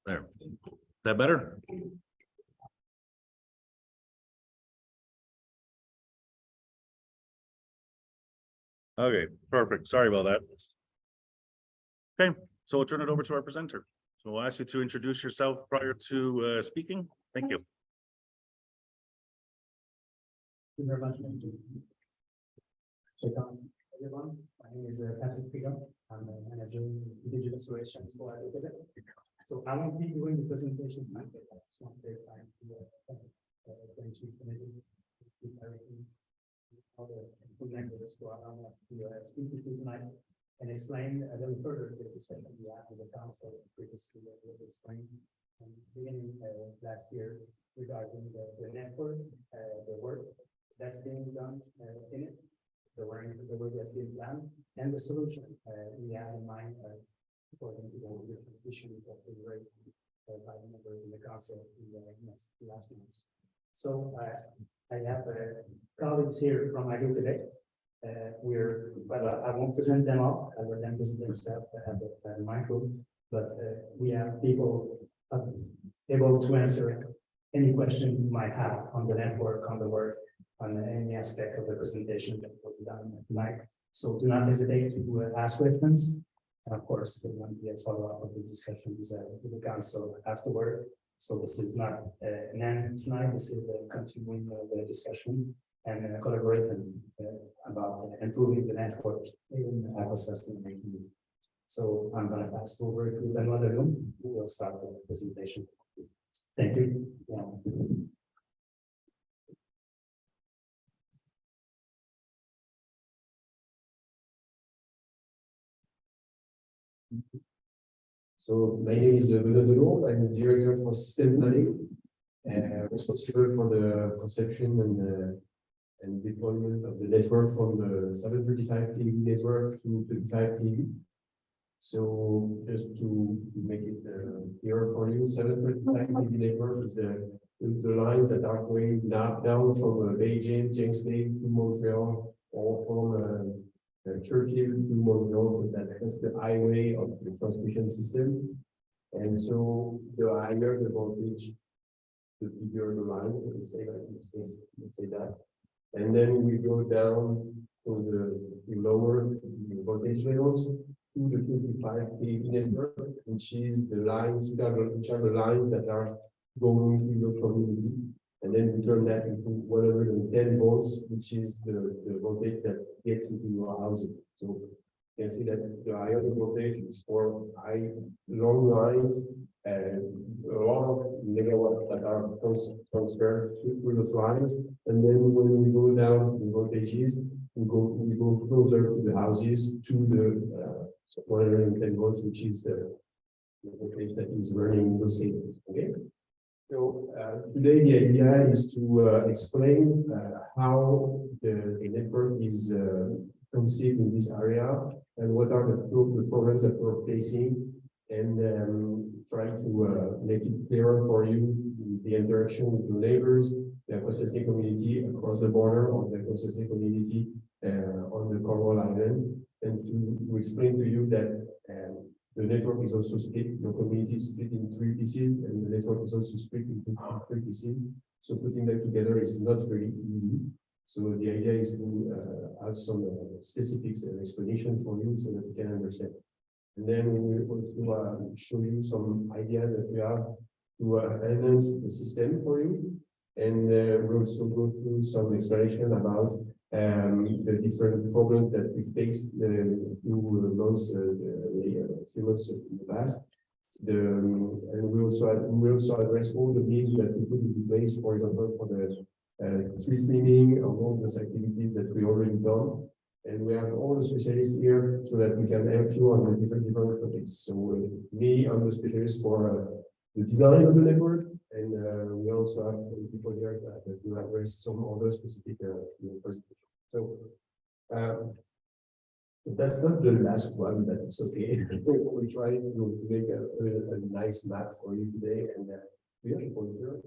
There. That better? Okay, perfect. Sorry about that. Okay, so we'll turn it over to our presenter. So we'll ask you to introduce yourself prior to speaking. Thank you. Thank you very much. Everyone, my name is Patrick Pigon. I'm the manager in Indigenous Relations for Quebec. So I won't be doing the presentation tonight, but I just want to take time to thank you for everything. How the connect with us to speaking to tonight and explain a little further the discussion we had with the council previously explained beginning last year regarding the network, the work that's being done in it, the work that's being planned, and the solution we have in mind according to the different issues that we raised by the members in the council in the last months. So I have colleagues here from ADJOURNMENT Quebec. I won't present them all as I can present themselves as my group, but we have people able to answer any question you might have on the network, on the work, on any aspect of the presentation that will be done tonight. So do not hesitate to ask questions. And of course, there will be a follow-up of the discussions with the council afterward. So this is not an end tonight. This is continuing the discussion and collaboration about improving the network in Akwesasne. So I'm going to pass over to Benoit Delhomme, who will start the presentation. Thank you. So my name is Benoit Delhomme. I'm the director for system planning, responsible for the conception and deployment of the network from the 735 kV network to 25 kV. So just to make it clear for you, 735 kV network is the lines that are going down from James Bay to Montreal, or from Churchill to Montreal. So that's the highway of the transmission system. And so the higher the voltage, the bigger the line. Let's say that. And then we go down to the lower voltage levels to the 25 kV network, which is the lines, which are the lines that are going to your community. And then we turn that into 110 volts, which is the voltage that gets into your housing. So you can see that the higher the voltage is for long lines and a lot of megawatts that are transferred through those lines. And then when we go down the voltages, we go closer to the houses, to the 110 volts, which is the voltage that is running those cables. Okay. So today the idea is to explain how the network is conceived in this area and what are the problems that we're facing, and try to make it clearer for you the interaction with the neighbors, the Akwesasne community across the border, or the Akwesasne community on the Cornwall Island, and to explain to you that the network is also split. Your community is split in 3 pieces, and the network is also split into 3 pieces. So putting them together is not very easy. So the idea is to have some specifics and explanation for you so that you can understand. And then we will also show you some ideas that we have to enhance the system for you. And we'll also go through some explanation about the different problems that we faced few months in the past. And we also address all the needs that we put in place, for example, for the tree trimming of all those activities that we already done. And we have all the specialists here so that we can help you on the different topics. So me, I'm the specialist for the design of the network, and we also have people here that will address some other specific presentation. So that's not the last one, but it's okay. We try to make a nice map for you today, and we have a pointer.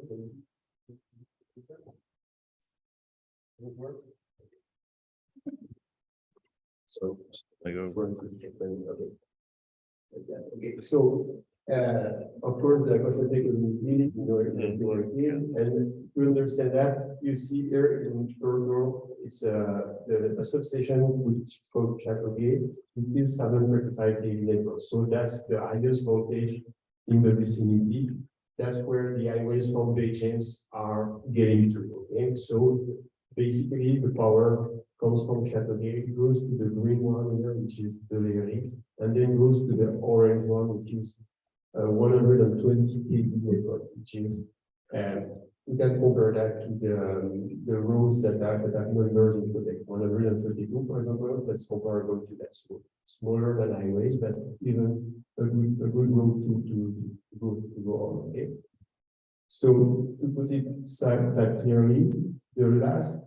So I go work. Okay. So Of course, the Akwesasne community meeting, you are here, and to understand that, you see here in Toronto, it's the substation which is called Chateau Gate. It is 735 kV network, so that's the highest voltage in the vicinity. That's where the highways from Bay James are getting to. Okay, so basically the power comes from Chateau Gate, goes to the green one here, which is the Léry, and then goes to the orange one, which is 120 kV network, which is we can compare that to the roads that have numbers in Quebec, 132, for example. That's comparable to that. So smaller than highways, but even a good road to go on. Okay. So to put it that clearly, the last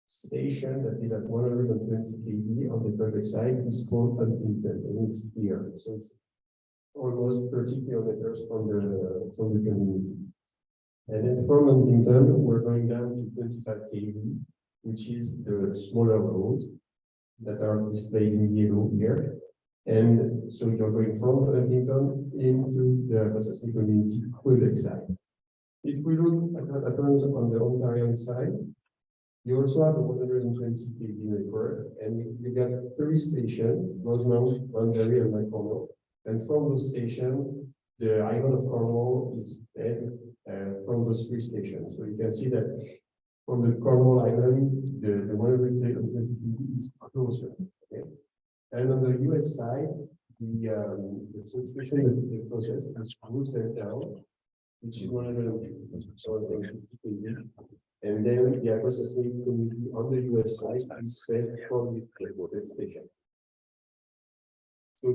station that is at 120 kV on the Quebec side is called Huntington, and it's here. So it's almost 30 kilometers from the community. And then from Huntington, we're going down to 25 kV, which is the smaller roads that are displayed in yellow here. And so you're going from Huntington into the Akwesasne community Quebec side. If we look at terms on the Ontarian side, you also have a 120 kV network, and you get 3 stations, Rosemount, Onerahtohkó, and Cornwall. And from those stations, the island of Cornwall is fed from those 3 stations. So you can see that from the Cornwall Island, the 120 kV is closer. Okay? And on the US side, the substation that is the closest is Roosevelt Town, which is 150 kV. And then the Akwesasne community on the US side is fed from the station. So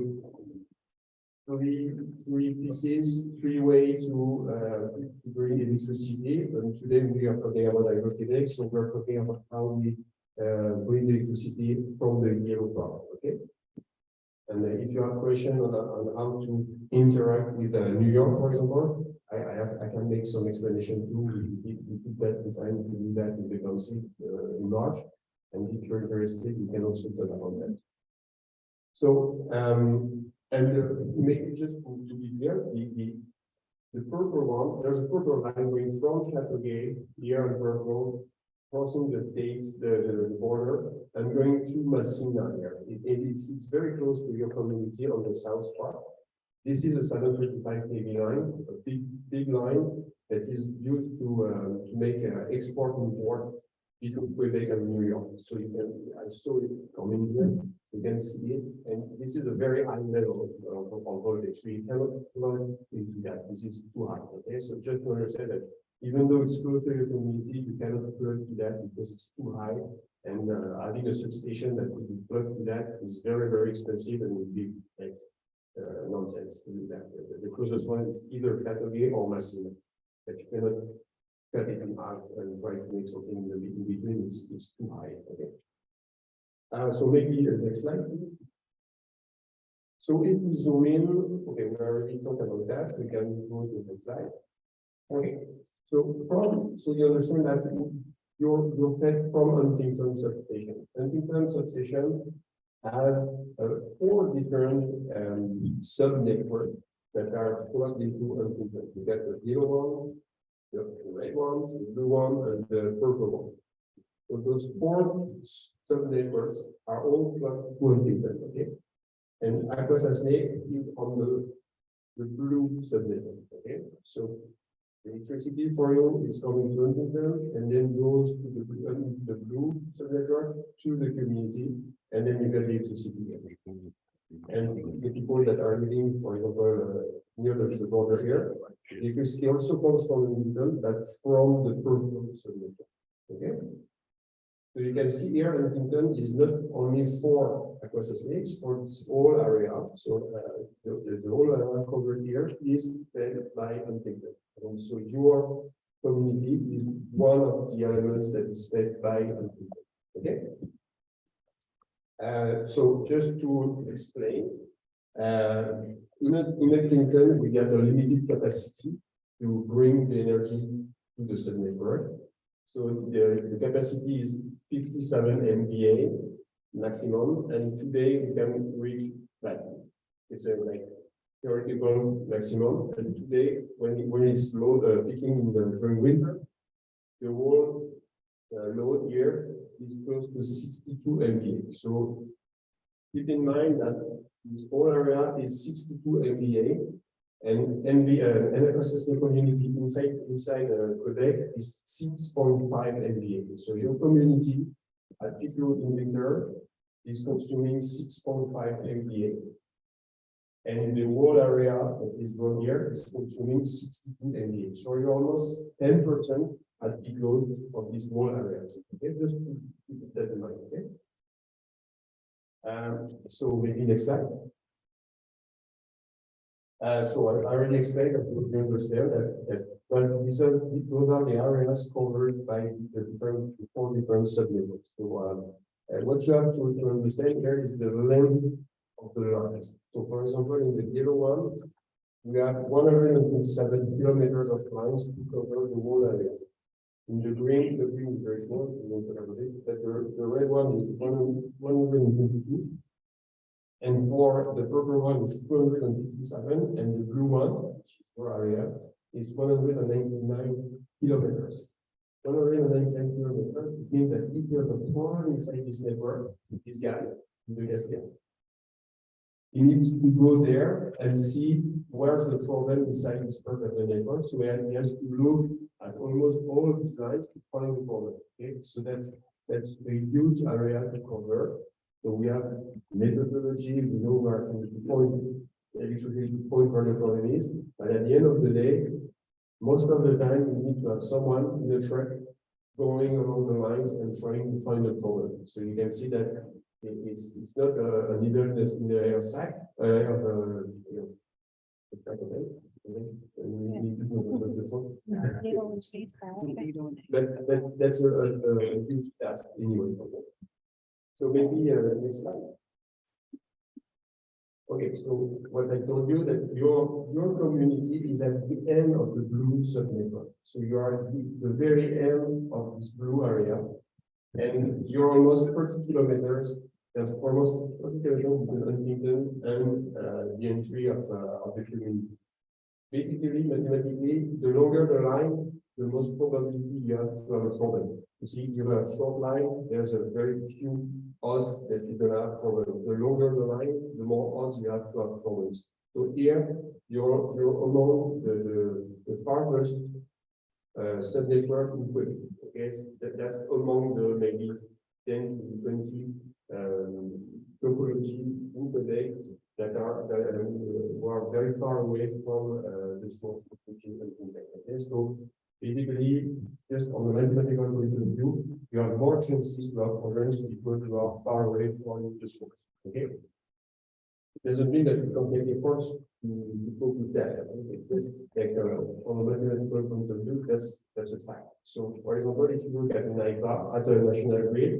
this is 3 ways to bring electricity. And today we are talking about Quebec, so we're talking about how we bring electricity from the yellow part. Okay. And if you have questions on how to interact with New York, for example, I can make some explanation too. We took that time to do that in the council in March. And if you're interested, you can also talk about that. So, and maybe just to be clear, the purple one, there's a purple line going from Chateau Gate here in purple, crossing the states, the border, and going to Massena here. It's very close to your community on the south part. This is a 735 kV line, a big line that is used to make export import between Quebec and New York. So you can, I saw it coming here, you can see it, and this is a very high level of voltage. So you cannot plug into that. This is too high. Okay, so just to understand that even though it's close to your community, you cannot plug to that because it's too high. And having a substation that would be plugged to that is very, very expensive and would be like nonsense to do that. The closest one is either Chateau Gate or Massena. That you cannot cut it in half and try to make something in between. It's too high. Okay. So maybe the next slide. So if we zoom in, okay, we already talked about that. So we can go to the next slide. Okay. So you understand that you're fed from Huntington substation. Huntington substation has 4 different sub-networks that are plugged into Huntington. You get the yellow one, the red one, the blue one, and the purple one. So those 4 sub-networks are all plugged to Huntington. Okay, and Akwesasne is on the blue sub-network. Okay, so the electricity for you is coming to Huntington and then goes to the blue sub-network to the community, and then you get the electricity. And the people that are living, for example, near the border here, the electricity also comes from Huntington, but from the purple sub-network. Okay. So you can see here, Huntington is not only for Akwesasne, it's for this whole area. So the whole area covered here is fed by Huntington. And so your community is one of the elements that is fed by Huntington. Okay. So just to explain, in Huntington, we get a limited capacity to bring the energy to the sub-network. So the capacity is 57 MVA maximum, and today we can reach that. It's like theoretical maximum. And today, when it's low, peaking in during winter, the whole load here is close to 62 MVA. So keep in mind that this whole area is 62 MVA, and Akwesasne community inside Quebec is 6.5 MVA. So your community at peak load in winter is consuming 6.5 MVA. And the whole area that is grown here is consuming 62 MVA. So you're almost 10% at peak load of this whole area. Okay, just keep that in mind. Okay. So maybe next slide. So I already explained that you understand that those are the areas covered by the four different subnetworks. So what you have to understand here is the length of the lines. So for example, in the yellow one, we have 127 kilometers of lines to cover the whole area. In the green is very small, but the red one is 122. And for the purple one is 257, and the blue one, which is for area, is 199 kilometers. 199 kilometers means that if you have a problem inside this network, this guy, the gas guy, you need to go there and see where's the problem inside this part of the network. So he has to look at almost all of these lines to find the problem. Okay, so that's a huge area to cover. So we have methodology, we know where to point where the problem is, but at the end of the day, most of the time you need to have someone in the truck going along the lines and trying to find the problem. So you can see that it's not a needle in the air sac, but that's a huge task anyway. So maybe next slide. Okay, so what I told you that your community is at the end of the blue subnetwork. So you are at the very end of this blue area, and you're almost 30 kilometers. There's almost 30 kilometers between Huntington and the entry of the community. Basically, mathematically, the longer the line, the most probability you have to have a problem. You see, if you have a short line, there's a very few odds that you're going to have problems. The longer the line, the more odds you have to have problems. So here, you're among the farthest subnetwork in Quebec. Okay, that's among the maybe 10 to 20 topology in Quebec that are who are very far away from the source of Quebec. Okay, so basically, just on the mathematical point of view, you have more chances to have problems because you are far away from the source. Okay. It doesn't mean that you can make efforts to cope with that. Like on a mathematical point of view, that's a fact. So, for example, if you look at an IPA at a national grid,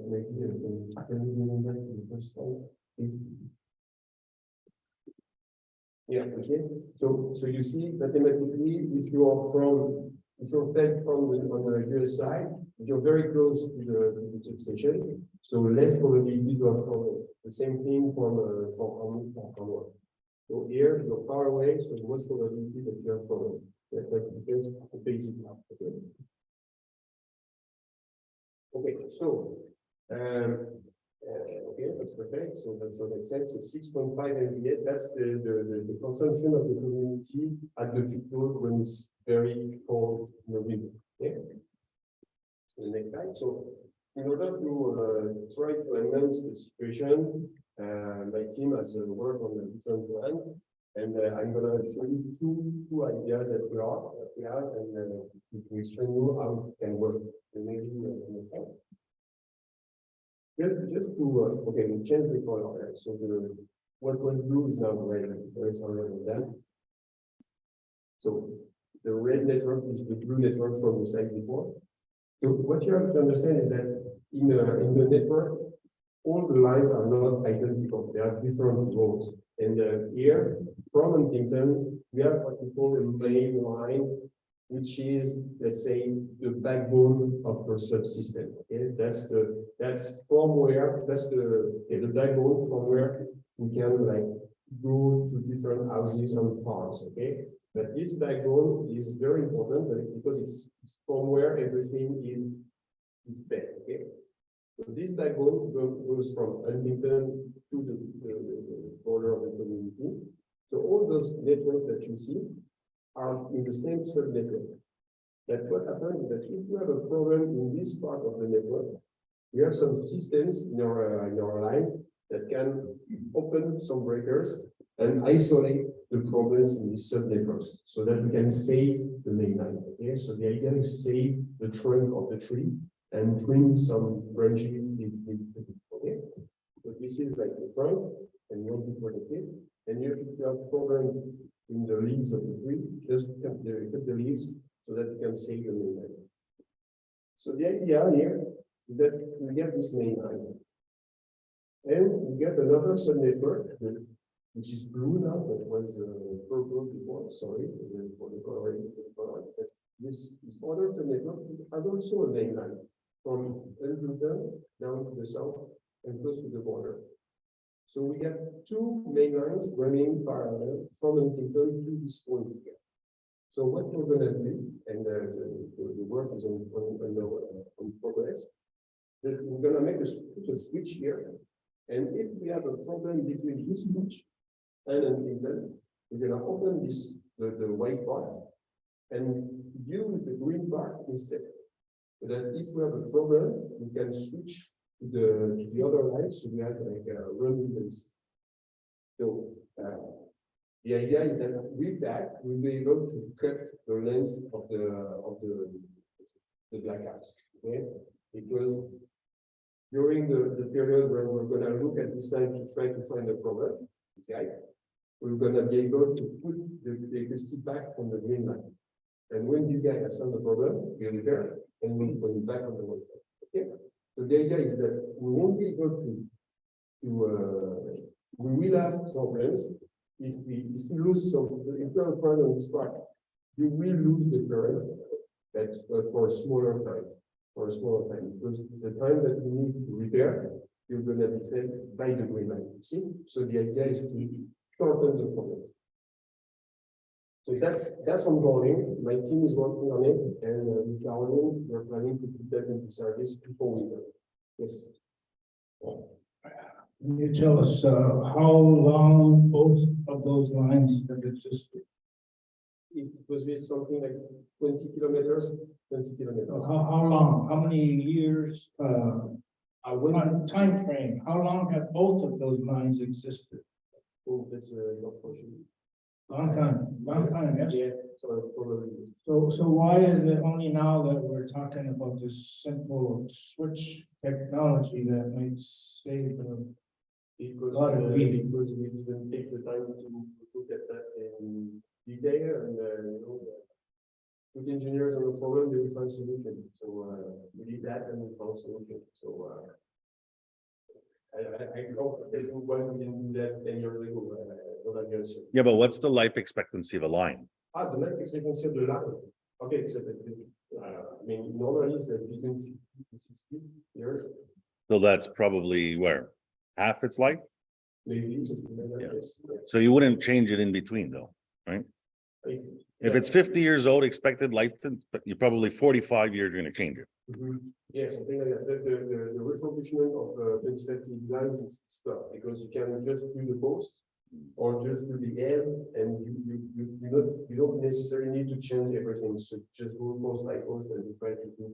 maybe the first slide, please. Yeah, okay. So you see mathematically, if you're fed from on the US side, you're very close to the substation, so less probability to have problem. The same thing from Kana. So here you're far away, so the most probability that you have problem. That's the basic math. Okay, so okay, that's perfect. So that's what I said. So 6.5 MVA, that's the consumption of the community at the peak load when it's very cold in the winter. Okay. So the next slide. So in order to try to enhance the situation, my team has worked on a different plan, and I'm going to show you two ideas that we have, and to explain you how it can work. So maybe just to okay, we change the color. So what was blue is now red. There is already done. So the red network is the blue network from the slide before. So what you have to understand is that in the network, all the lines are not identical. They have different roles. And here from Huntington, we have what we call a main line, which is, let's say, the backbone of the subsystem. Okay, that's the backbone from where we can like go to different houses and farms, okay? But this backbone is very important because it's from where everything is fed, okay? So this backbone goes from Huntington to the border of the community. So all those networks that you see are in the same sub-network. That what happens is that if you have a problem in this part of the network, we have some systems in our lines that can open some breakers and isolate the problems in these sub-networks so that we can save the main line. Okay, so the idea is save the trunk of the tree and trim some branches. Okay, so this is like the trunk, and you want to protect it. And if you have problems in the leaves of the tree, just cut the leaves so that you can save the main line. So the idea here is that we get this main line. And we get another sub-network, which is blue now, that was purple before, sorry, for the coloring. This other sub-network has also a main line from Huntington down to the south and close to the border. So we have two main lines running parallel from Huntington to this point here. So what we're going to do, and the work is on progress, that we're going to make a switch here. And if we have a problem between this switch and Huntington, we're going to open this the white part and use the green part instead. So that if we have a problem, we can switch to the other line, so we have like a redundancy. So the idea is that with that we'll be able to cut the length of the black house. Okay, because during the period where we're going to look at this line to try to find the problem, we're going to be able to put the electricity back on the green line. And when this guy has found the problem, we'll repair it and we'll put it back on the white line. Okay. So the idea is that we won't be able we will have problems if we lose some. If you have a problem on this part, you will lose the current that's for a smaller time. Because the time that you need to repair, you're going to be fed by the green line. See? So the idea is to shorten the problem. So that's ongoing. My team is working on it, and with Caroline, we're planning to put that into service before winter. Yes. Can you tell us how long both of those lines have existed? It was with something like 20 kilometers. How long? How many years? Time frame? How long have both of those lines existed? Oh, that's a good question. Long time. Yes. Yeah, so probably. So why is it only now that we're talking about this simple switch technology that might save Because lot of we didn't take the time to look at that in detail, and with engineers on the problem, they will find solution. So we did that and we found solution. So I hope that why we didn't do that 10 years ago. Yeah, but what's the life expectancy of a line? The life expectancy of the line. Okay, so I mean normally it's between 50 to 60 years. So that's probably where? Half its life? Maybe something like that. Yeah. Yes. So you wouldn't change it in between though, right? If it's 50 years old, expected life, but you're probably 45 years, you're gonna change it. Yeah, something like that. The refurbishment of 2030 lines is stuff because you can just do the post or just do the end, and you don't necessarily need to change everything. So just go post by post and try to do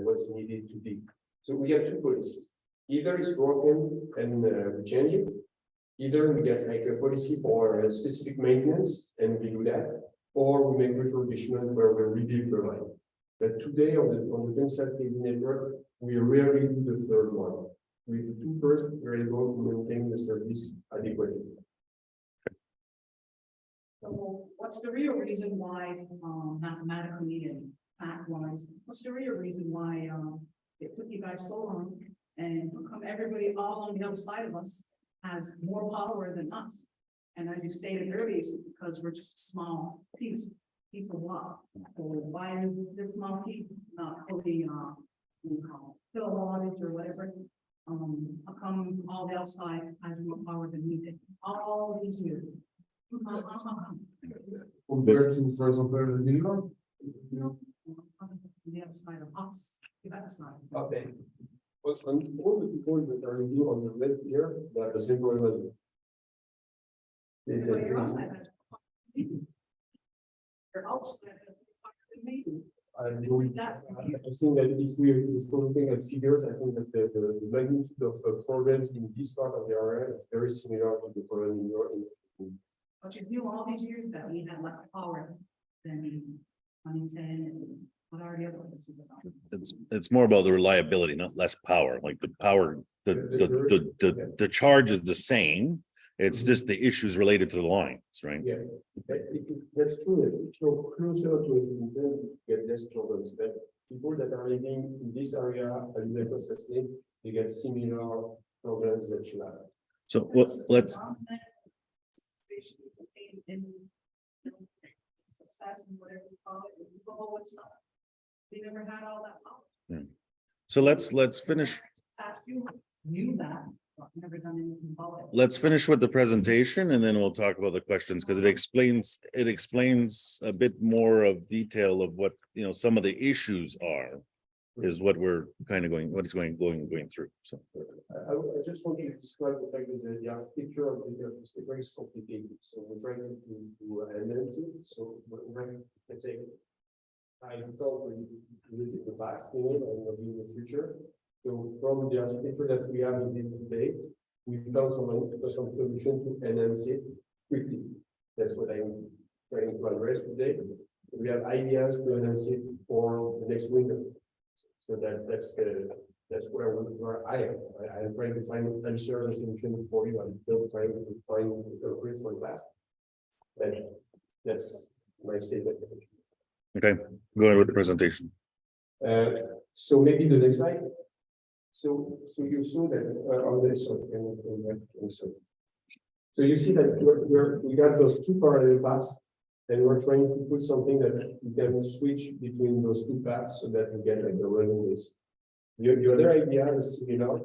what's needed to be. So we have two policies. Either it's broken and we change it. Either we get like a policy for specific maintenance and we do that, or we make refurbishment where we rebuild the line. But today on the 2030 network, we rarely do the third one. With the two first, we're able to maintain the service adequately. So what's the real reason why, mathematically and fact-wise, what's the real reason why it took you guys so long, and how come everybody all on the other side of us has more power than us? And as you stated earlier, it's because we're just a small piece of what? So why is this small piece not fully kilowatt or whatever? how come all the outside has more power than we did, all these years? Compared to, for example, New York. No, the outside of us, the outside. Okay. But on all the people that are living on the left here, they have the same problem as you. But you're outside. You're outside. I think that if we're looking at figures, I think that the magnitude of problems in this part of the area is very similar to the problem in your. But you knew all these years that we had less power than Huntington and what are the other places about? It's more about the reliability, not less power, like the power, the charge is the same. It's just the issues related to the lines, right? Yeah, that's true. If you're closer to it, you get less problems. But people that are living in this area, Akwesasne, they get similar problems that you have. So let's, Success and whatever you call it, it's the whole stuff. They never had all that power. so let's finish. Past you knew that, but never done anything about it. Let's finish with the presentation and then we'll talk about the questions because it explains a bit more of detail of what, some of the issues are. Is what we're kind of going through. So I just want to describe the fact that the architecture of the is very complicated. So we're trying to enhance it. So let's say I thought we live in the past, and maybe in the future. So from the architecture that we have in today, we found some solution to enhance it quickly. That's what I'm trying to address today. We have ideas to enhance it for the next winter. So that's where I am. I am trying to find answers and solutions for you. I'm still trying to find the brief for last. But that's my statement. okay, go ahead with the presentation. So maybe the next slide. So you saw that on this so you see that we got those two parallel paths. And we're trying to put something that we can switch between those two paths so that we get like the running list. The other idea is similar.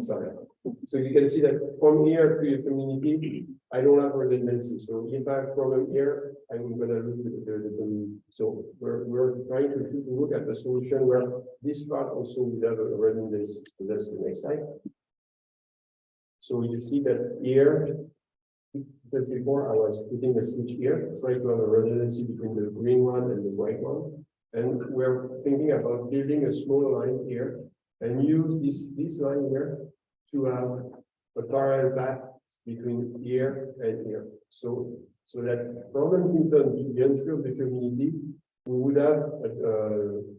Sorry. So you can see that from here to your community, I don't have redundancy. So if I have a problem here, I'm going to look at the community. So we're trying to look at the solution where this part also will have a redundancy. So that's the next slide. So you see that here. Because before I was putting a switch here, trying to have a redundancy between the green one and the white one. And we're thinking about building a small line here and use this line here to have a parallel path between here and here. So that from Huntington to the entry of the community, we would have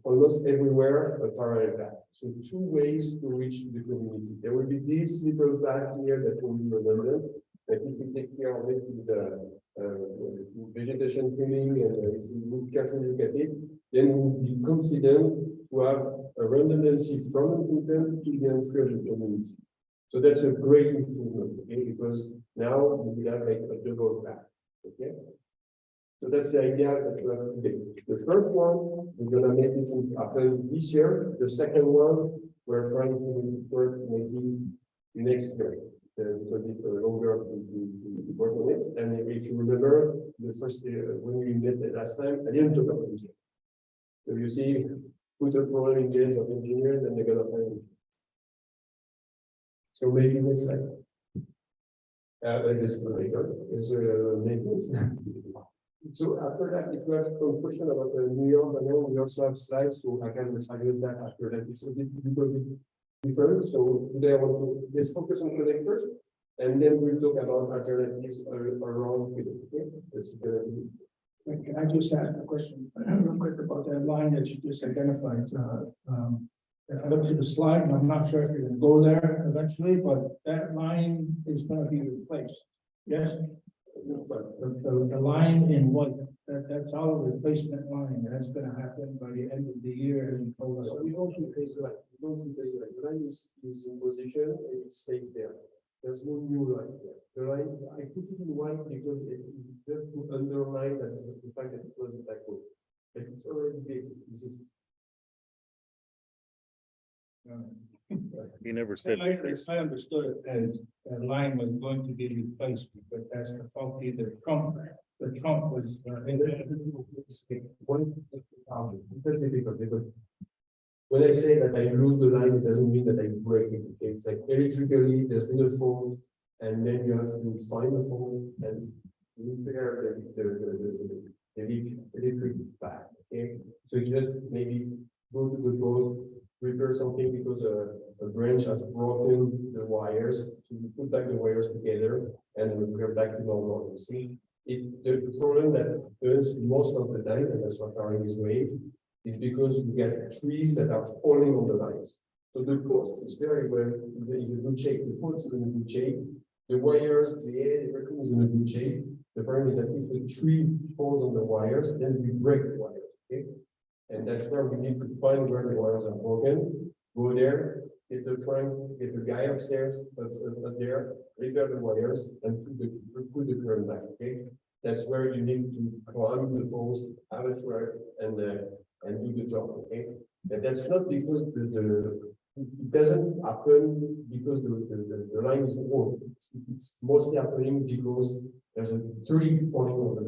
almost everywhere a parallel path. So two ways to reach the community. There will be this little path here that will be redundant. That if we take care of it with the vegetation trimming and if we look carefully look at it, then we'll be confident to have a redundancy from Huntington to the entry of the community. So that's a great improvement, okay? Because now we have like a double path, okay? So that's the idea that we have today. The first one, we're gonna make it happen this year. The second one, we're trying to work maybe next year. A little bit longer to work on it. And if you remember, the first when we met the last time, I didn't talk about it. So you see, put a problem in the hands of engineers and they're gonna find it. So maybe next slide. This is maintenance. So after that, if you have some question about New York, I know we also have slides, so I can address that after that. It's a little bit different. So today I want to let's focus on connectors, and then we'll talk about alternatives around it. Okay? Can I just ask a question real quick about that line that you just identified? I looked at the slide, and I'm not sure if you're going to go there eventually, but that line is going to be replaced. Yes. The line in white, that's our replacement line. That's going to happen by the end of the year, as you told us. We don't replace the line. We don't replace the line. The line is in position and it stays there. There's no new line there. The line, I put it in white because it just to underline that the fact that it was a typo. But it's already big. This is He never said. I understood it as a line was going to be replaced, but that's the faulty, the trunk was. That's difficult because when I say that I lose the line, it doesn't mean that I break it. Okay, it's like electrically, there's been a fault, and then you have to find the fault and repair the electric back. Okay, so you just maybe go to the post, repair something because a branch has broken the wires, so you put back the wires together and repair back to normal. You see, the problem that occurs most of the time, and that's what Karen is doing, is because we get trees that are falling on the lines. So the post is very well, is in good shape. The post is in good shape. The wires, the air, everything is in a good shape. The problem is that if the tree falls on the wires, then we break the wires. Okay, and that's where we need to find where the wires are broken. Go there, get the trunk, get the guy upstairs, up there, repair the wires, and put the current back. Okay, that's where you need to climb the post, have a truck, and do the job. Okay, and that's not because it doesn't happen because the line is old. It's mostly happening because there's a tree falling on the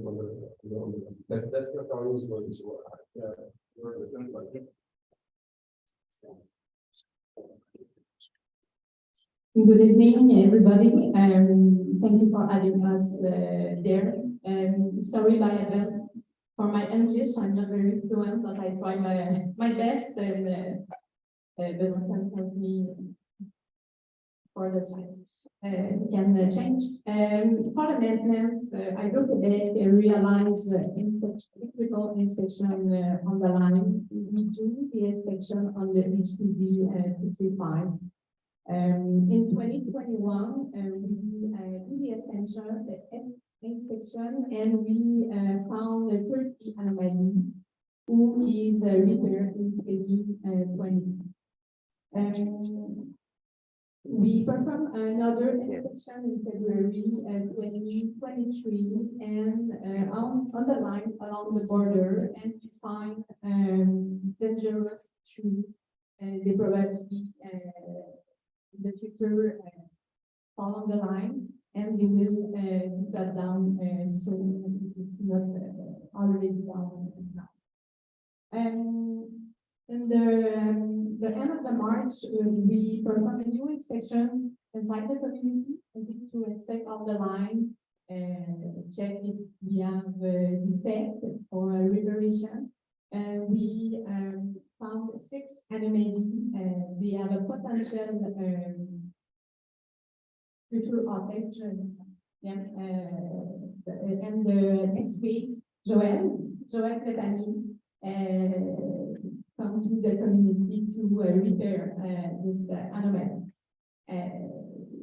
that's what our is going to. Good evening, everybody. Thank you for having us there. Sorry by advance for my English. I'm not very fluent, but I try my best, and Benoit can help me for the slide. Can change. For the maintenance, ADJOURNMENT realize physical inspection on the line. We do the inspection on the HTV 235. In 2021, we do the inspection, and we found 30 anomalies who is repaired in 2020. We performed another inspection in February 2023, and on the line along the border, and we find dangerous trees. They probably in the future fall on the line, and they will be cut down soon. It's not already down now. In the end of the March, we perform a new inspection inside the community to inspect all the line, check if we have defect or reparation. And we found 6 anomalies. We have a potential future outage. And next week, Joël Petani come to the community to repair this anomaly.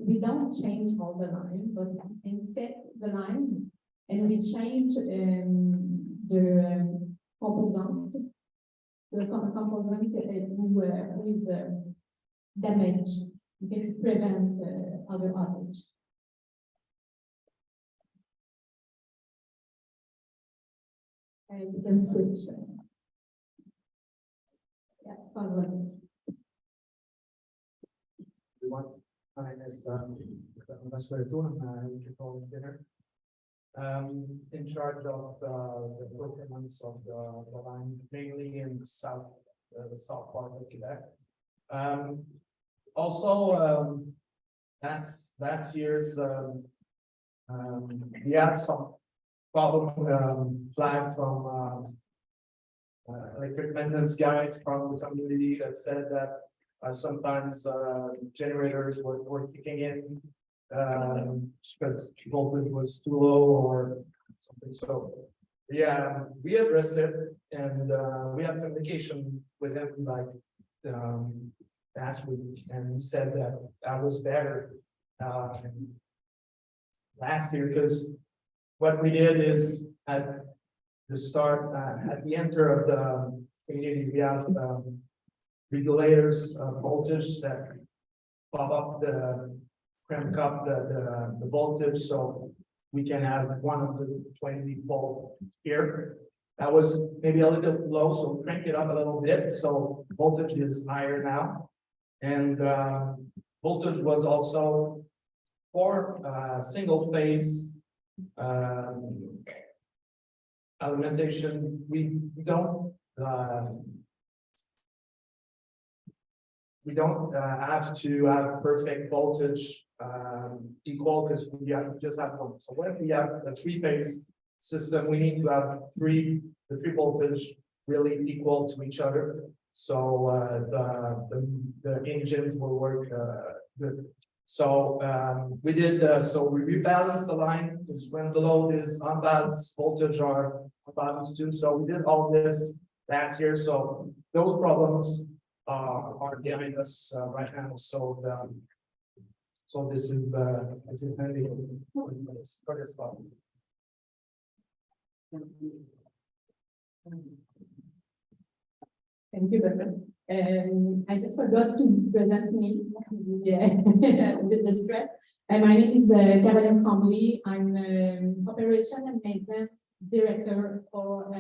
We don't change all the line, but inspect the line, and we change the component who is damaged. We can prevent other outage. And you can switch. Yes, forward. Everyone, my name is Onerahtohkó. I'm controlling dinner. In charge of the procurements of the line, mainly in the south part of Quebec. Also, last year's we had some problem flagged from electric maintenance guide from the community that said that sometimes generators were kicking in because voltage was too low or something. So yeah, we addressed it, and we had communication with him like last week, and he said that was better last year, because what we did is at the start, at the enter of the community, we have regulators voltage that pop up crank up the voltage, so we can have 120 volt here. That was maybe a little low, so crank it up a little bit, so voltage is higher now. And voltage was also for single phase alimentation. We don't have to have perfect voltage equal, because we just have one. So when we have a three-phase system, we need to have the three voltage really equal to each other. So the engines will work good. So we did so we rebalanced the line, because when the load is unbalanced, voltage are unbalanced too. So we did all this last year. So those problems are behind us right now. So this is handy for this problem. Thank you, Bernard. I just forgot to present me with the spread. My name is Caroline Comley. I'm Operation and Maintenance Director for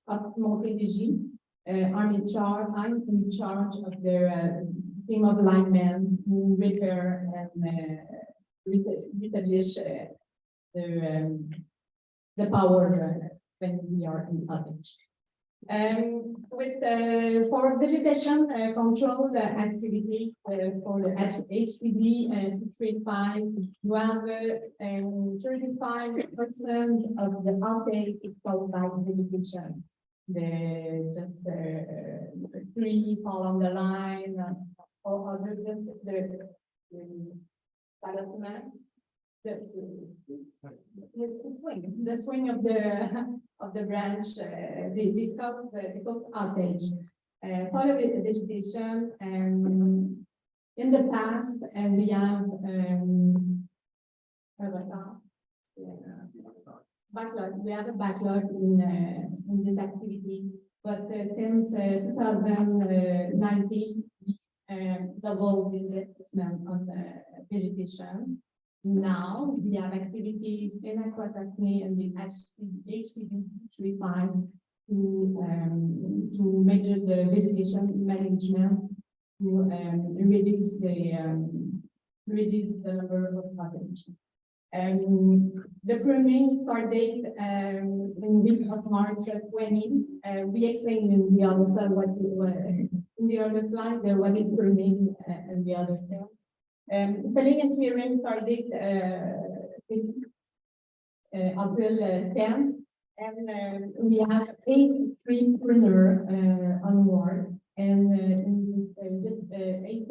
MCA. I'm in charge of the team of linemen who repair and reestablish the power when we are in outage. For vegetation control activity for the HPD and 35, you have 35% of the outage is caused by vegetation. Just tree fall on the line, or other just the development. The swing of the branch, the cause outage. Part of the vegetation, in the past, and we have backlog. We have a backlog in this activity, but since 2019, we doubled the investment on the vegetation. Now we have activities in Akwesasne and the HPD 35 to measure the vegetation management to reduce the number of outage. The pruning start date in week of March 20. We explained in the other slide what is pruning and the other thing. Felling and clearing start date April 10th, and we have 8 tree pruner on board, and in this 8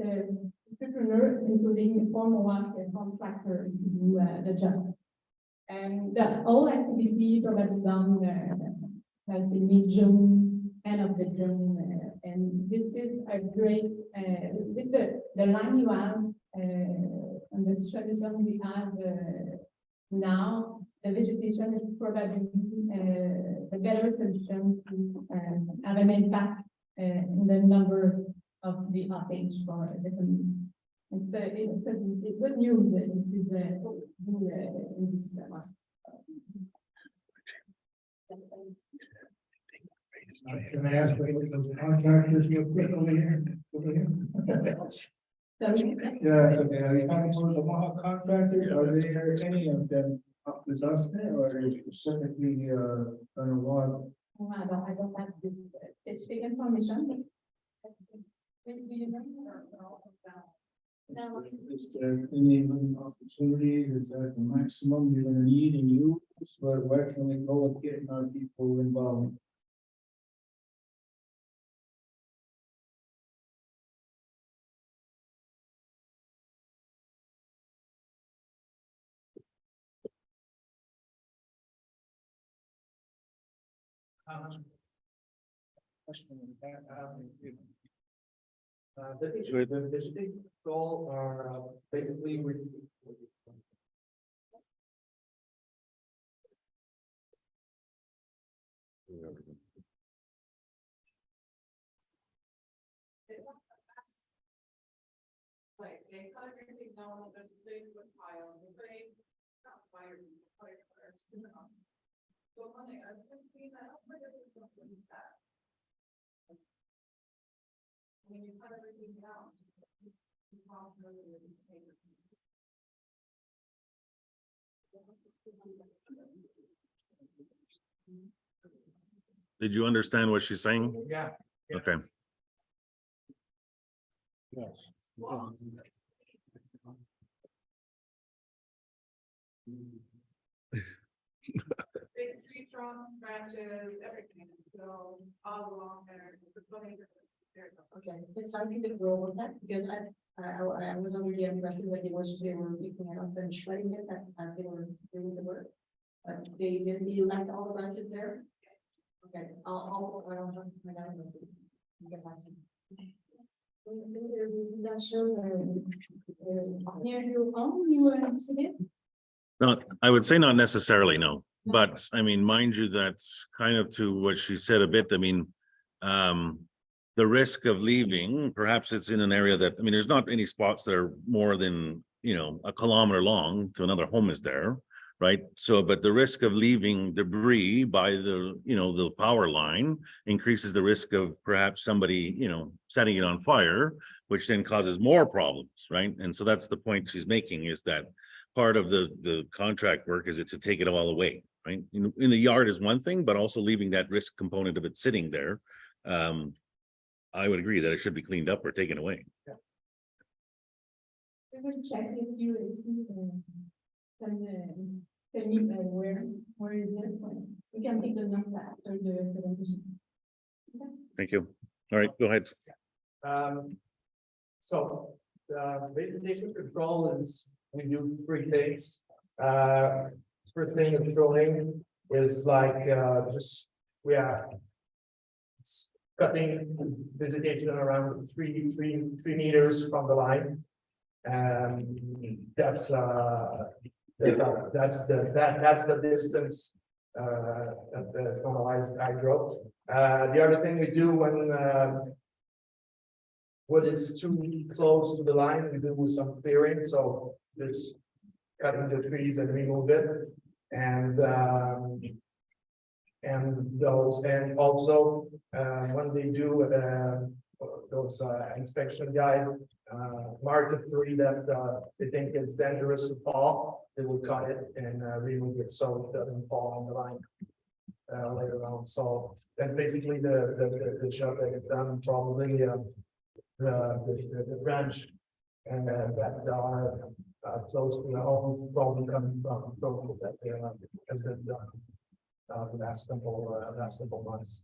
tree pruner, including 4 Mohawk contractor to do the job. And the whole activity probably done like in mid-June, end of the June, and this is a great with the line you have. And the strategy we have now, the vegetation is probably a better solution to have an impact in the number of the outage for the community. It's good news that this is in this Can I ask what those contractors real quick over here? Yeah, okay, are you talking about the Mohawk contractors, are there any of them Akwesasne, or is it specifically Kana? I don't have this specific information. Is there any opportunity, is that the maximum you're gonna need and use, but where can we go with getting our people involved? The district goal are basically Like, they cut everything down, there's a big wood pile, not fire, so when they, I've been seeing that, I'm like, there's something like that. When you cut everything down, Did you understand what she's saying? Yeah. Okay. Big tree trunk, branches, everything, so all along there. Okay, it's something to grow with that, because I was under the impression that they were picking it up and shredding it as they were doing the work. But they left all the branches there. Okay, I'll have to find out about this. and get back to you. Near your home, you were it? Not, I would say not necessarily, no, but I mean, mind you, that's kind of to what she said a bit. I mean, the risk of leaving, perhaps it's in an area that, I mean, there's not any spots that are more than, you know, a kilometer long to another home is there, right? So, but the risk of leaving debris by the, you know, the power line increases the risk of perhaps somebody, you know, setting it on fire, which then causes more problems, right? And so that's the point she's making, is that part of the contract work is to take it all away, right? In the yard is one thing, but also leaving that risk component of it sitting there. I would agree that it should be cleaned up or taken away. We will check if you can tell me where is it? We can take the number after the presentation. Thank you. All right, go ahead. So the vegetation control is, we do three things. First thing is drilling is like just we are cutting vegetation around three meters from the line. And that's the distance that the normalized hydro. The other thing we do when what is too close to the line, we do some clearing, so just cutting the trees and remove it, and also when they do those inspection guide mark the tree that they think it's dangerous to fall, they will cut it and remove it so it doesn't fall on the line later on. So that's basically the job that is done. Probably the branch and that are close to the home probably coming from that has been done the last couple months.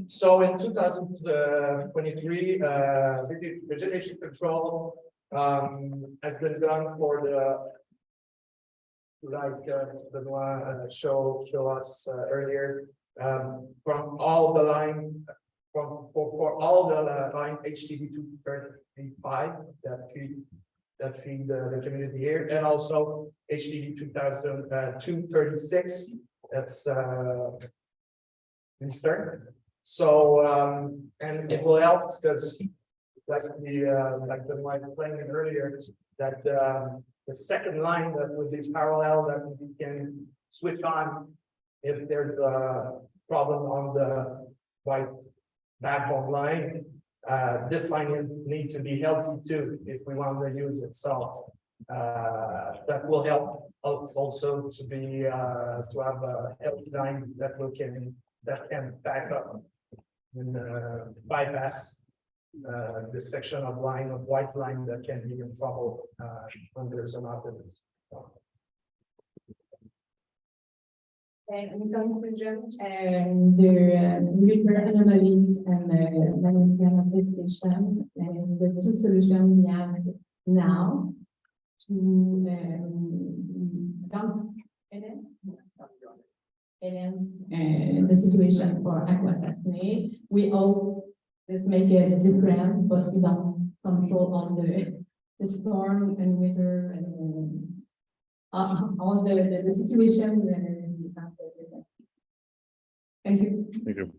So in 2023, vegetation control has been done for the Benoit show us earlier, from all the line for all the line HTV 235 that feed the community here, and also HTV 236 that's Eastern. So and it will help because like the line playing earlier, that the second line that would be parallel that we can switch on if there's a problem on the white backbone line. This line needs to be healthy too if we want to use it. So that will help also to be to have a healthy line that can back up and bypass this section of line of white line that can be in trouble when there's an outage. In conclusion, the river anomalies and the management of vegetation and the two solutions we have now to dump the situation for Akwesasne. We hope this make a difference, but we don't control on the storm and winter and all the situation. Thank you. Thank you.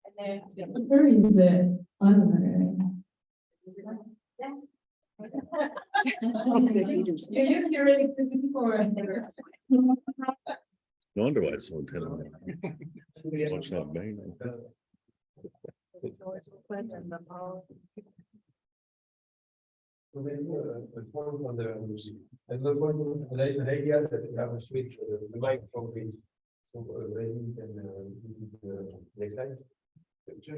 And then the other is the you're really busy for No wonder why it's so intense. Watch that bang. So maybe a point on the, another point, the idea that we have a switch, the microphone. So maybe you can, next slide.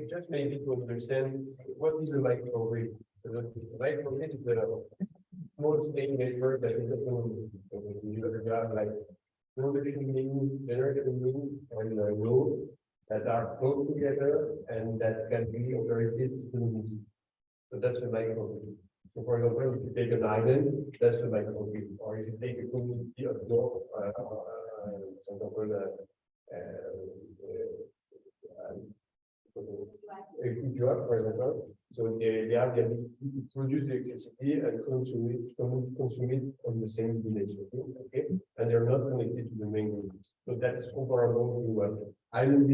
Just maybe to understand what is the microgrid. So the microgrid is a small scale network that is you have like production means, generation means, and load that are close together and that can be operated autonomously. So that's a microgrid. So for example, if you take an island, that's a microgrid. Or if you take a community of North, for example, a good job, for example, so they have the ability to produce electricity and consume it on the same village, okay? And they're not connected to the main grid. So that's comparable to island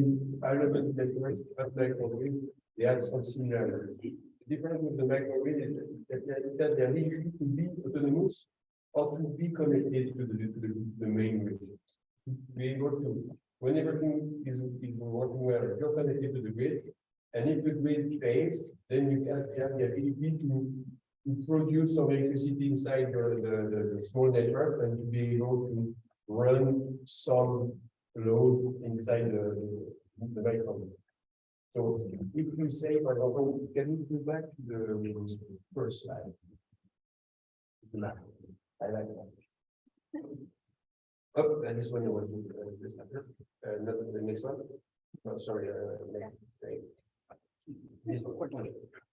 networks, but microgrid, they have some similarities. The difference with the microgrid is that they need to be autonomous or to be connected to the main grid. To be able to, when everything is working well, you're connected to the grid, and if the grid fails, then you can have the ability to produce some electricity inside the small network and to be able to run some load inside the microgrid. So if we say, for example, can we go back to the first slide? The map. I like that. Oh, and this one was not the next one. No, sorry. This one.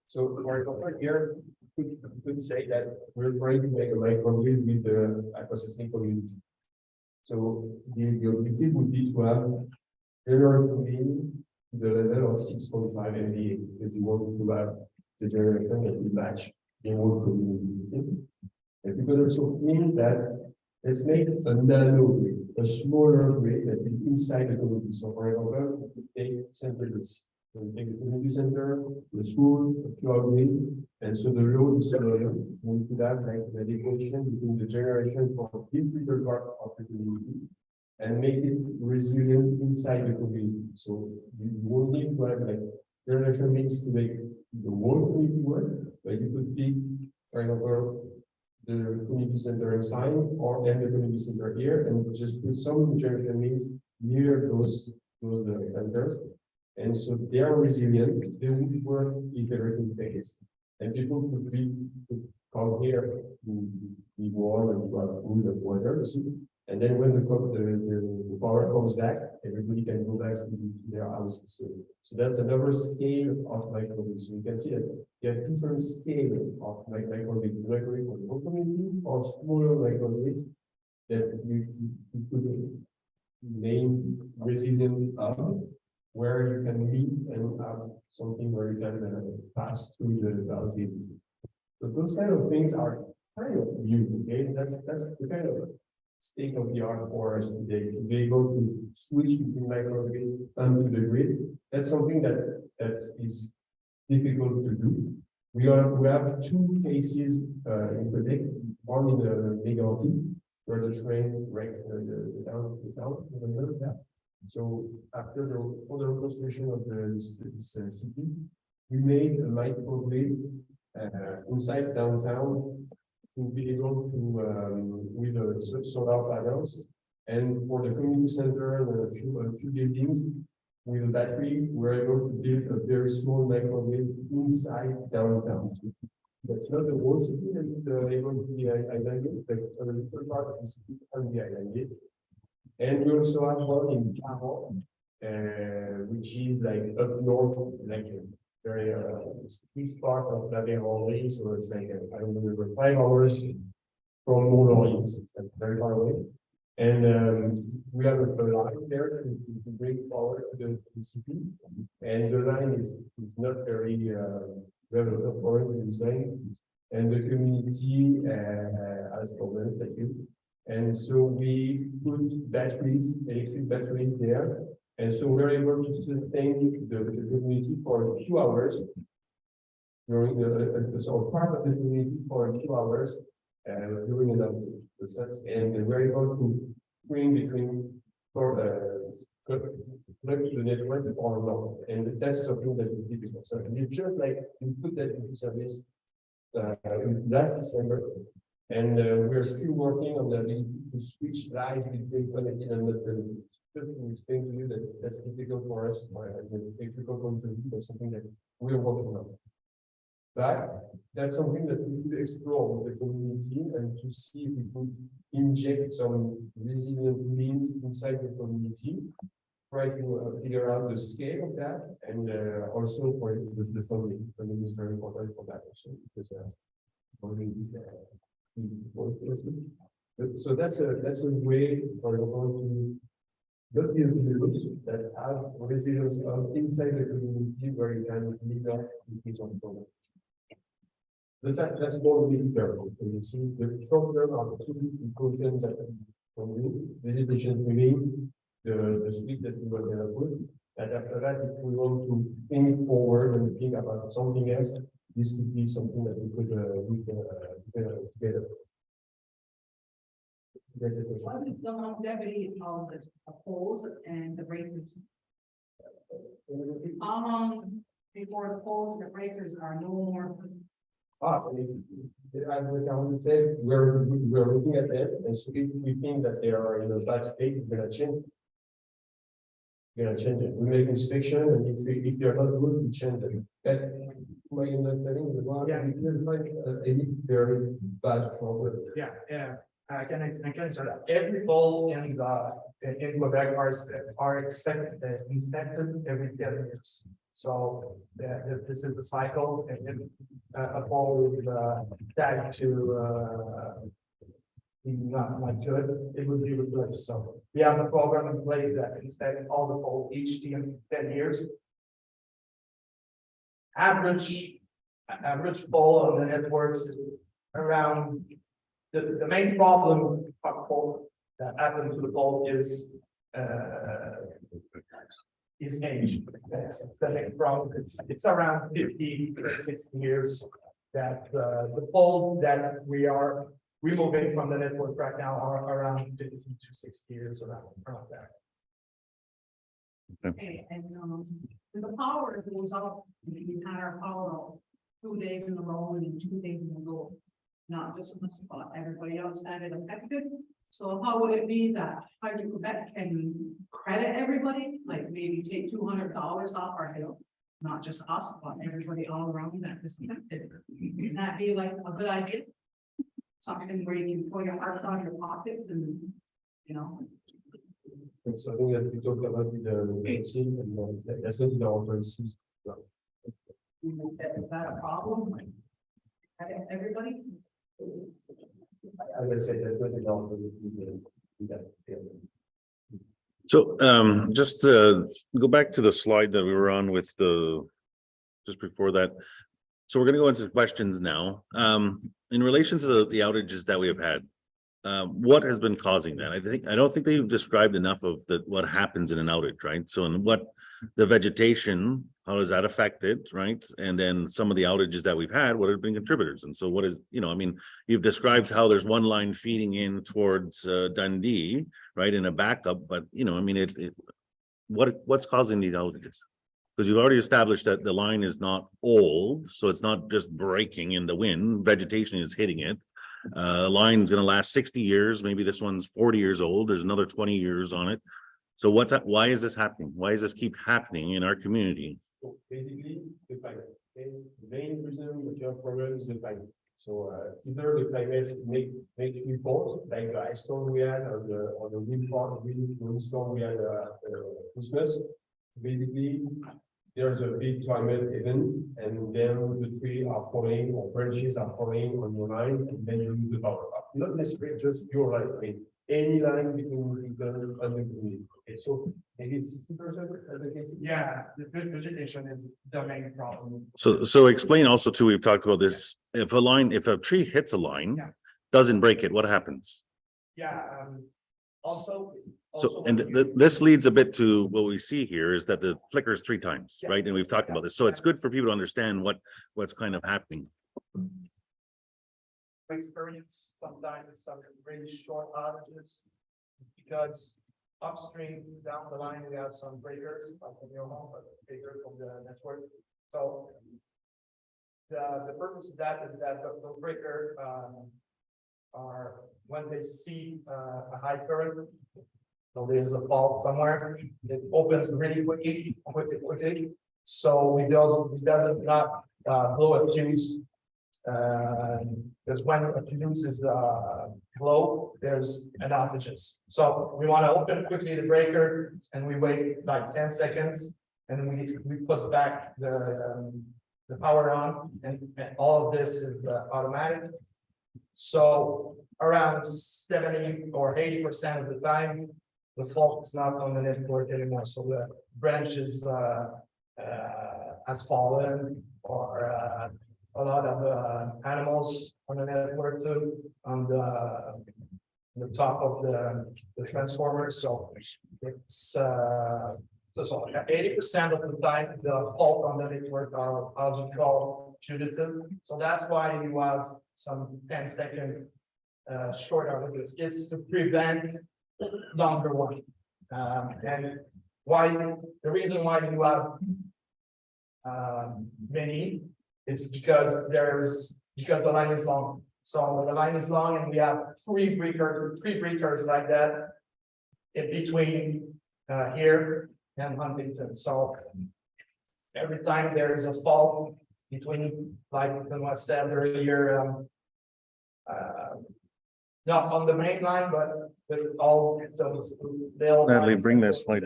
So for example, here we could say that we're trying to make a microgrid with the Akwesasne community. So the objective would be to have general meeting the level of 6.5 MVA, because you want to have the generation that will match the whole community. And you could also mean that let's make a nano grid, a smaller grid that is inside the community. So for example, take centers. So we take the community center, the school, a few houses, and so the load is smaller. We could have like the equation between the generation for this little part of the community and make it resilient inside the community. So you won't need to have like generation mix to make the whole community work, but you could pick, for example, the community center inside or and the community center here, and just put some generation mix near those centers. And so they are resilient, they will work if everything fails. And people could come here to be warm and to have food and water. And then when the power comes back, everybody can go back to their houses. So that's another scale of microgrid. So you can see that there are different scales of microgrid. Microgrid for the whole community or smaller microgrids that you could name resilient hub, where you can meet and have something where you can pass through the boundary. So those kind of things are kind of new, okay? That's the kind of state of the art for us today, to be able to switch between microgrids and to the grid. That's something that is difficult to do. We have two cases in Quebec, one in the Mégantic, where the train wrecked the town, remember that? So after the reconstruction of this city, we made a microgrid inside downtown to be able to with the solar panels, and for the community center and a few buildings with a battery, we're able to build a very small microgrid inside downtown. That's not the whole city that is able to be islanded, but a little part of the city can be islanded. And we also have one in Kana, which is like up north, like very east part of La Vérendrye, so it's like I don't remember 5 hours from Mohawk, so it's very far away. And we have a line there to bring power to the city, and the line is not very well foreign design, and the community has problems like you. And so we put batteries, electric batteries there. And so we're able to sustain the community for a few hours during so part of the community for a few hours during the outage. And we're able to bring between for plug to the network or not, and that's something that is difficult. So you just like you put that into service last December, and we're still working on the ability to switch live between connected and not connected. Just to explain to you that that's difficult for us, difficult point of view, that's something that we're working on. But that's something that we could explore with the community and to see if we could inject some resilient means inside the community, try to figure out the scale of that, and also for the funding. Funding is very important for that also, because funding is so that's a way for example to not be that have resilience inside the community where you can lead up in case of problem. That's more mid-term. You see, the short term are the two conclusions that from you, vegetation remain, the suite that we were going to put. And after that, if we want to think forward and think about something else, this could be something that we could together. What is the longevity of the poles and the breakers? How long before the poles and the breakers are no more? As the council said, we're looking at that, and so if we think that they are in a bad state, we're gonna change. We're gonna change it. We make inspection, and if they're not good, we change them. That my understanding is one. Yeah. We didn't find any very bad problem. Yeah. I can start that. Every pole in Quebec are inspected every 10 years. So this is the cycle, and if a pole is tagged to be not good, it would be replaced. So we have a program in place that inspects all the poles each 10 years. Average pole on the networks is around. The main problem that happened to the pole is age. That's the main problem. It's around 50 to 60 years that the pole that we are removing from the network right now are around 50 to 60 years around that. Okay, and the power goes up, we had our power out 2 days in a row and 2 days in a row. Not just in the spot, everybody else had it affected. So how would it be that Hydro-Quebec can credit everybody, like maybe take $200 off our bill? Not just us, but everybody all around that is affected. Would that be like a good idea? Something where you can pull your heart out of your pockets and, you know. It's something that we talked about with the vaccine, and that's not in our policies. Is that a problem? Like, everybody? As I said, that's not in our policies. So just go back to the slide that we were on with just before that. So we're going to go into questions now. In relation to the outages that we have had, what has been causing that? I don't think they've described enough of what happens in an outage, right? So in what the vegetation, how is that affected, right? And then some of the outages that we've had, what have been contributors? And so what is, I mean, you've described how there's one line feeding in towards Dundee, right, in a backup, but I mean, what's causing these outages? Because you've already established that the line is not old, so it's not just breaking in the wind, vegetation is hitting it. Line's going to last 60 years. Maybe this one's 40 years old. There's another 20 years on it. So why is this happening? Why does this keep happening in our community? So basically, the climate. Okay? The main reason that you have problems is the climate. So either the climate makes reports like the ice storm we had, or the wind storm we had Christmas. Basically, there's a big climate event, and then the trees are falling, or branches are falling on your line, and then you lose the power. Not necessarily just your line, I mean, any line between the and the community. Okay, so maybe it's 60% as the case. Yeah, the good vegetation is the main problem. So explain also too, we've talked about this. If a tree hits a line, Yeah. doesn't break it, what happens? Yeah, also. So, and this leads a bit to what we see here is that the flickers 3 times, Yeah. right? And we've talked about this. So it's good for people to understand what's kind of happening. Experience sometimes some really short outages because upstream down the line, we have some breakers, like in your home, but breaker from the network. So the purpose of that is that the breaker are when they see a high current, so there's a fault somewhere, it opens really quickly. So it does not blow a fuse. Because when a fuse is blow, there's an outages. So we want to open quickly the breaker and we wait like 10 seconds and we put back the power on and all of this is automatic. So around 70 or 80% of the time, the fault is not on the network anymore. So the branch is has fallen or a lot of animals on the network too on the top of the transformer. So it's so 80% of the time the fault on the network are as we call putative. So that's why you have some 10-second short outages. It's to prevent longer one. And why the reason why you have many, it's because the line is long. So the line is long and we have three breakers like that in between here and Huntington. So every time there is a fault between, like was said earlier, not on the main line, but with all those. Natalie, bring that slide.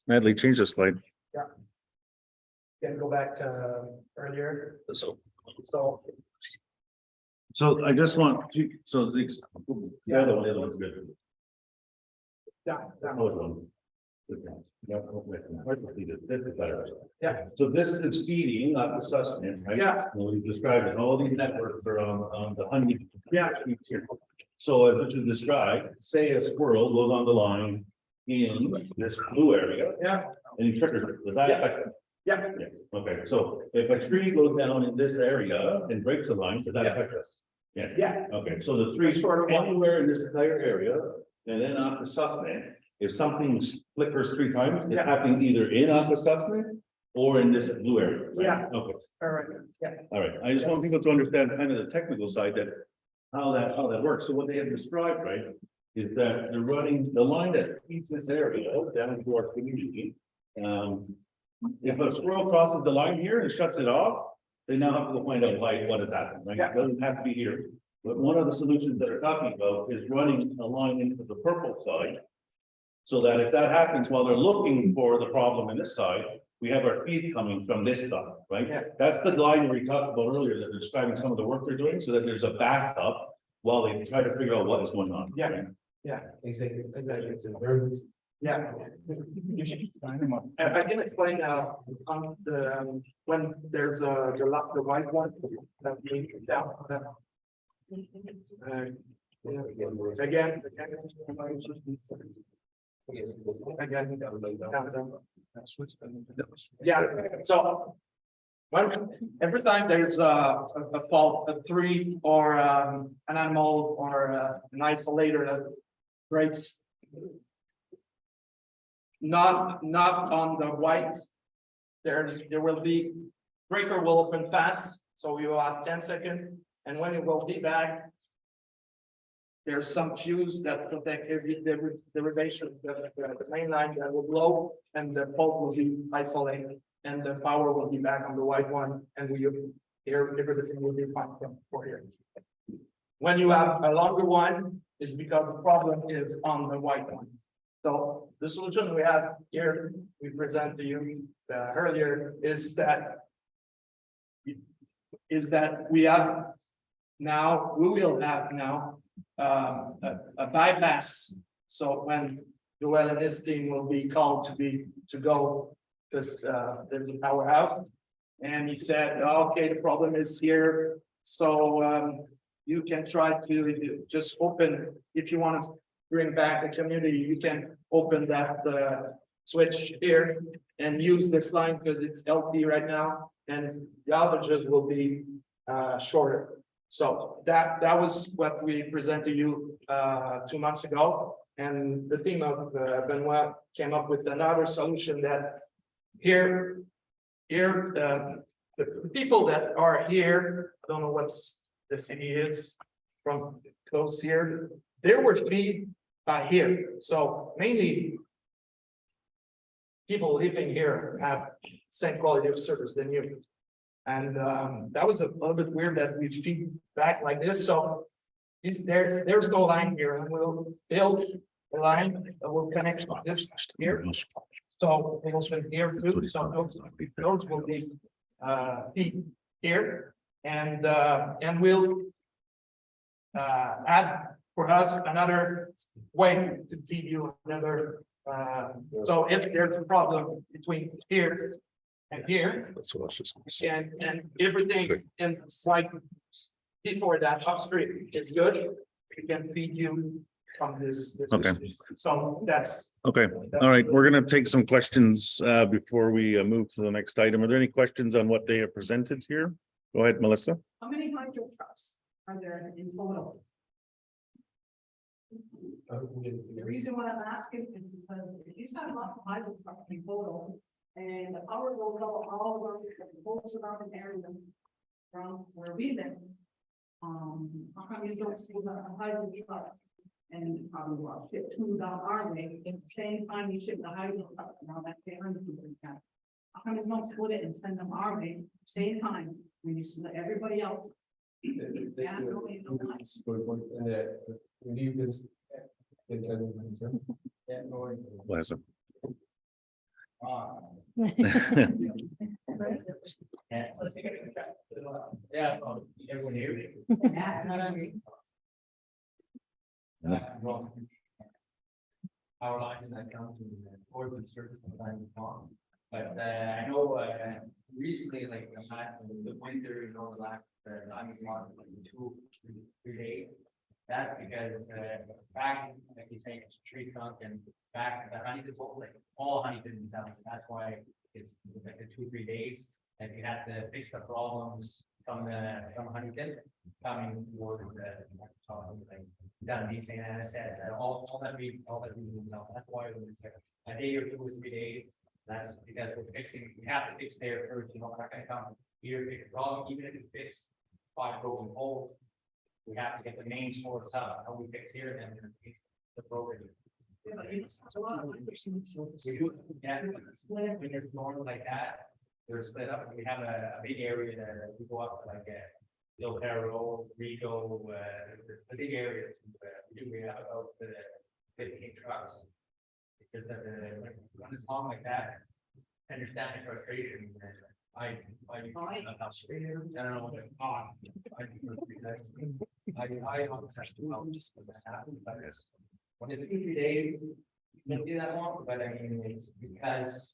Natalie, change the slide. Can go back earlier. So I just want to, so the other one's good. Yeah. Yeah. So this is feeding Akwesasne, right? Yeah. Well, we described it, all these networks are on the honey. Yeah. So as you described, say a squirrel goes on the line in this blue area. Yeah. And he triggers it, does that affect it? Yeah. Yeah, okay, so if a tree goes down in this area and breaks the line, does that affect us? Yes. Yeah. Okay, so the three anywhere in this entire area, and then Akwesasne, if something flickers 3 times, it's happening either in Akwesasne or in this blue area. Right? Yeah. Okay, All right. Yeah. all right, I just want people to understand kind of the technical side that how that works. So what they have described, right, is that they're running the line that feeds this area down to our community. If a squirrel crosses the line here and shuts it off, they now have to go find out why what has happened, right? Yeah. It doesn't have to be here. But one of the solutions that are talking about is running a line into the purple side. So that if that happens while they're looking for the problem in this side, we have our feed coming from this side, right? Yeah. That's the line we talked about earlier that they're describing some of the work they're doing so that there's a backup while they try to figure out what is going on. Yeah. right? Yeah. Exactly. It's a very good. Yeah. I can explain on the when there's the white one that we down. Again. Yeah, so when every time there's a fault, a tree or an animal or an isolator that breaks. Not on the white. There will be breaker will open fast, so we will have 10 seconds, and when it will be back. There's some fuse that protect every derivation of the main line that will blow, and the fault will be isolated, and the power will be back on the white one, and everything will be fine for here. When you have a longer one, it's because the problem is on the white one. So the solution we have here, we present to you earlier, is that we will have now a bypass. So when Joel and his team will be called to go because there's a power out, and he said, okay, the problem is here, so you can try to just open, if you want to bring back the community, you can open that switch here and use this line because it's LP right now, and the outages will be shorter. So that was what we presented to you 2 months ago. And the team of Benoit came up with another solution that here, the people that are here, I don't know what the city is from close here, they were feed by here, so mainly people living here have same quality of service than you. And that was a little bit weird that we feed back like this, so there's no line here, and we'll build a line that will connect this here. So it will be here too, so those will be feed here, and we'll add for us another way to feed you another. So if there's a problem between here and here, and everything in like before that upstream is good, we can feed you from this. Okay. So that's. Okay, all right, we're gonna take some questions before we move to the next item. Are there any questions on what they have presented here? Go ahead, Melissa. How many hydro trucks are there in total? The reason why I'm asking is because if you have a lot of hydro trucks in total, and the power will go all over the whole surrounding area from where we live. How come you don't see the hydro trucks? And you probably will ship two down our way, at the same time you ship the hydro truck, now that's the other people. How come you don't split it and send them our way, same time, when you split everybody else? Yeah, nobody knows why. Leave this. Melissa. Yeah, everyone here. Our line that comes to the board of service line is long, but I know recently, like the winter, you know, the last I mean, like 2, 3 days. That's because back, like you say, it's a tree trunk and back the honey, like all honey didn't sound. That's why it's like the 2-3 days. And you have to fix the problems from Huntington coming towards the down deep St. Anna said, and all that we know. That's why it's like a day or 2 or 3 days. That's because we're fixing, we have to fix there first, you know, we're not gonna come here, fix the problem, even if we fix 5 broken holes. We have to get the main source out, how we fix here and then fix the broken. We do, yeah, when there's normal like that, they're split up. We have a big area that we go up like Onerahtohkó, Rico, the big areas. We have about 15 trucks. Because when it's long like that, understand the frustration. I don't know what when it's 3 days, you don't do that long, but I mean, it's because,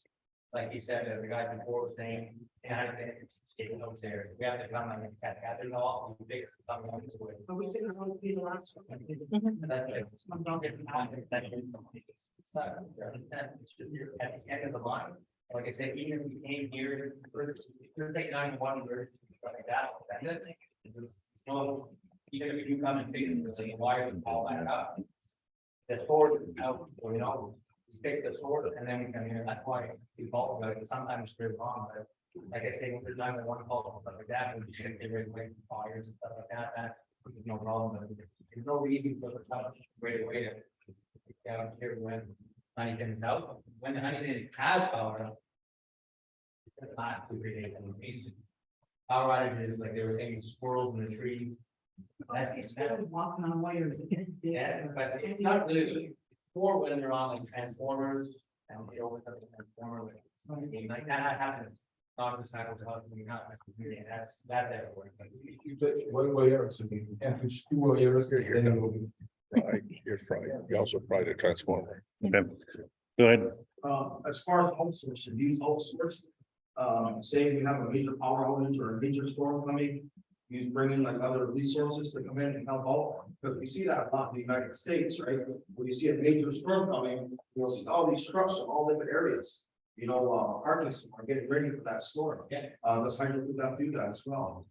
like you said, the guy before was saying, and I think it's staying out there. We have to come and gather it all, we fix something on this way. But we think it's going to be the last one. That's like, some don't get behind that. It's not, it's just you're at the end of the line. Like I said, even if we came here, you're taking 9-1, we're like that. It's just, no, even if you come and fix it, like, why are we all that up? The sword out, you know, stick the sword and then we come here. That's why we call it, like, sometimes it's very wrong, but like I say, when there's 9-1 calls, stuff like that, when you shouldn't get rid of fires and stuff like that, that's no problem. There's no reason for the touch right away to down here when Huntington's out. When Huntington has power, it's not 2-3 days. Power outages, like they were saying, squirrels in the trees. That's Walking on wires. yeah, but it's not really for when they're on like transformers and they open up the transformer. Like that happens. Not the cycles, that's everywhere. But You touch 1 wire, so you can touch 2 wires. Then it will be. You're fried. You also fried a transformer. Okay, go ahead. As far as outsourcing, these outsourced, say we have a major power outage or a major storm coming. You bring in like other resources to come in and help out, because we see that a lot in the United States, right? When you see a major storm coming, you'll see all these trucks in all different areas. You know, artists are getting ready for that storm. Yeah. Let's how you do that as well.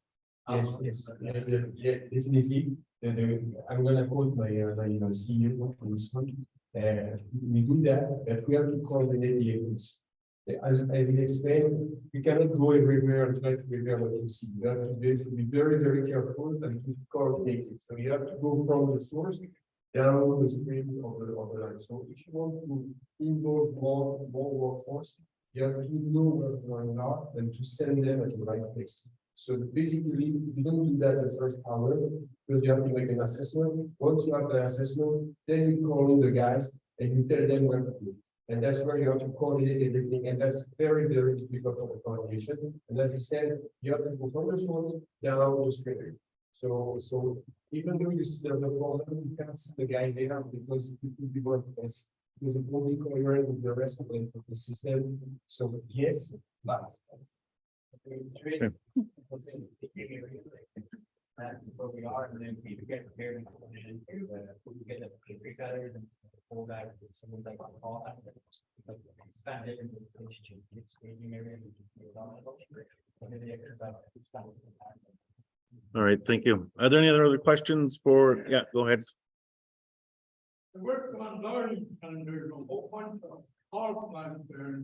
Yes, yeah, definitely. I'm gonna quote my CEO on this one. And we do that, but we have to coordinate the efforts. As he explained, we cannot go everywhere and try to repair what you see. You have to be very, very careful and to coordinate it. So you have to go from the source down the stream of the line. So if you want to involve more workforce, you have to know where the lines are and to send them at the right place. So basically, you don't do that the first hour, because you have to make an assessment. Once you have the assessment, then you call in the guys and you tell them where to do. And that's where you have to coordinate everything, and that's very, very difficult for the coordination. And as I said, you have to go from the source down the stream. So even though you see the problem, you can't see the guy there because it will be worthless. Because it will be coherent with the rest of the system. So yes, but. Where we are, and then we get prepared and we get the tree cutters and pull back someone like all that. It's kind of different relationship. Staging area. All right, thank you. Are there any other questions for, yeah, go ahead. The work on learning, and there's a whole bunch of power plants there.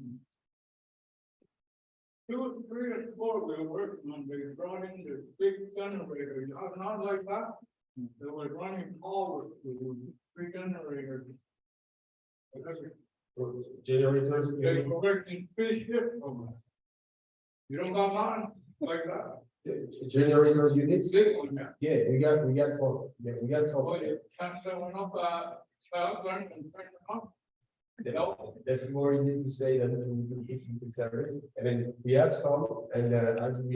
2, 3, and 4 we were working on, they brought in the big generators, not like that. They were running power to 3 generators. Generators. They were working 3 shifts over. You don't got mine like that. Generators units. Big one, yeah. Yeah, we got one. Yeah, we got some. Oh, you can't set one up, shotgun and turn them up. That's more easy to say than to use service. I mean, we have some, and as we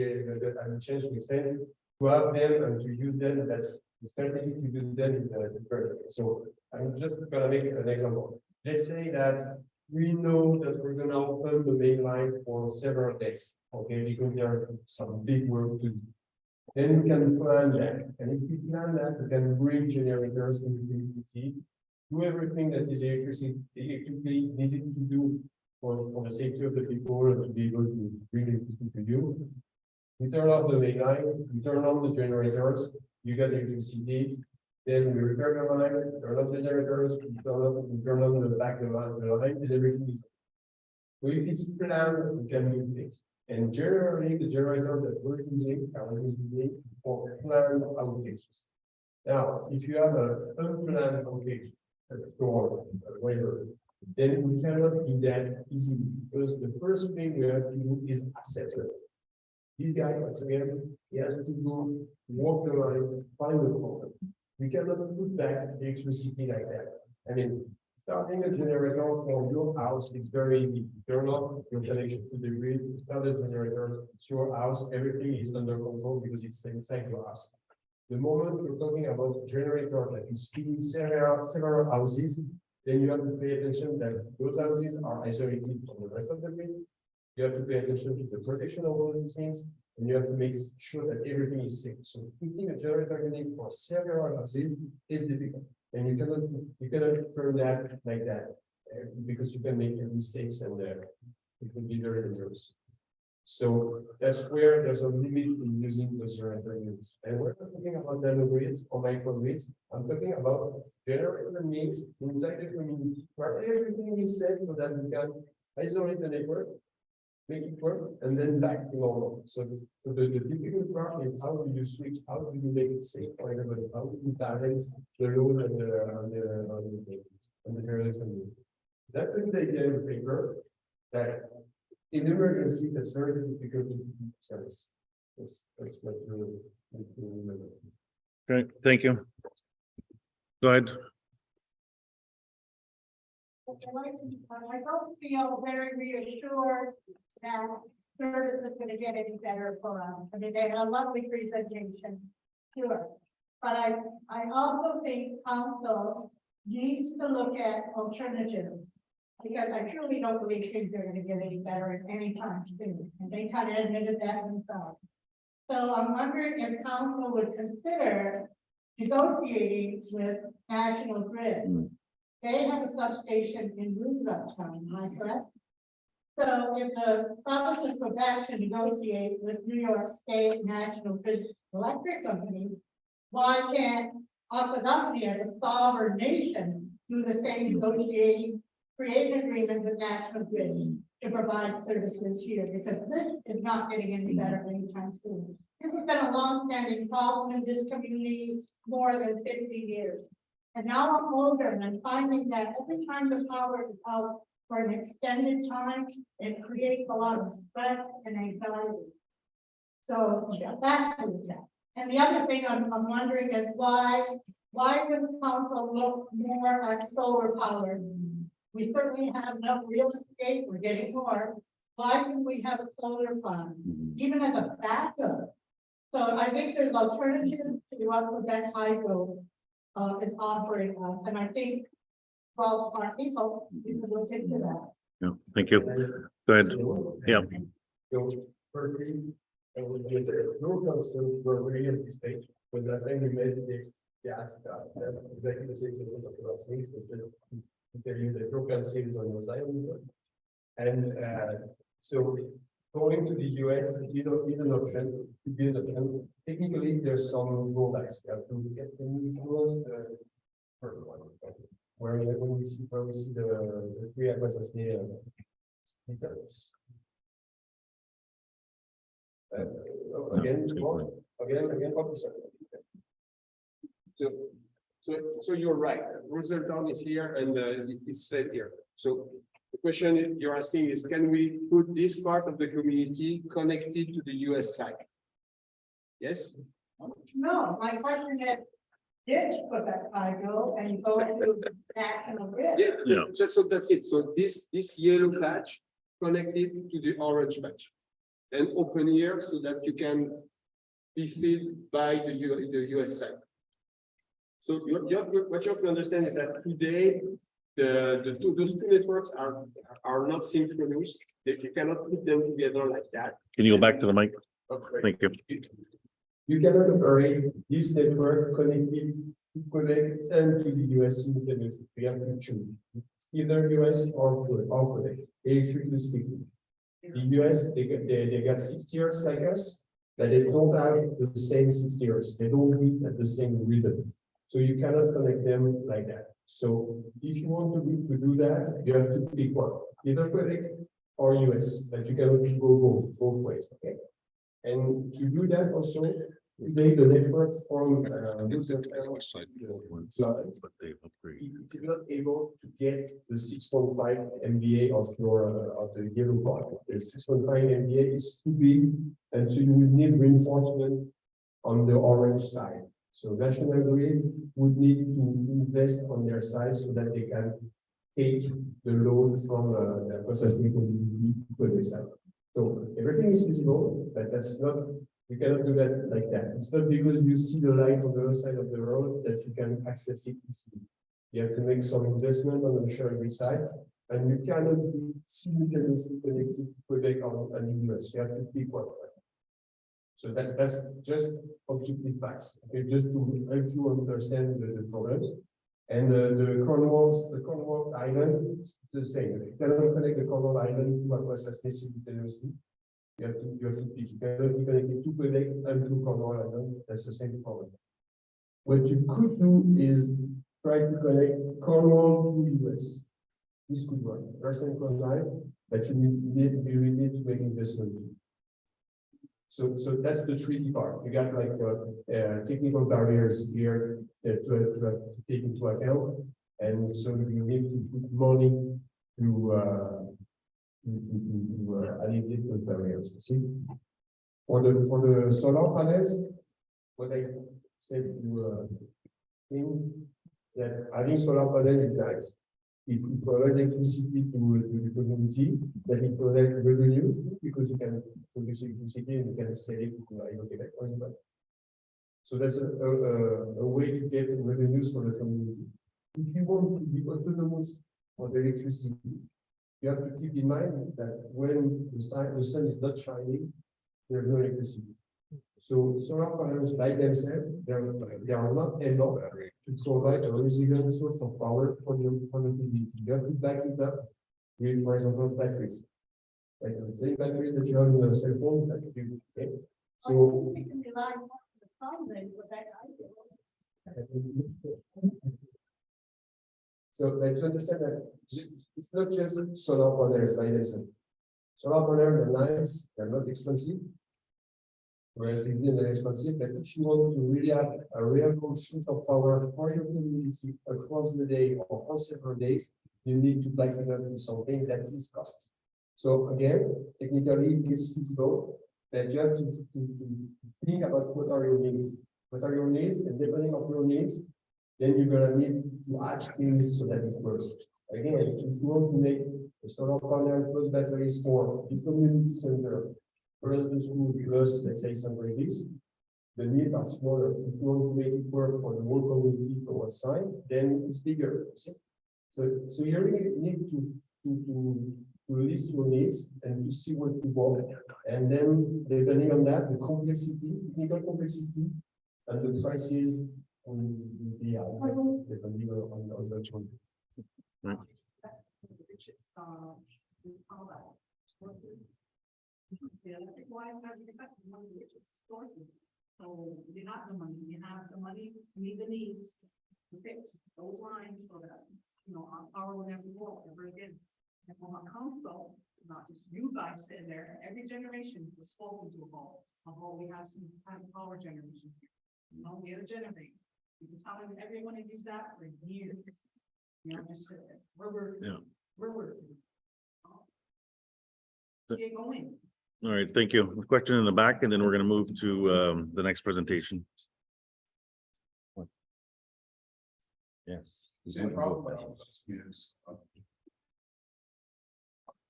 change the extent, to have them and to use them, that's the strategy to use them in the first. So I'm just gonna make an example. Let's say that we know that we're gonna open the main line for several days, okay, because there are some big work to do. Then we can plan that, and if we plan that, we can bring generators into the utility, do everything that is electrically needed to do for the safety of the people and to be able to bring electricity to you. We turn off the main line, we turn on the generators, you get electricity, then we repair the line, turn off the generators, we turn on the back of the line, and everything is. So if it's planned, we can do things. And generally, the generators that we're using are using for planned outages. Now, if you have an unplanned outage, store, whatever, then we cannot do that easily, because the first thing we have to do is assess it. This guy, once again, he has to go walk the line, find the problem. We cannot put back electricity like that. I mean, starting a generator for your house is very easy. Turn off your connection to the grid, start a generator, it's your house, everything is under control because it's inside your house. The moment we're talking about a generator that is feeding several houses, then you have to pay attention that those houses are isolated from the rest of the grid. You have to pay attention to the protection of all these things, and you have to make sure that everything is safe. So putting a generator unit for several houses is difficult, and you cannot turn that like that because you can make mistakes and it will be very dangerous. So that's where there's a limit in using those generator units. And we're not talking about nanogrids or microgrids. I'm talking about generator units inside the community where everything is set so that we can isolate the network, make it work, and then back to normal. So the difficult part is how do you switch, how do you make it safe for everybody? How do you balance the load and the generation? That's the good idea of the paper that in emergency, that's very difficult to service. That's what you remember. Great, thank you. Go ahead. I don't feel very reassured that service is gonna get any better for us. I mean, they had a lovely presentation, sure. But I also think council needs to look at alternatives. Because I truly don't believe things are gonna get any better anytime soon, and they kind of admitted that themselves. So I'm wondering if council would consider negotiating with National Grid. They have a substation in Roosevelt County, am I correct? So if the province of Quebec to negotiate with New York State National Grid Electric Company, why can't Akwesasne as a sovereign nation do the same negotiating, create an agreement with National Grid to provide services here, because this is not getting any better anytime soon. This has been a long-standing problem in this community more than 50 years. And now I'm older and I'm finding that every time the power is out for an extended time, it creates a lot of stress and anxiety. So yeah, that is that. And the other thing I'm wondering is why would council look more at solar power? We certainly have enough real estate, we're getting more. Why do we have a solar farm, even as a backup? So I think there's alternatives to what that hydro is offering us, and I think for all smart people, we can look into that. Yeah, thank you. Go ahead. Yeah. So, firstly, and we did the local council were really at this stage, when last time we met, they asked that exactly the same thing about the last week, so to tell you that local council is on your side. And so going to the US is an option, to be an option. Technically, there's some drawbacks. We have to get the new rules, where when we see the three Akwesasne details. Again, what is it? So you're right. Rosentown is here and it's said here. So the question you're asking is, can we put this part of the community connected to the US side? Yes? No, my question is, ditch Quebec hydro and go to National Grid. Yeah. Just so that's it. So this yellow patch connected to the orange patch. And open here so that you can be filled by the US side. So what you have to understand is that today those two networks are not synchronous. You cannot put them together like that. Can you go back to the mic? Okay. Thank you. You cannot operate this network connected to Quebec and to the US simultaneously. You have to choose either US or Quebec, electrically speaking. The US, they got 60 years like us, but they don't have the same 60 years. They don't meet at the same rhythm. So you cannot connect them like that. So if you want to do that, you have to pick one, either Quebec or US, but you cannot go both ways. Okay. And to do that also, today the network from But they've upgraded. it is not able to get the 6.5 MVA of the yellow part. The 6.5 MVA is too big, and so you will need reinforcement on the orange side. So National Grid would need to invest on their side so that they can take the load from the Akwesasne community to the side. So everything is feasible, but that's not. You cannot do that like that. It's not because you see the light on the other side of the road that you can access it easily. You have to make some investment on the sharing side, and you cannot be simultaneously connected to Quebec and the US. You have to pick one. So that's just objective facts. Okay, just to help you understand the problems. And the Cornwall Island is the same. You cannot connect the Cornwall Island to Akwesasne simultaneously. You have to pick. You cannot be connected to Quebec and to Cornwall Island. That's the same problem. What you could do is try to connect Cornwall to US. This could work. Very synchronized, but you need to make investment. So that's the tricky part. You got like technical barriers here to take into account, and so you need to put money to alleviate those barriers. See, for the solar panels, what I said to him that having solar panels is nice. It provides electricity to the community, that it provides revenue because you can produce electricity and you can sell it to Quebec or anybody. So that's a way to get revenues for the community. If you want to be autonomous on the electricity, you have to keep in mind that when the sun is not shining, there's no electricity. So solar panels by themselves, they are not enough to provide a resilient source of power for the community. You have to back it up with, for example, batteries. Like the same batteries that you have in a cell phone. Okay? So We can rely on the sun then with that idea. So like to understand that it's not just solar panels by themselves. Solar panels are nice, they're not expensive. Relatively not expensive, but if you want to really have a real source of power for your community across the day or for several days, you need to back it up with something that is cost. So again, technically it is feasible, but you have to think about what are your needs. What are your needs, and depending on your needs, then you're gonna need to add things so that it works. Again, if you want to make a solar panel plus batteries for the community center, plus the school, plus let's say some release, the needs are smaller. If you want to make it work for the whole community for one side, then it's bigger. So you really need to list your needs and to see what you want. And then depending on that, the complexity, technical complexity, and the prices will be depending on the one. The electric wires have to cut the money, which is sources. So you have the money to meet the needs, to fix those lines so that, you know, our power will never go ever again. And from a council, not just you guys sitting there, every generation was spoken to about, we have some kind of power generation. You know, we had a generator. We've been telling everyone to use that for years. You know, just sit there. We're get going. All right, thank you. A question in the back, and then we're gonna move to the next presentation. Yes. See, the problem with all this is,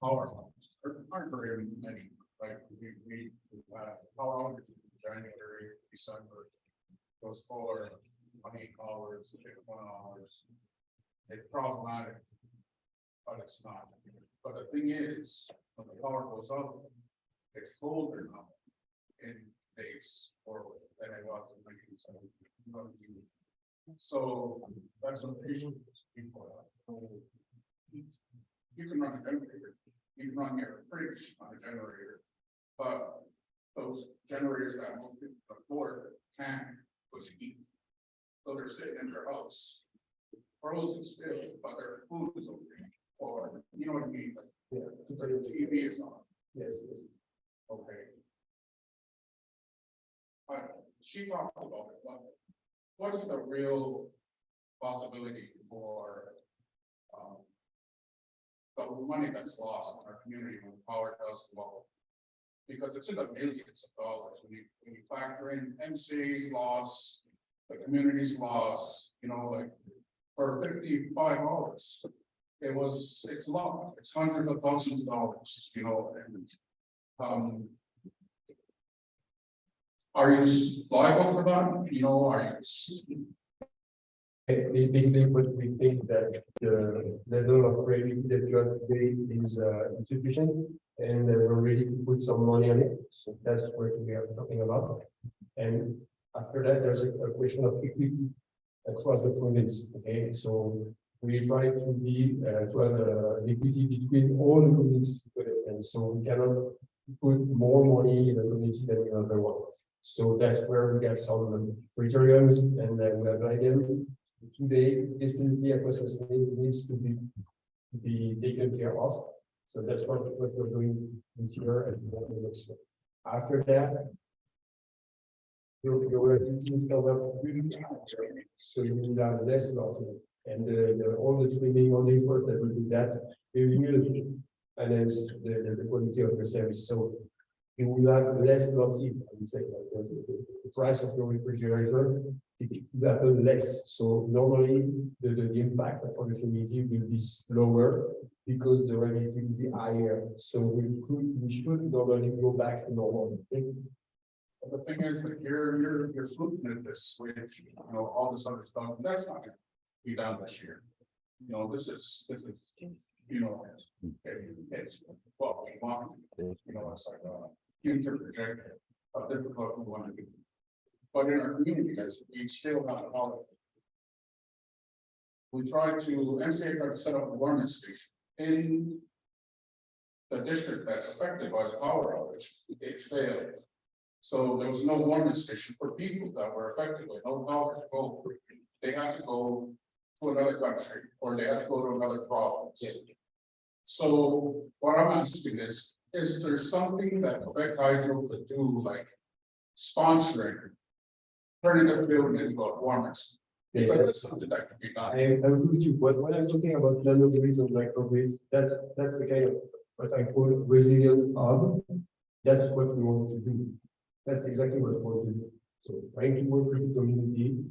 power lines aren't very many, like we power lines in January, December, goes for 28 hours, 51 hours. It's problematic, but it's not. But the thing is, when the power goes up, it's colder now in days or than it was in 1970. So that's what the issue is. People you can run a generator, you can run your fridge on a generator, but those generators that most people can afford can't push heat. So they're sitting in their house, frozen still, but their food is okay. Or you know what I mean? Yeah, The TV is on. yes. Okay. She talked about it, but what is the real possibility for the money that's lost in our community when power does go up? Because it's in the millions of dollars when you factor in MCA's loss, the community's loss, you know, like for 55 hours. It's a lot, it's hundreds of thousands of dollars, you know, and are you liable for that? You know, are you? Basically, what we think that the level of creativity that you have today is insufficient, and we're ready to put some money on it. So that's what we are talking about. And after that, there's a question of equity across the province. Okay, so we try to be to have equity between all the communities, and so we cannot put more money in the community than in other one. So that's where we get some criterions, and then we apply them. Today, definitely Akwesasne needs to be taken care of. So that's what we're doing this year and next year. After that, your activities come up really, so you will have less losses. And all the training, all the effort that will do that, it will enhance the quality of the service. So you will have less losses. I would say the price of your refrigerator, it will happen less. So normally the impact for the community will be lower because the revenue will be higher. So we should normally go back to normal. The thing is that your solution is this switch, you know, all this other stuff, that's not gonna be done this year. You know, this is, you know, it's what we want, you know, it's like a future projection of difficult we want to do. But in our community, guys, we still have a holiday. We tried to, MCA tried to set up a warming station in the district that's affected by the power outage. It failed. So there was no warming station for people that were affected by no power to go. They had to go to another country, or they have to go to another province. So what I'm asking is there something that Quebec Hydro could do, like sponsoring? Turning this building into a warmers, because that's something that could be done. I agree with you, but when I'm talking about nanoseries and microgrids, that's the kind of what I call resilient hub. That's what we want to do. That's exactly what we want to do. So trying to work with the community,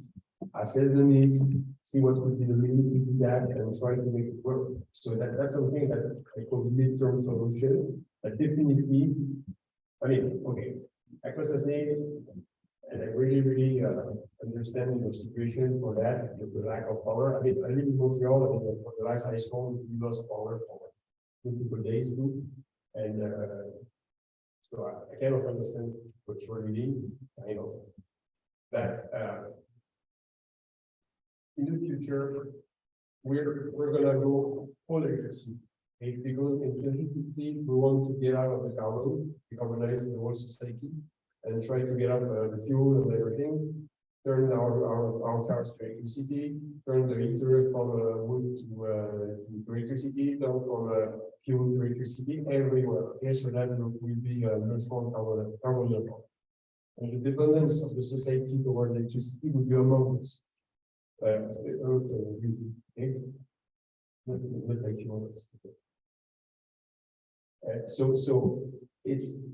assess the needs, see what could be the limit to do that, and try to make it work. So that's something that I call midterm solution. But definitely, I mean, okay, Akwesasne, and I really understand the situation for that, the lack of power. I mean, I live in Montreal, and for the last ice storm, we lost power for multiple days too. And so I kind of understand what you're reading, kind of. That in the future, we're gonna go all electricity. Because in 2050, we want to get out of the carbon, decarbonize the whole society, and try to get out the fuel and everything. Turn our cars to electricity, turn the heater from wood to electricity, turn from fuel to electricity everywhere. Okay, so that will be neutral carbon neutral. And the dependence of the society toward electricity will be among us. Okay? Not like humans. So it's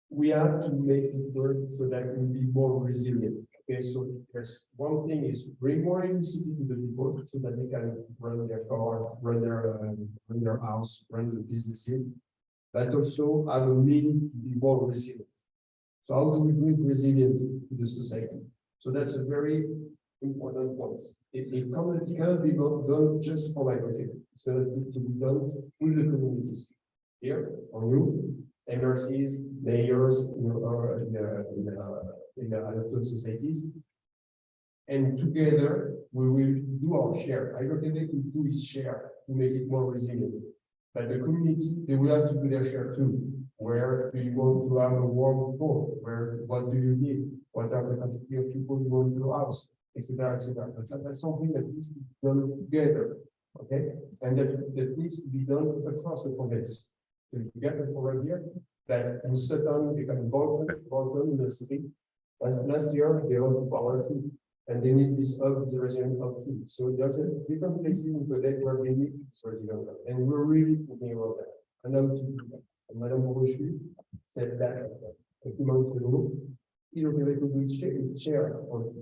we have to make it work so that we will be more resilient. Okay, so there's one thing is bring more electricity to the people so that they can run their car, run their house, run their businesses, but also have a meaning to be more resilient. So how do we bring resilient to the society? So that's a very important point. It cannot be done just for microgrid. It's going to be done with the communities. Here, on you, MRCs, mayors, in the other societies. And together, we will do our share. Hydro-Quebec will do its share to make it more resilient. But the community, they will have to do their share too. Where do you want to have a warm home? What do you need? What are the quantity of people you want to house? Etc. etc. That's something that needs to be done together. Okay? And that needs to be done across the province. So you get it over here, that in certain they can vote in the city. Last year they lost power too, and they need this hub, the resident hub too. So there's a different places in Quebec where they need this resident hub, and we're really thinking about that. And now to do that. And Madame Rochu said that a few months ago, Quebec will do its share for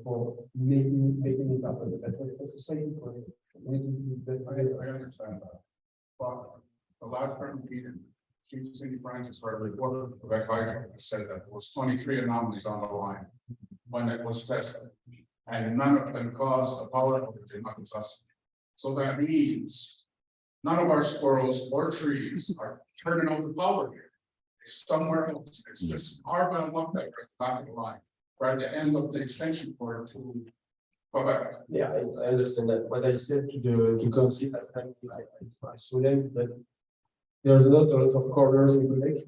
making it happen. That's what the society for it. I understand that. But the last time we did, Chief City Francis heard reporter Quebec Hydro said that there was 23 anomalies on the line when it was tested, and none of them caused a power outage in Akwesasne. So that means none of our squirrels or trees are turning on the power here. It's somewhere else. It's just our bad luck that we're back of the line. We're at the end of the extension cord to Quebec. Yeah, I understand that. What I said to the council last time, I saw them that there's not a lot of corners in Quebec,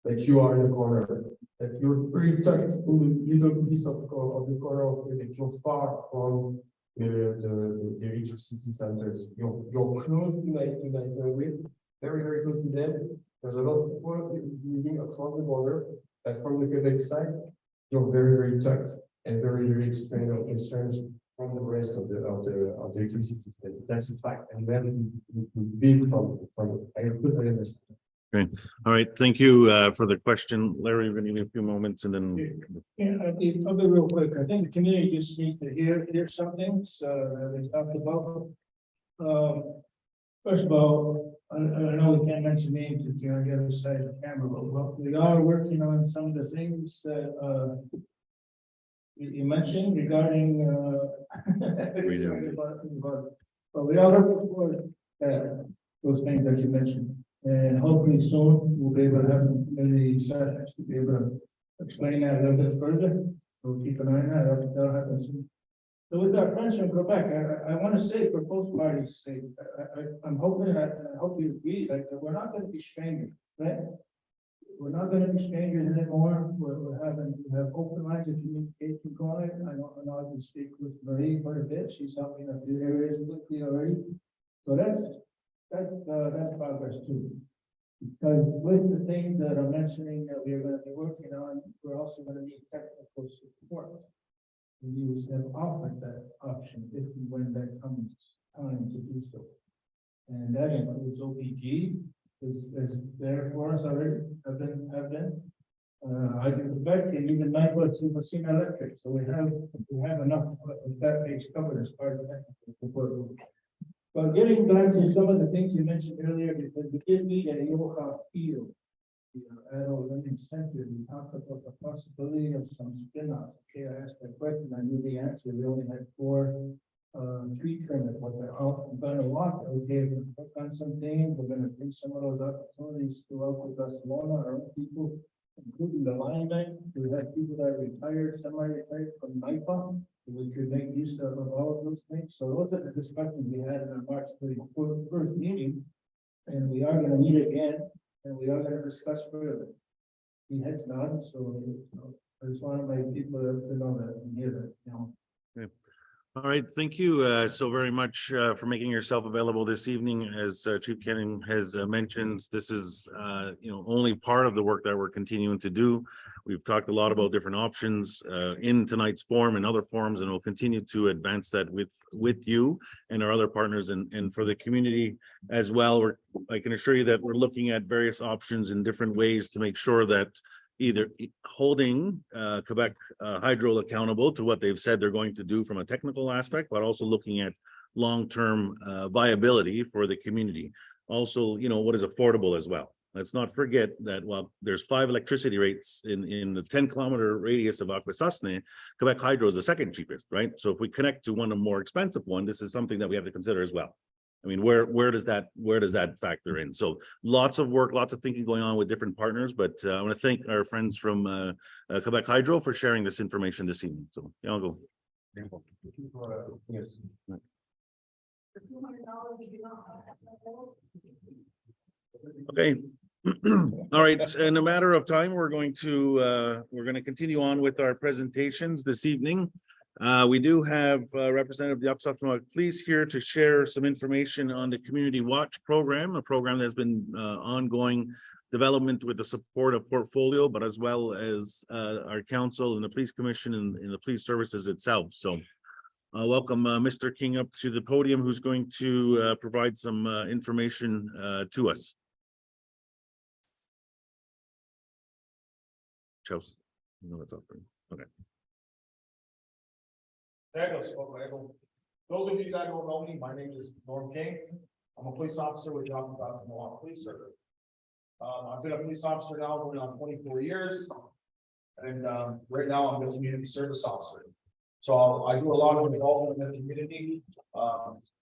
that you are in a corner, that you're very tucked in the little piece of the corner of Quebec. You're far from the electricity centers. You're close to my grid, very close to them. There's a lot of people living across the border, but from the Quebec side, you're very tucked and very explained or concerned from the rest of the electricity system. That's a fact, and then we build from it. I understand. Great. All right. Thank you for the question, Larry. We're going to give you a few moments, and then Yeah, I'll be real quick. I think the community just needs to hear some things that they talked about. First of all, I know we can't mention names if you're on the other side of the camera, but we are working on some of the things that you mentioned regarding but we are looking for those things that you mentioned. And hopefully soon we'll be able to have the sessions to be able to explain that a little bit further. We'll keep an eye on that. That'll happen soon. So with our friends in Quebec, I want to say for both parties' sake, I'm hoping, I hope you agree that we're not going to be strangers, right? we're not gonna be strangers anymore. We have open lines of communication going. I know I can speak with Marie quite a bit. She's helping a few areas quickly already. So that's progress too. Because with the things that I'm mentioning that we're gonna be working on, we're also gonna need technical support. We use have offered that option if and when that comes time to do so. And that includes OPG, is there for us already, have been. I can Quebec and even Nyquist and Messina Electric, so we have enough of that base covered as part of that support. But getting back to some of the things you mentioned earlier, because we did meet at a Mohawk field. At our learning center, we talked about the possibility of some spin-offs. Okay, I asked that question, I knew the answer, we only had 4 tree trimmers, but they're all gonna walk, okay, we're gonna work on some things, we're gonna bring some of those opportunities to Akwesasne, our own people, including the linemen, we have people that are retired, semi-retired from NIPA, we could make use of all of those things, so those are the discussions we had in our March 31st meeting, and we are gonna meet again, and we are gonna discuss further. He heads nodded, so I just wanted my people to know that and hear that, you know. All right, thank you so very much for making yourself available this evening. As Chief Kenning has mentioned, this is only part of the work that we're continuing to do. We've talked a lot about different options in tonight's forum and other forums, and we'll continue to advance that with you and our other partners and for the community as well. I can assure you that we're looking at various options in different ways to make sure that either holding Quebec Hydro accountable to what they've said they're going to do from a technical aspect, but also looking at long-term viability for the community. Also, what is affordable as well. Let's not forget that while there's 5 electricity rates in the 10-kilometer radius of Akwesasne, Quebec Hydro is the second cheapest, right? So if we connect to one of the more expensive one, this is something that we have to consider as well. I mean, where does that factor in? So lots of work, lots of thinking going on with different partners, but I want to thank our friends from Quebec Hydro for sharing this information this evening. So yeah, I'll go. For $200, we do not have. Okay. All right. In a matter of time, we're going to continue on with our presentations this evening. We do have Representative of the Mohawk Police here to share some information on the Community Watch program, a program that's been ongoing development with the support of Portfolio, but as well as our council and the Police Commission and the police services itself. So welcome Mr. King up to the podium, who's going to provide some information to us. Chelsea, okay. Those of you that don't know me, my name is Norm King. I'm a police officer with the Mohawk Police Service. I've been a police officer now going on 24 years. And right now I'm a community service officer. So I do a lot of involvement in the community.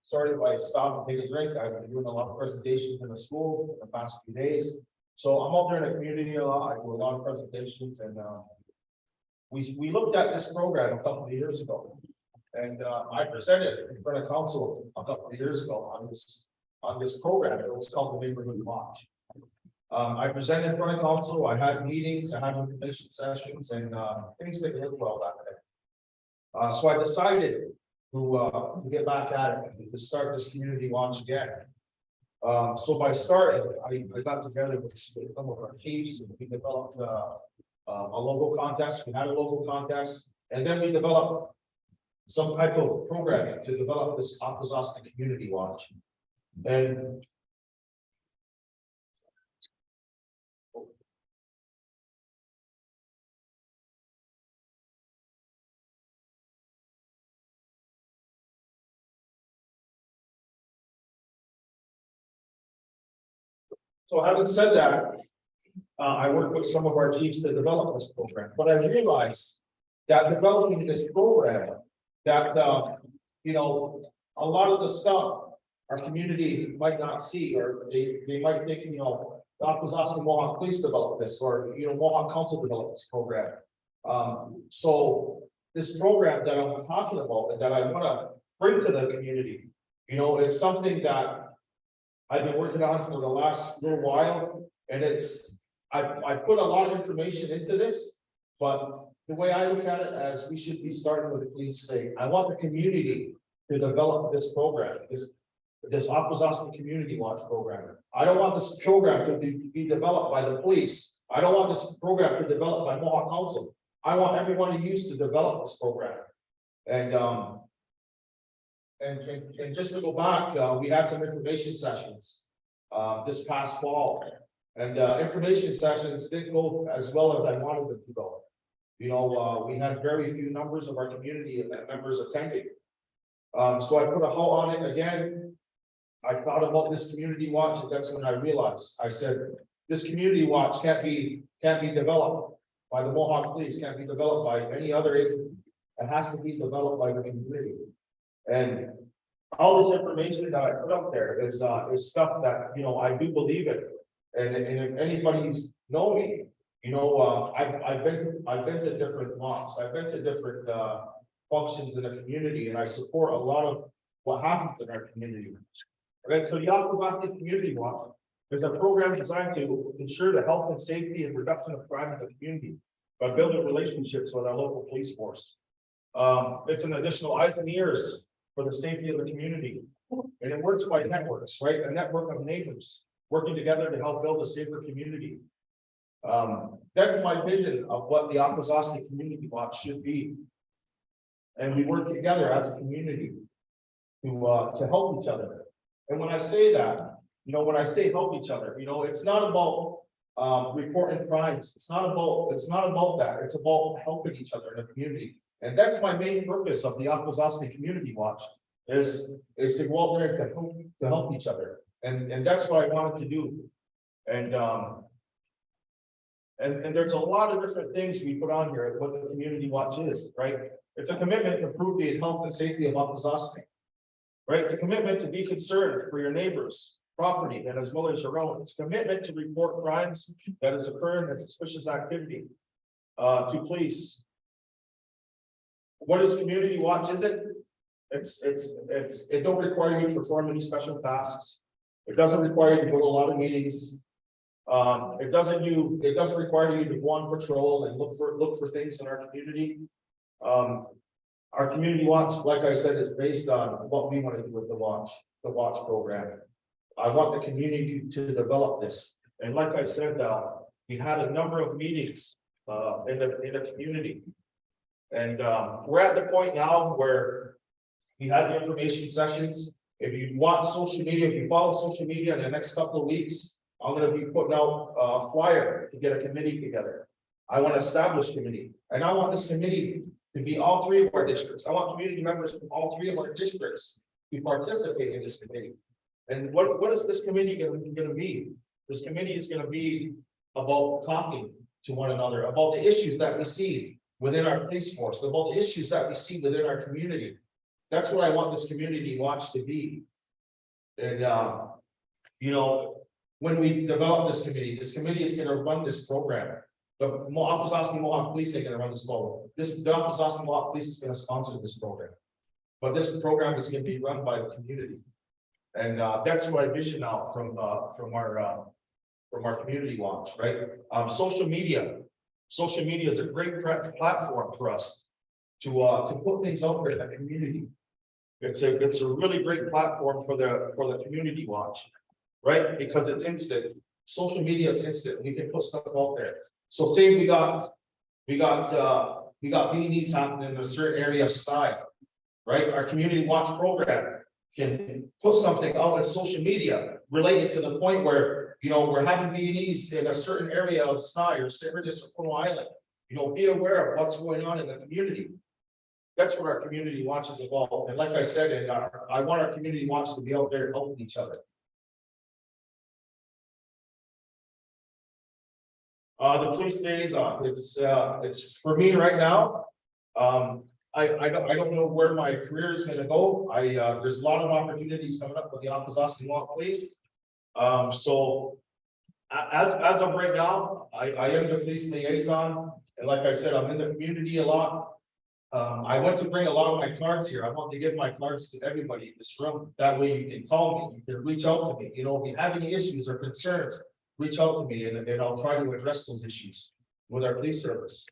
Started by stop and take a drink. I've been doing a lot of presentations in the school in the past few days. So I'm out there in the community a lot. I do a lot of presentations, and we looked at this program a couple of years ago. And I presented in front of council a couple of years ago on this program. It was called the Neighborhood Watch. I presented in front of council. I had meetings, I had information sessions, and things didn't look well that day. So I decided to get back at it, to start this community watch again. So by starting, I got together with some of our chiefs, and we developed a logo contest. We had a logo contest, and then we developed some type of programming to develop this Akwesasne community watch. And so having said that, I worked with some of our chiefs to develop this program, but I realized that developing this program, that, a lot of the stuff our community might not see, or they might think, the Akwesasne Mohawk Police developed this, or, Mohawk Council developed this program. So this program that I'm talking about and that I want to bring to the community, is something that I've been working on for the last little while, and it's I put a lot of information into this, but the way I look at it as we should be starting with a clean slate. I want the community to develop this program, this Akwesasne Community Watch program. I don't want this program to be developed by the police. I don't want this program to develop by Mohawk Council. I want everyone to use to develop this program. And just to go back, we had some information sessions this past fall. And information sessions didn't go as well as I wanted them to go. You know, we had very few numbers of our community members attending. So I put a halt on it again. I thought about this community watch, and that's when I realized, I said, this community watch can't be developed by the Mohawk police, can't be developed by any other agency. It has to be developed by the community. And all this information that I put up there is stuff that, you know, I do believe in. And if anybody's know me, you know, I've been to different mosques, I've been to different functions in the community, and I support a lot of what happens in our community. Right, so the Akwesasne Community Watch is a program designed to ensure the health and safety and reduction of crime in the community by building relationships with our local police force. It's an additional eyes and ears for the safety of the community. And it works by networks, right? A network of neighbors working together to help build a safer community. That's my vision of what the Akwesasne Community Watch should be. And we work together as a community to help each other. And when I say that, you know, when I say help each other, you know, it's not about reporting crimes. It's not about that. It's about helping each other in the community. And that's my main purpose of the Akwesasne Community Watch is to go out there to help each other. And that's what I wanted to do. And there's a lot of different things we put on here, what the Community Watch is, right? It's a commitment to improve the health and safety of Akwesasne. Right, it's a commitment to be concerned for your neighbors' property and as well as your own. It's a commitment to report crimes that is occurring and suspicious activity to police. What is Community Watch? Is it? It don't require you to perform any special tasks. It doesn't require you to go to a lot of meetings. It doesn't require you to go on patrol and look for things in our community. Our Community Watch, like I said, is based on what we want to do with the watch program. I want the community to develop this. And like I said, we had a number of meetings in the community. And we're at the point now where we had the information sessions. If you want social media, if you follow social media in the next couple of weeks, I'm going to be putting out a flyer to get a committee together. I want to establish a committee, and I want this committee to be all three of our districts. I want community members from all three of our districts to participate in this committee. And what is this committee going to be? This committee is going to be about talking to one another, about the issues that we see within our police force, about the issues that we see within our community. That's what I want this Community Watch to be. And you know, when we develop this committee is going to run this program. The Akwesasne Mohawk Police ain't gonna run this program. The Akwesasne Mohawk Police is gonna sponsor this program. But this program is gonna be run by the community. And that's my vision now from our Community Watch, right? Social media is a great platform for us to put things out there in the community. It's a really great platform for the Community Watch, right? Because it's instant. Social media is instant. We can put stuff out there. So say we got beanies happening in a certain area of style, right? Our Community Watch program can put something out in social media related to the point where, you know, we're having beanies in a certain area of style or certain island. You know, be aware of what's going on in the community. That's what our Community Watch is about. And like I said, I want our Community Watch to be out there helping each other. The police liaison, it's for me right now. I don't know where my career is gonna go. There's a lot of opportunities coming up with the Akwesasne Mohawk Police. So as of right now, I am the police liaison, and like I said, I'm in the community a lot. I want to bring a lot of my cards here. I want to give my cards to everybody in this room. That way you can call me, you can reach out to me. You know, if you have any issues or concerns, reach out to me and I'll try to address those issues with our police service.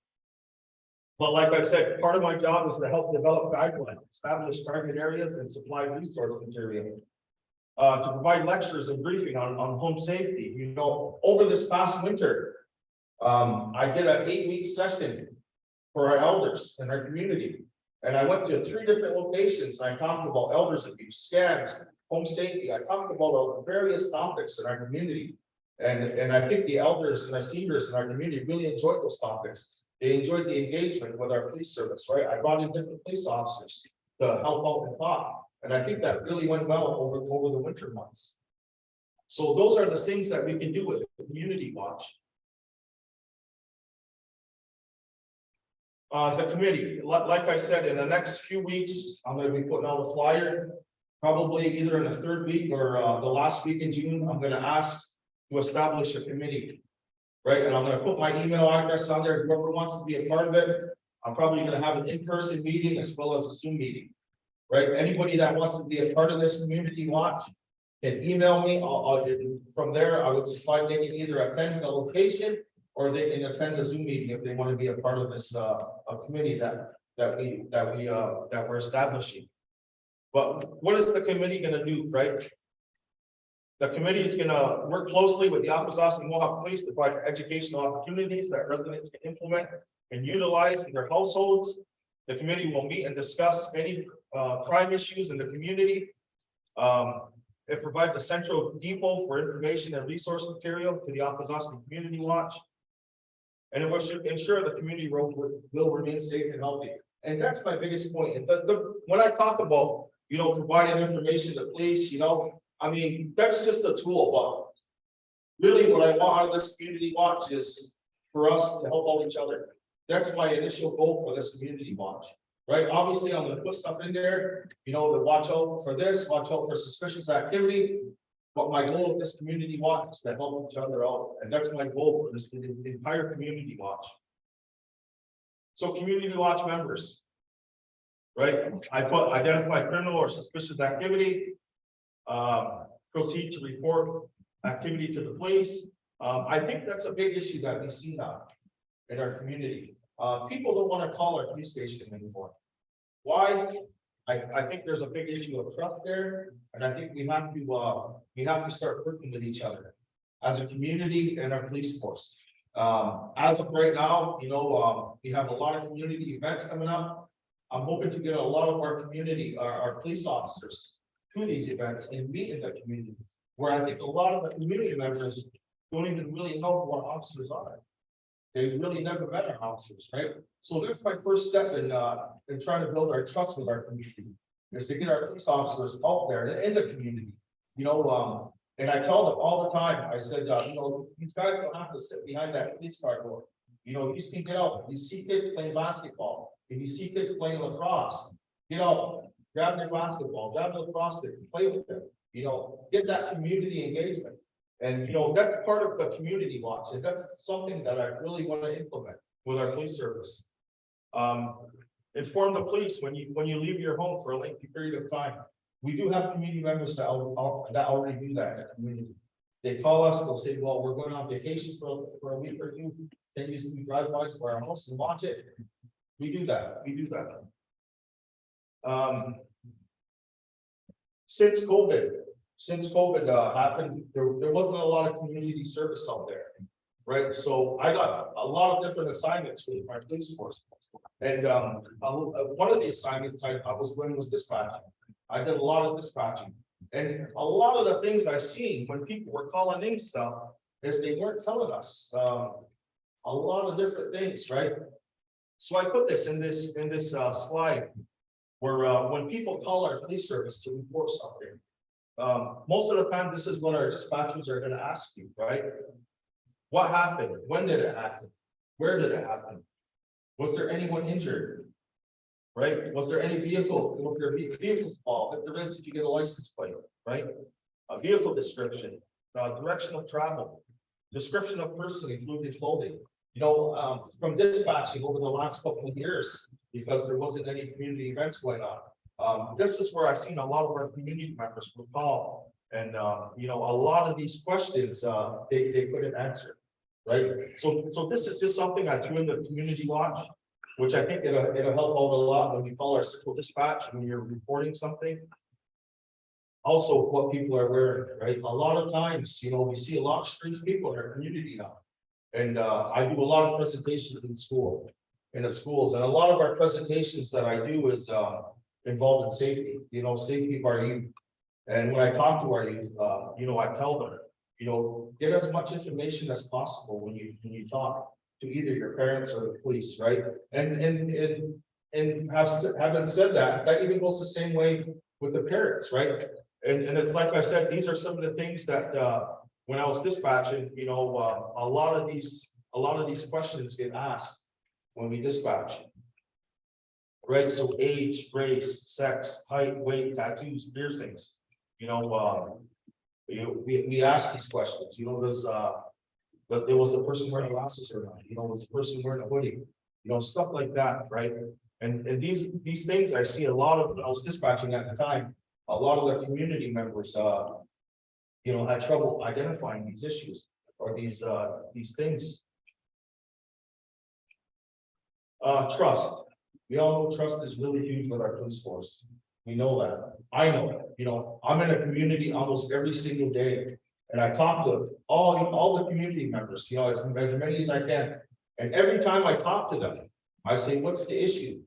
But like I said, part of my job is to help develop guidelines, establish target areas and supply resource material. To provide lectures and briefing on home safety, you know, over this past winter. I did an 8-week session for our elders in our community. And I went to 3 different locations and I talked about elders abuse, scams, home safety. I talked about various topics in our community. And I think the elders and our seniors in our community really enjoyed those topics. They enjoyed the engagement with our police service, right? I brought in different police officers to help out and talk. And I think that really went well over the winter months. So those are the things that we can do with the community watch. The committee, like I said, in the next few weeks, I'm going to be putting out a flyer. Probably either in the 3rd week or the last week in June, I'm going to ask to establish a committee. Right, and I'm going to put my email address on there. Whoever wants to be a part of it, I'm probably going to have an in-person meeting as well as a Zoom meeting. Right, anybody that wants to be a part of this community watch can email me. From there, I would supply they can either attend the location or they can attend the Zoom meeting if they want to be a part of this a committee that we're establishing. But what is the committee going to do, right? The committee is going to work closely with the Akwesasne and Mohawk Police to provide educational opportunities that residents can implement and utilize in their households. The committee will meet and discuss any crime issues in the community. It provides a central depot for information and resource material to the Akwesasne Community Watch. And it will ensure the community will remain safe and healthy. And that's my biggest point. And when I talk about, you know, providing information to police, you know, I mean, that's just a tool, but really what I want out of this community watch is for us to help out each other. That's my initial goal for this community watch, right? Obviously, I'm going to put stuff in there, you know, to watch out for this, watch out for suspicious activity. But my goal of this community watch is to help each other out. And that's my goal for this the entire community watch. So community watch members, right? I put identify criminal or suspicious activity. Proceed to report activity to the police. I think that's a big issue that we see now in our community. People don't want to call our police station anymore. Why? I think there's a big issue of trust there, and I think we have to start working with each other as a community and our police force. As of right now, you know, we have a lot of community events coming up. I'm hoping to get a lot of our community, our police officers to these events and meet in the community, where I think a lot of the community members don't even really know what officers are. They really never met our officers, right? So that's my first step in trying to build our trust with our community, is to get our police officers out there in the community. You know, and I tell them all the time, I said, you know, these guys don't have to sit behind that police car door. You know, you can get out. If you see kids playing basketball, if you see kids playing lacrosse, get out. Grab their basketball, grab their lacrosse stick, play with them, you know, get that community engagement. And, you know, that's part of the community watch. And that's something that I really want to implement with our police service. Inform the police when you leave your home for a lengthy period of time. We do have community members that already do that in the community. They call us, they'll say, well, we're going on vacation for a week or two. Can you drive by to our house and watch it? We do that. Since COVID happened, there wasn't a lot of community service out there, right? So I got a lot of different assignments with my police force. And one of the assignments I was doing was dispatching. I did a lot of dispatching. And a lot of the things I seen when people were calling in stuff is they weren't telling us a lot of different things, right? So I put this in this slide where when people call our police service to report something, most of the time this is what our dispatchers are going to ask you, right? What happened? When did it happen? Where did it happen? Was there anyone injured? Right? Was there any vehicle? Was there vehicles involved? If there is, did you get a license plate? Right? A vehicle description, direction of travel, description of person, including clothing. You know, from dispatching over the last couple of years, because there wasn't any community events going on. This is where I've seen a lot of our community members will call And, you know, a lot of these questions, they couldn't answer, right? So this is just something I threw in the community watch, which I think it'll help out a lot when we call our central dispatch, when you're reporting something. Also, what people are wearing, right? A lot of times, you know, we see a lot of strange people in our community now. And I do a lot of presentations in the schools, and a lot of our presentations that I do is involved in safety, you know, safety of our youth. And when I talk to our youth, you know, I tell them, you know, get as much information as possible when you talk to either your parents or the police, right? And having said that, that even goes the same way with the parents, right? And it's like I said, these are some of the things that when I was dispatching, you know, a lot of these questions get asked when we dispatch. Right, so age, race, sex, height, weight, tattoos, piercings, you know, we ask these questions, you know, but there was the person wearing glasses or not, you know, was the person wearing a hoodie, you know, stuff like that, right? And these things I see a lot of, when I was dispatching at the time, a lot of the community members, you know, had trouble identifying these issues or these things. Trust. We all know trust is really huge with our police force. We know that. I know it. You know, I'm in a community almost every single day. And I talk to all the community members, you know, as many as I can. And every time I talk to them, I say, what's the issue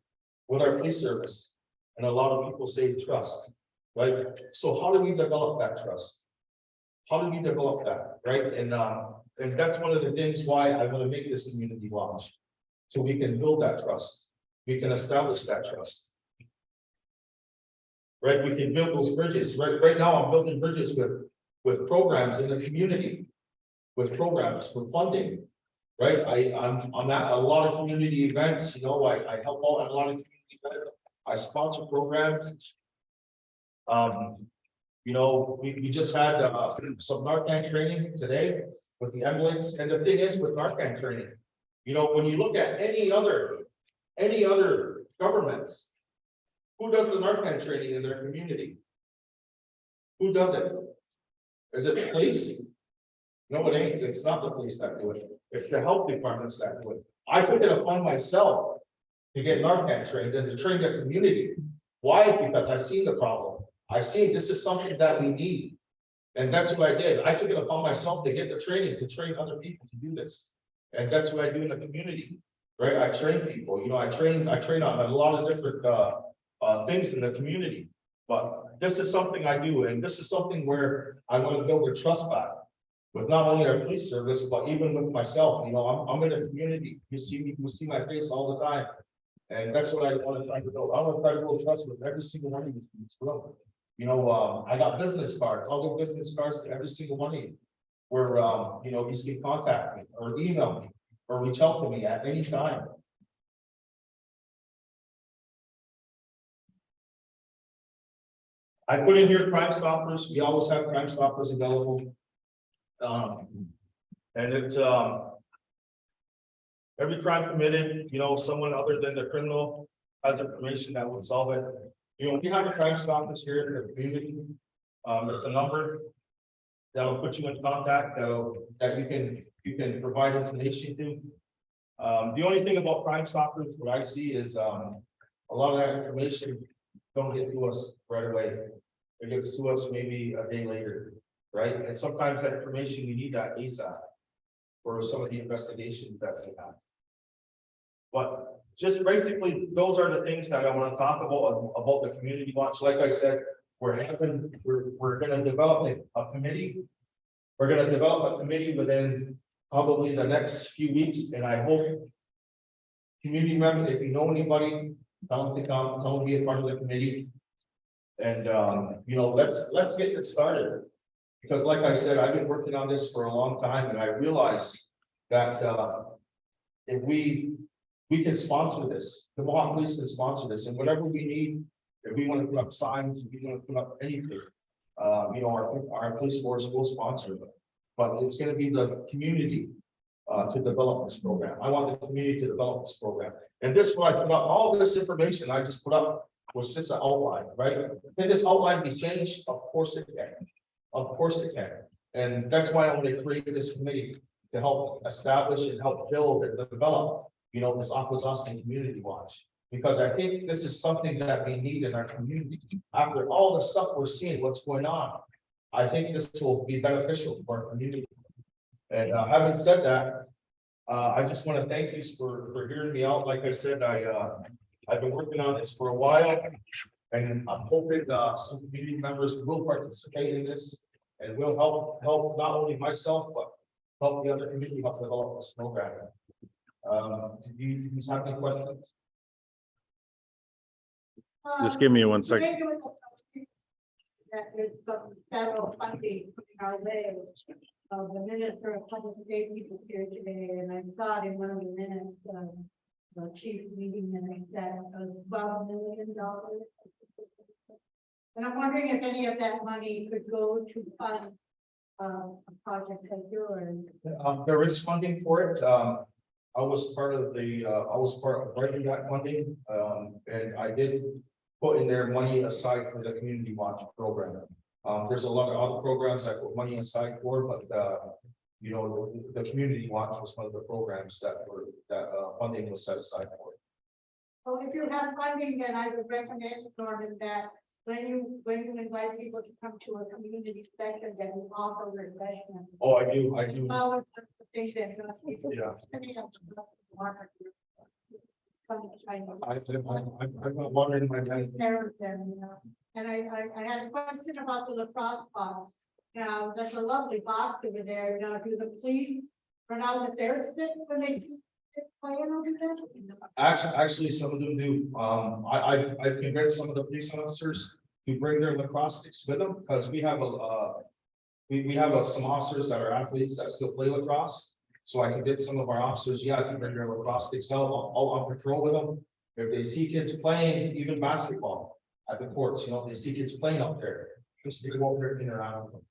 with our police service? And a lot of people say trust, right? So how do we develop that trust? How do we develop that, right? And that's one of the things why I want to make this community watch. So we can build that trust. We can establish that trust. Right, we can build those bridges. Right now, I'm building bridges with programs in the community, with programs, with funding. Right, I'm at a lot of community events. You know, I help out at a lot of community events. I sponsor programs. You know, we just had some Narcan training today with the ambulance, and the thing is with Narcan training, you know, when you look at any other governments, who does the Narcan training in their community? Who does it? Is it the police? No, it ain't. It's not the police that do it. It's the health departments that do it. I took it upon myself to get Narcan trained and to train the community. Why? Because I see the problem. I see this is something that we need. And that's what I did. I took it upon myself to get the training, to train other people to do this. And that's what I do in the community, right? I train people, you know, I train on a lot of different things in the community. But this is something I do, and this is something where I want to build a trust back with not only our police service, but even with myself. You know, I'm in a community. You see my face all the time. And that's what I want to try to build. I want to try to build trust with every single one of you in this room. You know, I got business cards. I'll give business cards to every single one of you. Where you know, you can contact me or email me or reach out to me at any time. I put in here Crime Stoppers. We always have Crime Stoppers available. And it's every crime committed, you know, someone other than the criminal has information that will solve it. You know, we have a Crime Stoppers here in the community. There's a number that'll put you in contact that you can provide information to. The only thing about Crime Stoppers, what I see is a lot of that information don't get to us right away. It gets to us maybe a day later, right? And sometimes that information, you need that ASAP for some of the investigations that we have. But just basically, those are the things that I want to talk about the community watch. Like I said, we're going to develop a committee. We're going to develop a committee within probably the next few weeks, and I hope community members, if you know anybody, tell them to come, tell them to be a part of the committee. And you know, let's get it started. Because like I said, I've been working on this for a long time, and I realized that if we can sponsor this, the Mohawk Police can sponsor this, and whatever we need, if we want to put up signs, if we want to put up anything, you know, our police force will sponsor them. But it's going to be the community to develop this program. I want the community to develop this program. And this is what I put up, all this information I just put up was just an outline, right? Can this outline be changed? Of course it can. Of course it can. And that's why I want to create this committee to help establish and help build and develop, this Akwesasne community watch. Because I think this is something that we need in our community. After all the stuff we're seeing, what's going on, I think this will be beneficial to our community. And having said that, I just want to thank you for hearing me out. Like I said, I've been working on this for a while. And I'm hoping some community members will participate in this and will help not only myself, but help the other community help develop this program. Do you have any questions? Just give me 1 second. That there's some federal funding coming our way. The Minister of Public Safety was here today, and I saw it in one of the minutes, the chief meeting minutes that $12 million. And I'm wondering if any of that money could go to fund a project like yours. There is funding for it. I was part of writing that funding, and I did put in there money aside for the community watch program. There's a lot of other programs I put money aside for, but the community watch was one of the programs that funding was set aside for. Well, if you have funding, then I would recommend, Norman, that when you invite people to come to a community session, that you offer refreshments. Oh, I do. All of the things that people. Yeah. I'm not wondering my mind. And I had a question about the lacrosse box. Now, that's a lovely box over there. Now, do the police run out with their sticks when they playing over there? Actually, some of them do. I've convinced some of the police officers to bring their lacrosse sticks with them, because we have some officers that are athletes that still play lacrosse. So I can get some of our officers, to bring their lacrosse sticks out on patrol with them. If they see kids playing, even basketball at the courts, they see kids playing out there, just to go over there and interact with them.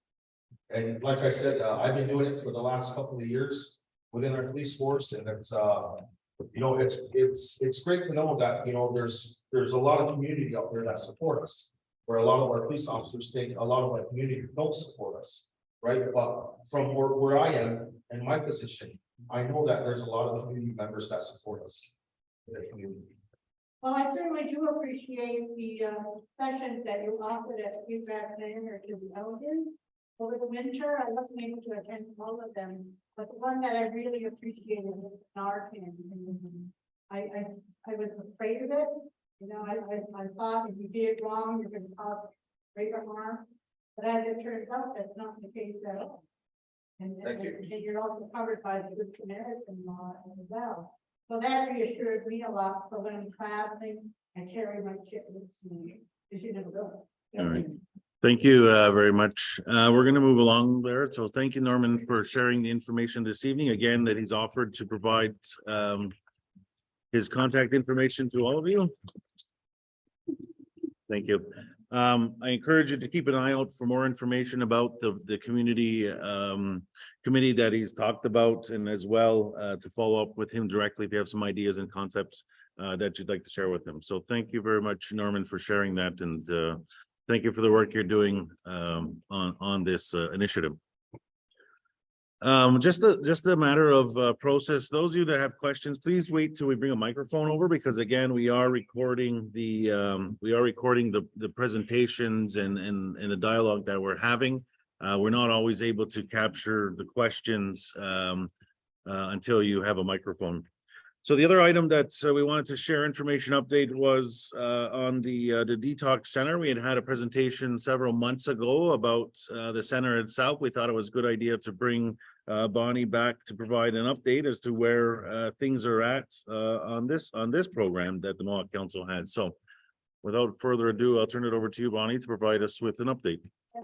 And like I said, I've been doing it for the last couple of years within our police force, and it's it's great to know that there's a lot of community out there that support us, where a lot of our police officers think a lot of our community don't support us, right? But from where I am in my position, I know that there's a lot of community members that support us in the community. Well, I certainly do appreciate the sessions that you offered at Akwesasne or to the elders over the winter. I wasn't able to attend all of them, but the one that I really appreciated was Narcan. I was afraid of it. I thought if you did wrong, you're going to cause greater harm. But as it turns out, that's not the case at all. And you're also covered by the Good Samaritan law as well. So that reassured me a lot. So when I'm traveling, I carry my kit with me, because you never know. All right. Thank you very much. We're going to move along there. So thank you, Norman, for sharing the information this evening. Again, that he's offered to provide his contact information to all of you. Thank you. I encourage you to keep an eye out for more information about the community committee that he's talked about, and as well to follow up with him directly if you have some ideas and concepts that you'd like to share with him. So thank you very much, Norman, for sharing that, and thank you for the work you're doing on this initiative. Just a matter of process. Those of you that have questions, please wait till we bring a microphone over, because again, we are recording the presentations and the dialogue that we're having. We're not always able to capture the questions until you have a microphone. So the other item that we wanted to share information update was on the Detox Center. We had a presentation several months ago about the center itself. We thought it was a good idea to bring Bonnie back to provide an update as to where things are at on this program that the Mohawk Council has. So without further ado, I'll turn it over to you, Bonnie, to provide us with an update. I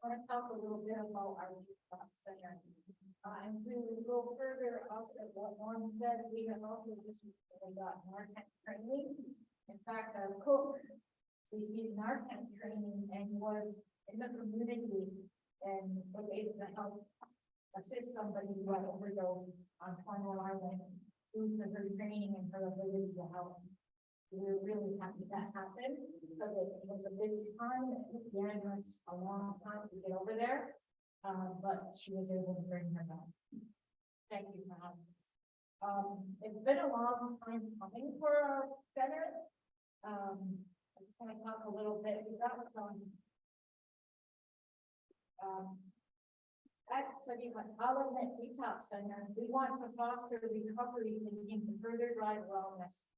want to talk a little bit about our Detox Center. And we will go further up at what Norm said. We have also just got Narcan training. In fact, our cook received Narcan training and was in the community and was able to help assist somebody who had overdosed on Kana through her training and her ability to help. We're really happy that happened, because it was a busy time, it took us a long time to get over there. But she was able to bring her back. Thank you for having me. It's been a long time coming for our center. I just want to talk a little bit, we got some. At ADJOURNMENT Detox Center, we want to foster recovery thinking to further drive wellness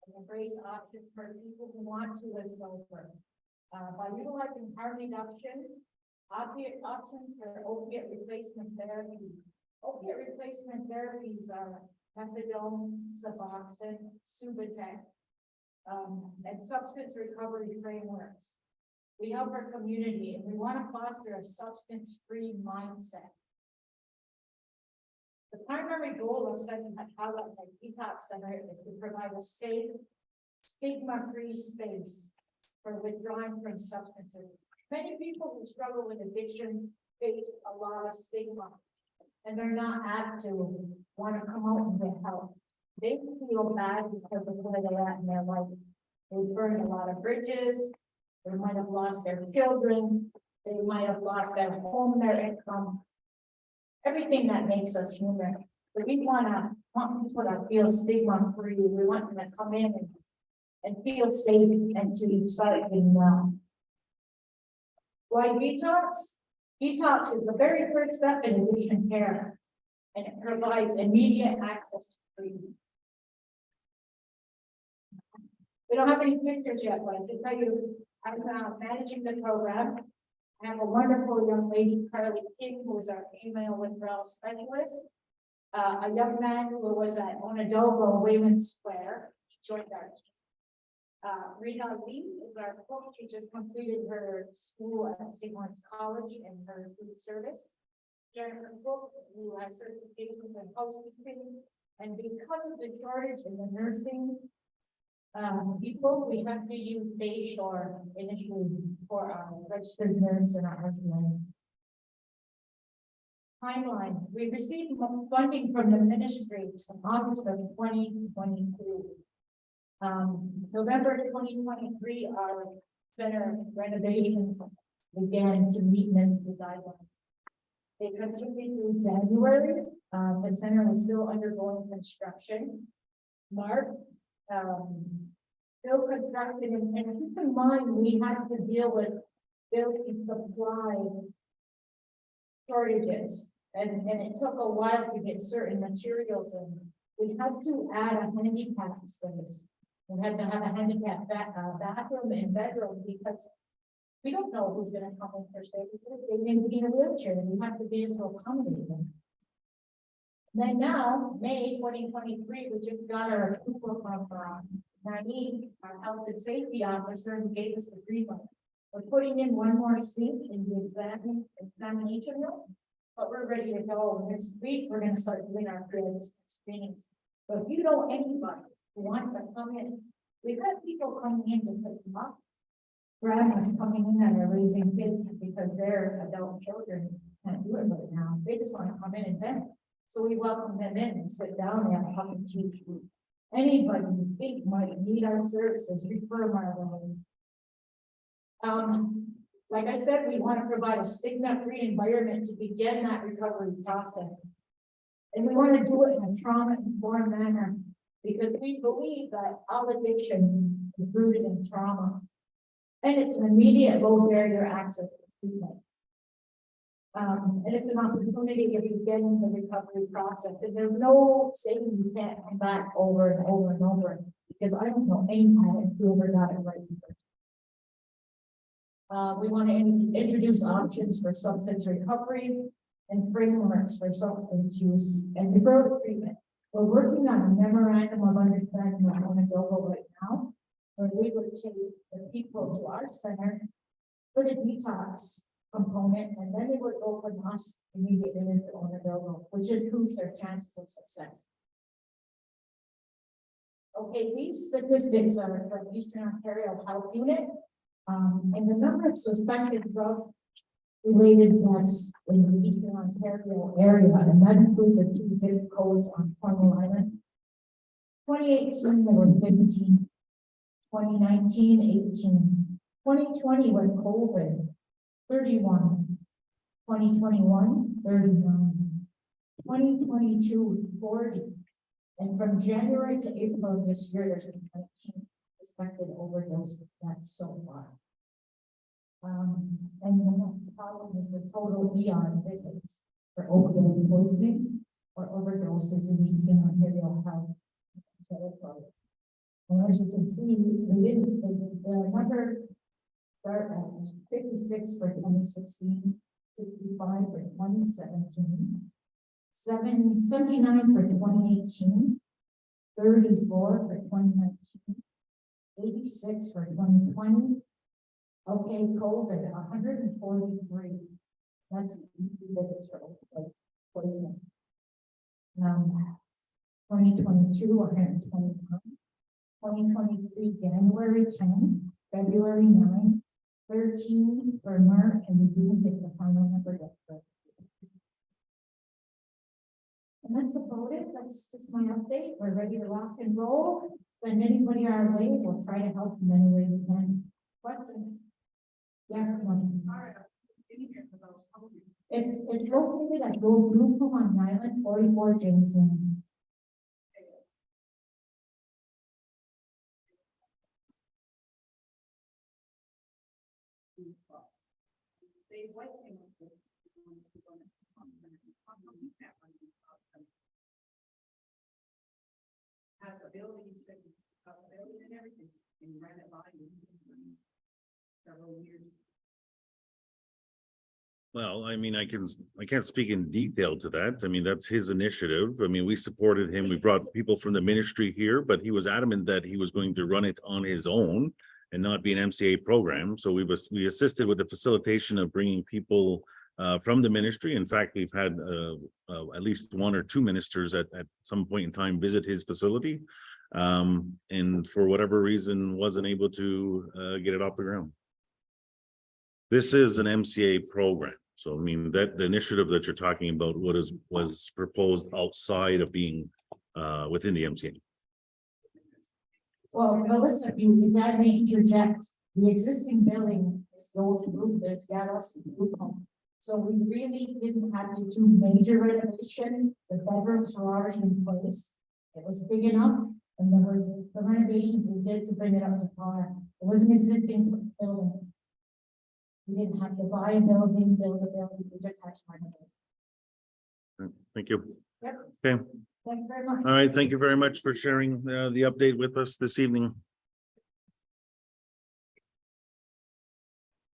and embrace options for people who want to live sober. By utilizing harm reduction, opiate options for opiate replacement therapies. Opiate replacement therapies are methadone, Suboxone, Subutex, and substance recovery frameworks. We help our community and we want to foster a substance-free mindset. The primary goal of setting up ADJOURNMENT Detox Center is to provide a safe, stigma-free space for withdrawing from substances. Many people who struggle with addiction face a lot of stigma, and they're not apt to want to come out and get help. They feel bad because of where they're at in their life. They burned a lot of bridges. They might have lost their children. They might have lost their home, their income. Everything that makes us human. But we want people to feel stigma-free. We want them to come in and feel safe and to start being well. Why detox? Detox is the very first step in addiction care, and it provides immediate access to freedom. We don't have any pictures yet, but I can tell you, I'm managing the program. I have a wonderful young lady, Carly King, who is our female withdrawal specialist. A young man who was at Onerahtohkó, Wayland Square, joined our team. Rita Lee is our coach. She just completed her school at St. Lawrence College in her food service. Jennifer Cook, who has certifications in housekeeping, and because of the shortage in the nursing people, we have to use Bayshore initially for our registered nurse and our residents. Timeline: we received funding from the ministry in August of 2022. November 2023, our center renovations began to meet municipal guidelines. They continued through January. The center was still undergoing construction. March, still construction, and keep in mind we had to deal with building supply shortages, and it took a while to get certain materials in. We had to add a handicap space. We had to have a handicap bathroom and bedroom because we don't know who's going to come in for services. They may be in a wheelchair, and we have to be able to accommodate them. Then now, May 2023, we just got our approval from Nani, our health and safety officer, who gave us the green light. We're putting in one more sink in the examination room, but we're ready to go. Next week, we're going to start doing our screenings. So if you know anybody who wants to come in, we've had people coming in just like mom. Grandmas coming in and are raising kids because their adult children can't do it right now. They just want to come in and vent. So we welcome them in and sit down and have a cup of tea. Anybody you think might need our services, refer them our way. Like I said, we want to provide a stigma-free environment to begin that recovery process. And we want to do it in a trauma-informed manner because we believe that all addiction is rooted in trauma. And it's an immediate low barrier access to treatment. And it's an opportunity to begin the recovery process. And there's no saying you can't come back over and over and over, because I don't know any parent who ever got it right. We want to introduce options for substance recovery and frameworks for substance use and referral treatment. We're working on a memorandum of understanding with Onerahtohkó right now, where we would take the people to our center for the detox component, and then they would open us immediately into Onerahtohkó, which improves their chances of success. Okay, these statistics are from Eastern Ontario Health Unit, and the number of suspected drug-related deaths in the Eastern Ontario area, and that includes the 2 zip codes on Cornwall Island. 2018, there were 15. 2019, 18. 2020 with COVID, 31. 2021, 39. 2022, 40. And from January to April of this year, there's been 19 suspected overdose deaths so far. And the next problem is the total ER visits for opioid poisoning or overdoses in these Ontario health territory. And as you can see, the number start at 56 for 2016, 65 for 2017, 79 for 2018, 34 for 2019, 86 for 2020. Okay, COVID, 143. That's visits for opioid poisoning. 2022, 121. 2023, January 10, February 9, 13 for March, and we didn't get the final number yet. And that's about it. That's just my update. We're ready to rock and roll. Send anybody our way. We'll try to help them any way we can. Question? Yes, ma'am. It's located at Blue Room on Island 44 Jameson. Has a building, you said, a building and everything, and you ran it by you several years. Well, I mean, I can't speak in detail to that. I mean, that's his initiative. I mean, we supported him. We brought people from the ministry here, but he was adamant that he was going to run it on his own and not be an MCA program. So we assisted with the facilitation of bringing people from the ministry. In fact, we've had at least one or two ministers at some point in time visit his facility, and for whatever reason wasn't able to get it off the ground. This is an MCA program. So I mean, that the initiative that you're talking about was proposed outside of being within the MCA. Well, Melissa, you got me interject. The existing building is old roof, there's Yaros roof home. So we really didn't have to do major renovation. The bedrooms were already in place. It was big enough, and there was the renovations we did to bring it up to par. It was an existing building. We didn't have to buy a building, build a building, we just had to renovate. Thank you. Yep. Okay. Thank you very much. All right. Thank you very much for sharing the update with us this evening.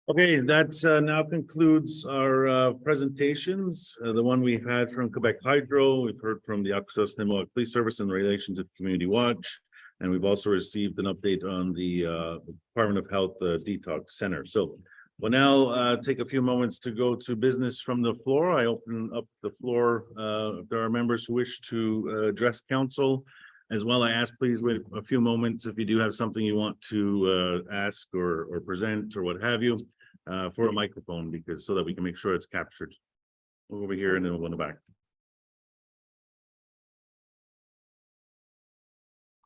Okay, that now concludes our presentations. The one we've had from Quebec Hydro, we've heard from the Akwesasne Mohawk Police Service in relation to Community Watch, and we've also received an update on the Department of Health Detox Center. So we'll now take a few moments to go to business from the floor. I open up the floor if there are members who wish to address council. As well, I ask please wait a few moments if you do have something you want to ask or present or what have you for a microphone, because so that we can make sure it's captured. We'll go over here and then we'll go in the back.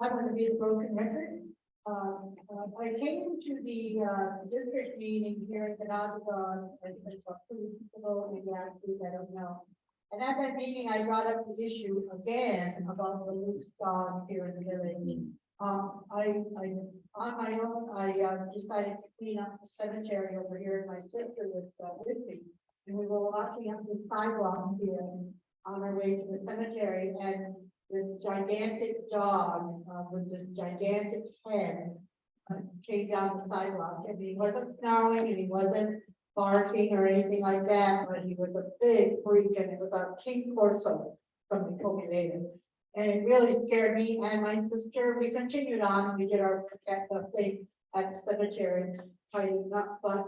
I want to be a broken record. I came to the district meeting here in Kana, I don't know. And at that meeting, I brought up the issue again about the loose dog here in the village. On my own, I decided to clean up the cemetery over here, and my sister was with me. And we were walking up the sidewalk here on our way to the cemetery, and this gigantic dog with this gigantic head came down the sidewalk, and he wasn't snarling and he wasn't barking or anything like that, but he was a big freak, and it was a king corso, somebody told me later. And it really scared me and my sister. We continued on, we did our thing at the cemetery, tidying up, but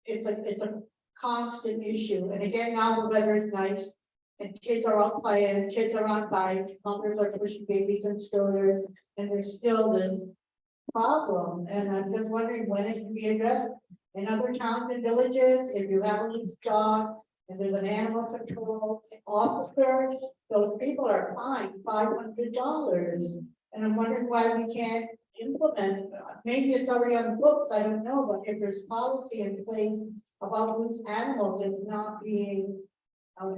it's a constant issue. And again, now the weather is nice, and kids are out playing, kids are on bikes, mothers are pushing babies in strollers, and there's still this problem. And I'm just wondering when it can be addressed. In other towns and villages, if you have a loose dog and there's an animal control officer, those people are fined $500. And I'm wondering why we can't implement, maybe it's already on the books, I don't know, but if there's policy in place about loose animals is not being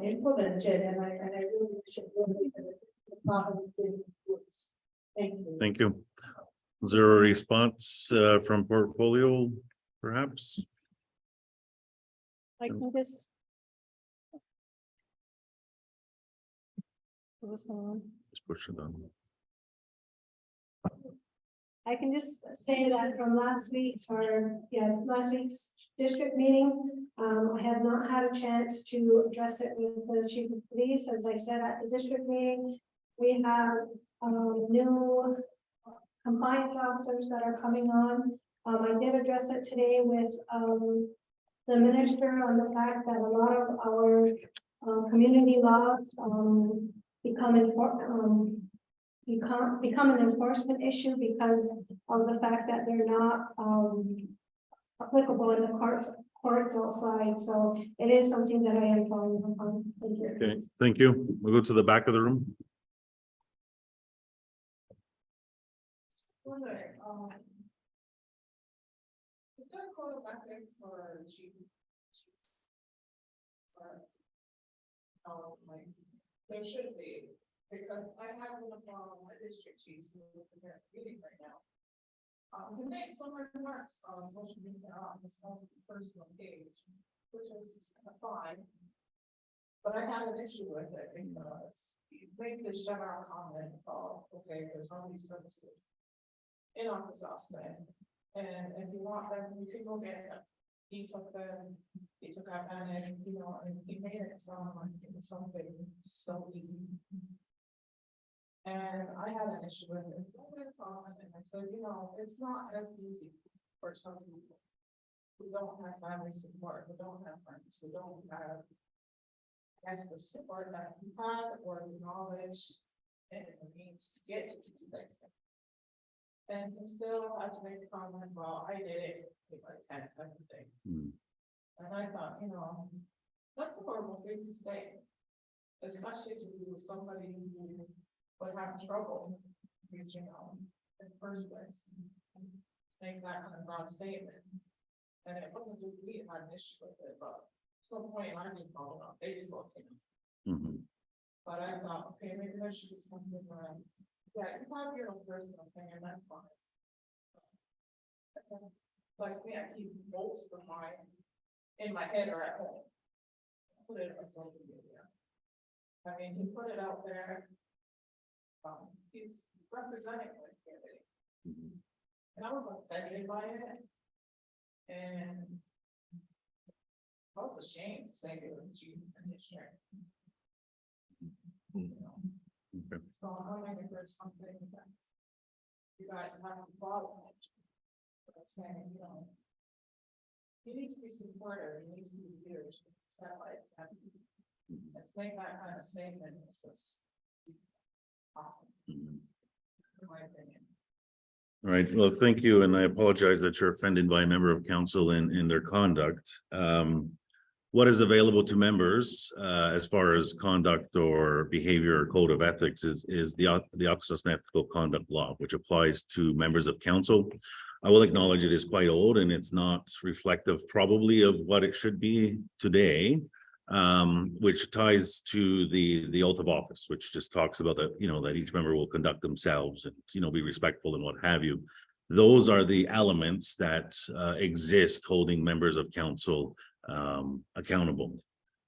implemented, and I really should really. Thank you. Thank you. Is there a response from portfolio, perhaps? I can just. Is this one? Just push it on. I can just say that from last week's district meeting, I have not had a chance to address it with the chief of police. As I said at the district meeting, we have new compliance officers that are coming on. I did address it today with the minister on the fact that a lot of our community laws become an enforcement issue because of the fact that they're not applicable in the courts outside. So it is something that I am following up on. Thank you. Okay, thank you. We'll go to the back of the room. There should be, because I have one of my district chiefs who is in their meeting right now. He made some remarks on social media on his own personal page, which is fine. But I had an issue with it because he made this general comment about, okay, there's all these services in Akwesasne, and if you want them, you can go get them. He took advantage, and he made it sound like it was something so easy. And I had an issue with it. And I said, it's not as easy for some people. We don't have family support, we don't have friends, we don't have the support that he had or the knowledge and the means to get to things. And he still had to make a comment, well, I did it, like that type of thing. And I thought, that's a horrible thing to say, especially to be with somebody who would have trouble reaching out in the first place. Make that kind of broad statement. And it wasn't just me who had an issue with it, but at some point I didn't follow it on Facebook, But I thought, okay, maybe there should be something around. Yeah, you have your own personal opinion, that's fine. Like, I can't keep most of mine in my head or at home. Put it on social media. I mean, he put it out there. He's representing my community. And I was offended by it. And I was ashamed to say it was chief administrator. So I'm wondering if there's something that you guys have to follow. But I'm saying, you need to be supportive, you need to be leaders, step by step. Let's make that kind of statement. It's just awesome. In my opinion. All right, well, thank you, and I apologize that you're offended by a member of council in their conduct. What is available to members as far as conduct or behavior or code of ethics is the Akwesasne ethical conduct law, which applies to members of council. I will acknowledge it is quite old and it's not reflective probably of what it should be today, which ties to the oath of office, which just talks about that, that each member will conduct themselves and, be respectful and what have you. Those are the elements that exist holding members of council accountable.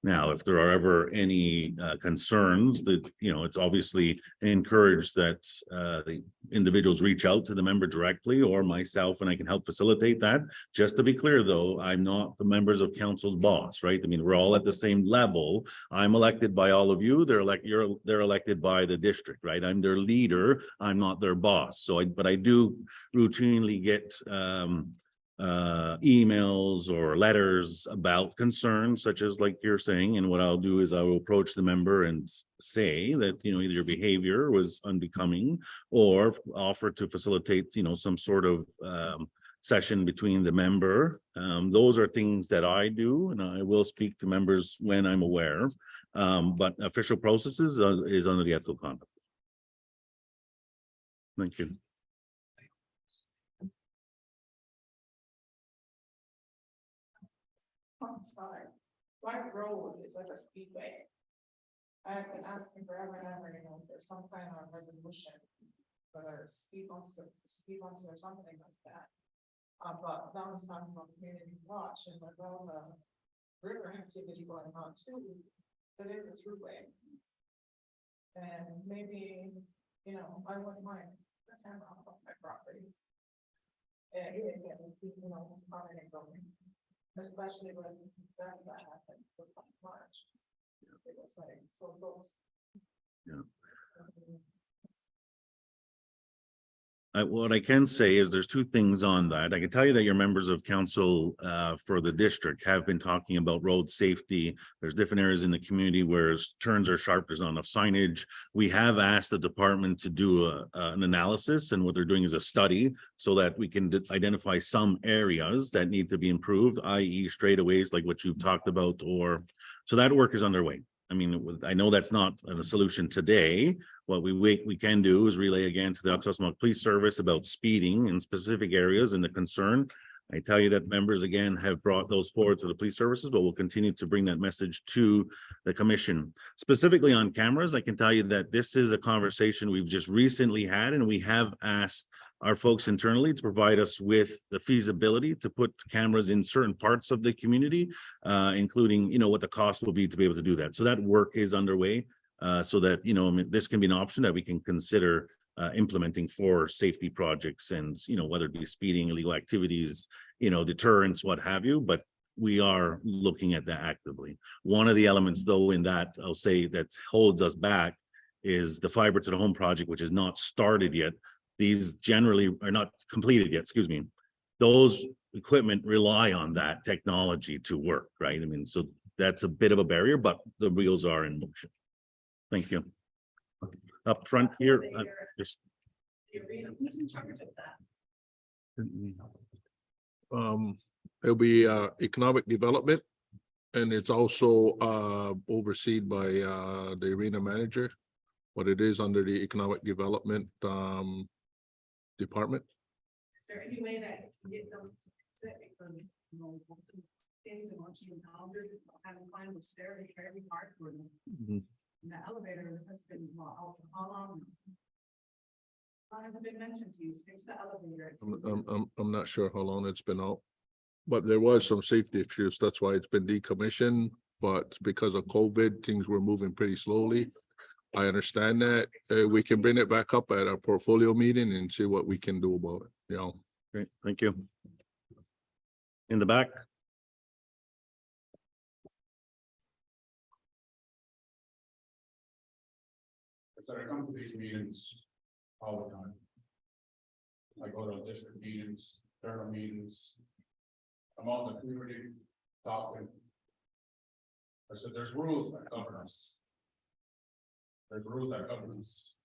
Now, if there are ever any concerns that, it's obviously encouraged that the individuals reach out to the member directly or myself, and I can help facilitate that. Just to be clear, though, I'm not the members of council's boss, right? I mean, we're all at the same level. I'm elected by all of you. They're elected by the district, right? I'm their leader. I'm not their boss. But I do routinely get emails or letters about concerns such as like you're saying, and what I'll do is I will approach the member and say that either your behavior was unbecoming or offer to facilitate some sort of session between the member. Those are things that I do, and I will speak to members when I'm aware, but official processes is under the ethical conduct. Thank you. Black Road is like a speedway. I've been asking forever and ever, you know, if there's some kind of resolution, whether it's speed bumps or something like that. But now it's talking about community watch and with all the river activity going on too, it is a throughway. And maybe, you know, I wouldn't mind a camera on my property. And you know, coming and going, especially when that happened with March. It was like so close. Yeah. What I can say is there's two things on that. I can tell you that your members of council for the district have been talking about road safety. There's different areas in the community where turns are sharp, there's not enough signage. We have asked the department to do an analysis, and what they're doing is a study so that we can identify some areas that need to be improved, i.e. straightaways like what you've talked about, or so that work is underway. I mean, I know that's not a solution today. What we can do is relay again to the Akwesasne Police Service about speeding in specific areas and the concern. I tell you that members again have brought those forward to the police services, but we'll continue to bring that message to the commission. Specifically on cameras, I can tell you that this is a conversation we've just recently had, and we have asked our folks internally to provide us with the feasibility to put cameras in certain parts of the community, including, you know, what the cost will be to be able to do that. So that work is underway, so that, you know, I mean, this can be an option that we can consider implementing for safety projects, and, you know, whether it be speeding, illegal activities, you know, deterrence, what have you, but we are looking at that actively. One of the elements though in that, I'll say, that holds us back is the fiber to the home project, which is not started yet. These generally are not completed yet, excuse me. Those equipment rely on that technology to work, right? I mean, so that's a bit of a barrier, but the wheels are in motion. Thank you. Up front here, just. Who's in charge of that? It'll be economic development, and it's also overseen by the arena manager, but it is under the economic development department. Is there any way that you can get them set, because, you know, things and once you encounter, having climbed the stairs is very hard for them. Mhm. And the elevator has been, out for how long? How has it been mentioned to you, fix the elevator? I'm not sure how long it's been out, but there was some safety issues. That's why it's been decommissioned. But because of COVID, things were moving pretty slowly. I understand that. We can bring it back up at our portfolio meeting and see what we can do about it, you know. Great, thank you. In the back. So I come to these meetings all the time. I go to district meetings, general meetings. I'm on the community talking. I said, there's rules that govern us. There's rules that govern us.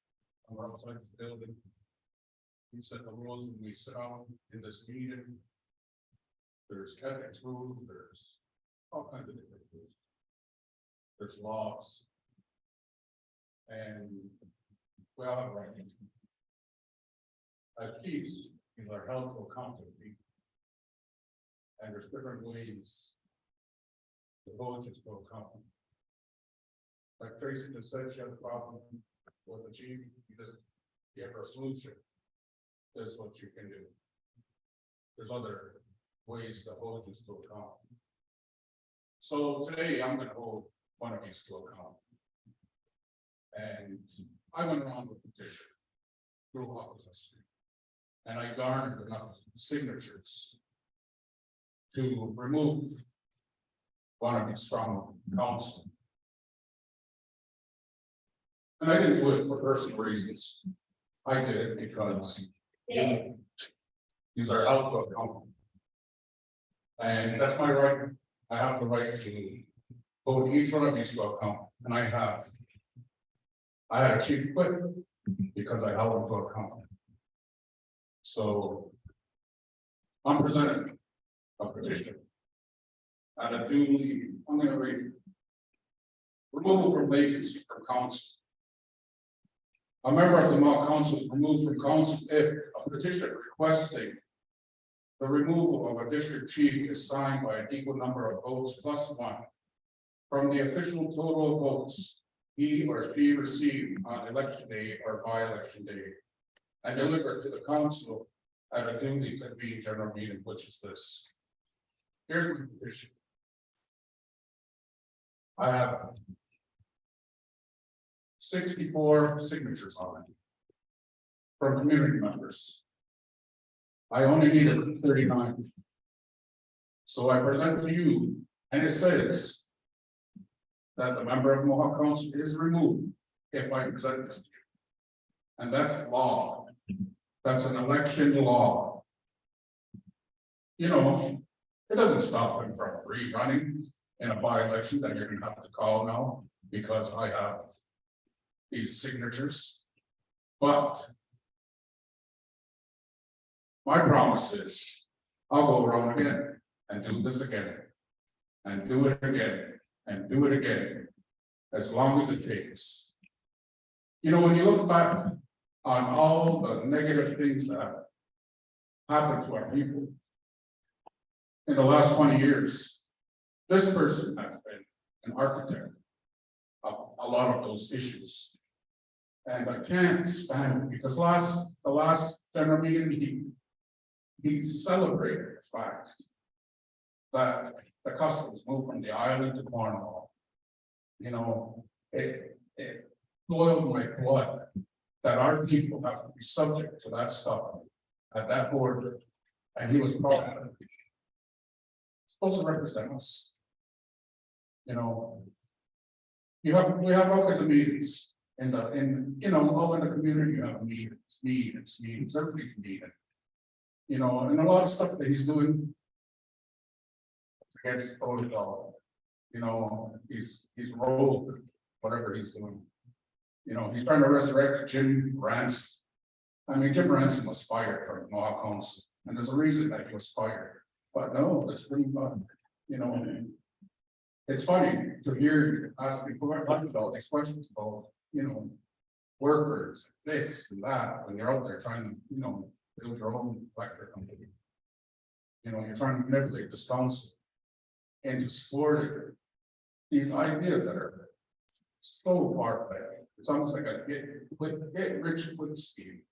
I'm outside this building. We set the rules when we sit down in this meeting. There's ethics rules, there's all kinds of different rules. There's laws. And we all have rights. As chiefs, you are held to accountability. And there's different ways the villagers will account. Like Tracy just said, she had a problem with the chief, he doesn't give her a solution. This is what you can do. There's other ways the villagers to account. So today I'm gonna hold one of these to account. And I went around with a petition through Akwesasne, and I garnered enough signatures to remove one of these from council. And I didn't do it for personal reasons. I did it because these are out to account. And that's my right. I have the right to hold each one of these to account, and I have. I had a chief quit because I held him to account. So I'm presenting a petition at a duly, I'm going to read it. Removal from vacancy from council. A member of the Mohawk council is removed from council if a petition requesting The removal of a district chief is signed by an equal number of votes plus one from the official total of votes he or she received on election day or by-election day, and delivered to the council at a duly convened general meeting, which is this. Here's my petition. I have 64 signatures on it from community members. I only needed 39. So I present to you, and it says that the member of Mohawk Council is removed if I present this to you. And that's law. That's an election law. You know, it doesn't stop him from rerunning in a by-election that you're gonna have to call now because I have these signatures. But my promise is I'll go around again and do this again and do it again and do it again as long as it takes. You know, when you look back on all the negative things that happened to our people in the last 20 years, this person has been an architect of a lot of those issues. And I can't stand it because the last general meeting, he celebrated the fact that the customs moved from the island to Cornwall. You know, it boiled my blood that our people have to be subject to that stuff at that border. And he was supposed to represent us. You know, we have all kinds of meetings in all in the community. You have meetings, everybody's meeting. You know, and a lot of stuff that he's doing against protocol. You know, he's rogue, whatever he's doing. You know, he's trying to resurrect Jim Ransom. I mean, Jim Ransom was fired from Mohawk Council, and there's a reason that he was fired. But no, it's pretty fun. You know, it's funny to hear you ask people about these questions about, you know, workers, this and that, when you're out there trying to, you know, build your own electric company. You know, you're trying to manipulate this council into supporting these ideas that are so far-fetched. It's almost like a get rich quick scheme,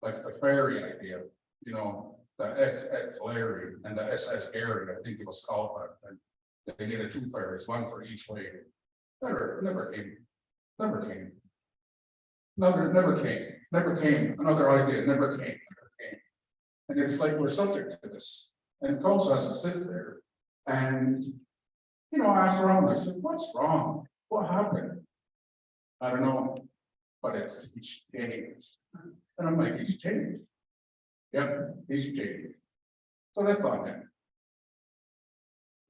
like the ferry idea, you know, the SS Larry and the SS Gary, I think it was called back then. They needed two ferries, one for each way. Never came. Another idea never came. And it's like we're subject to this. And council has to sit there and, you know, ask around. I said, what's wrong? What happened? I don't know, but he's changed. And I'm like, he's changed. Yep, he's changed. So that's on him.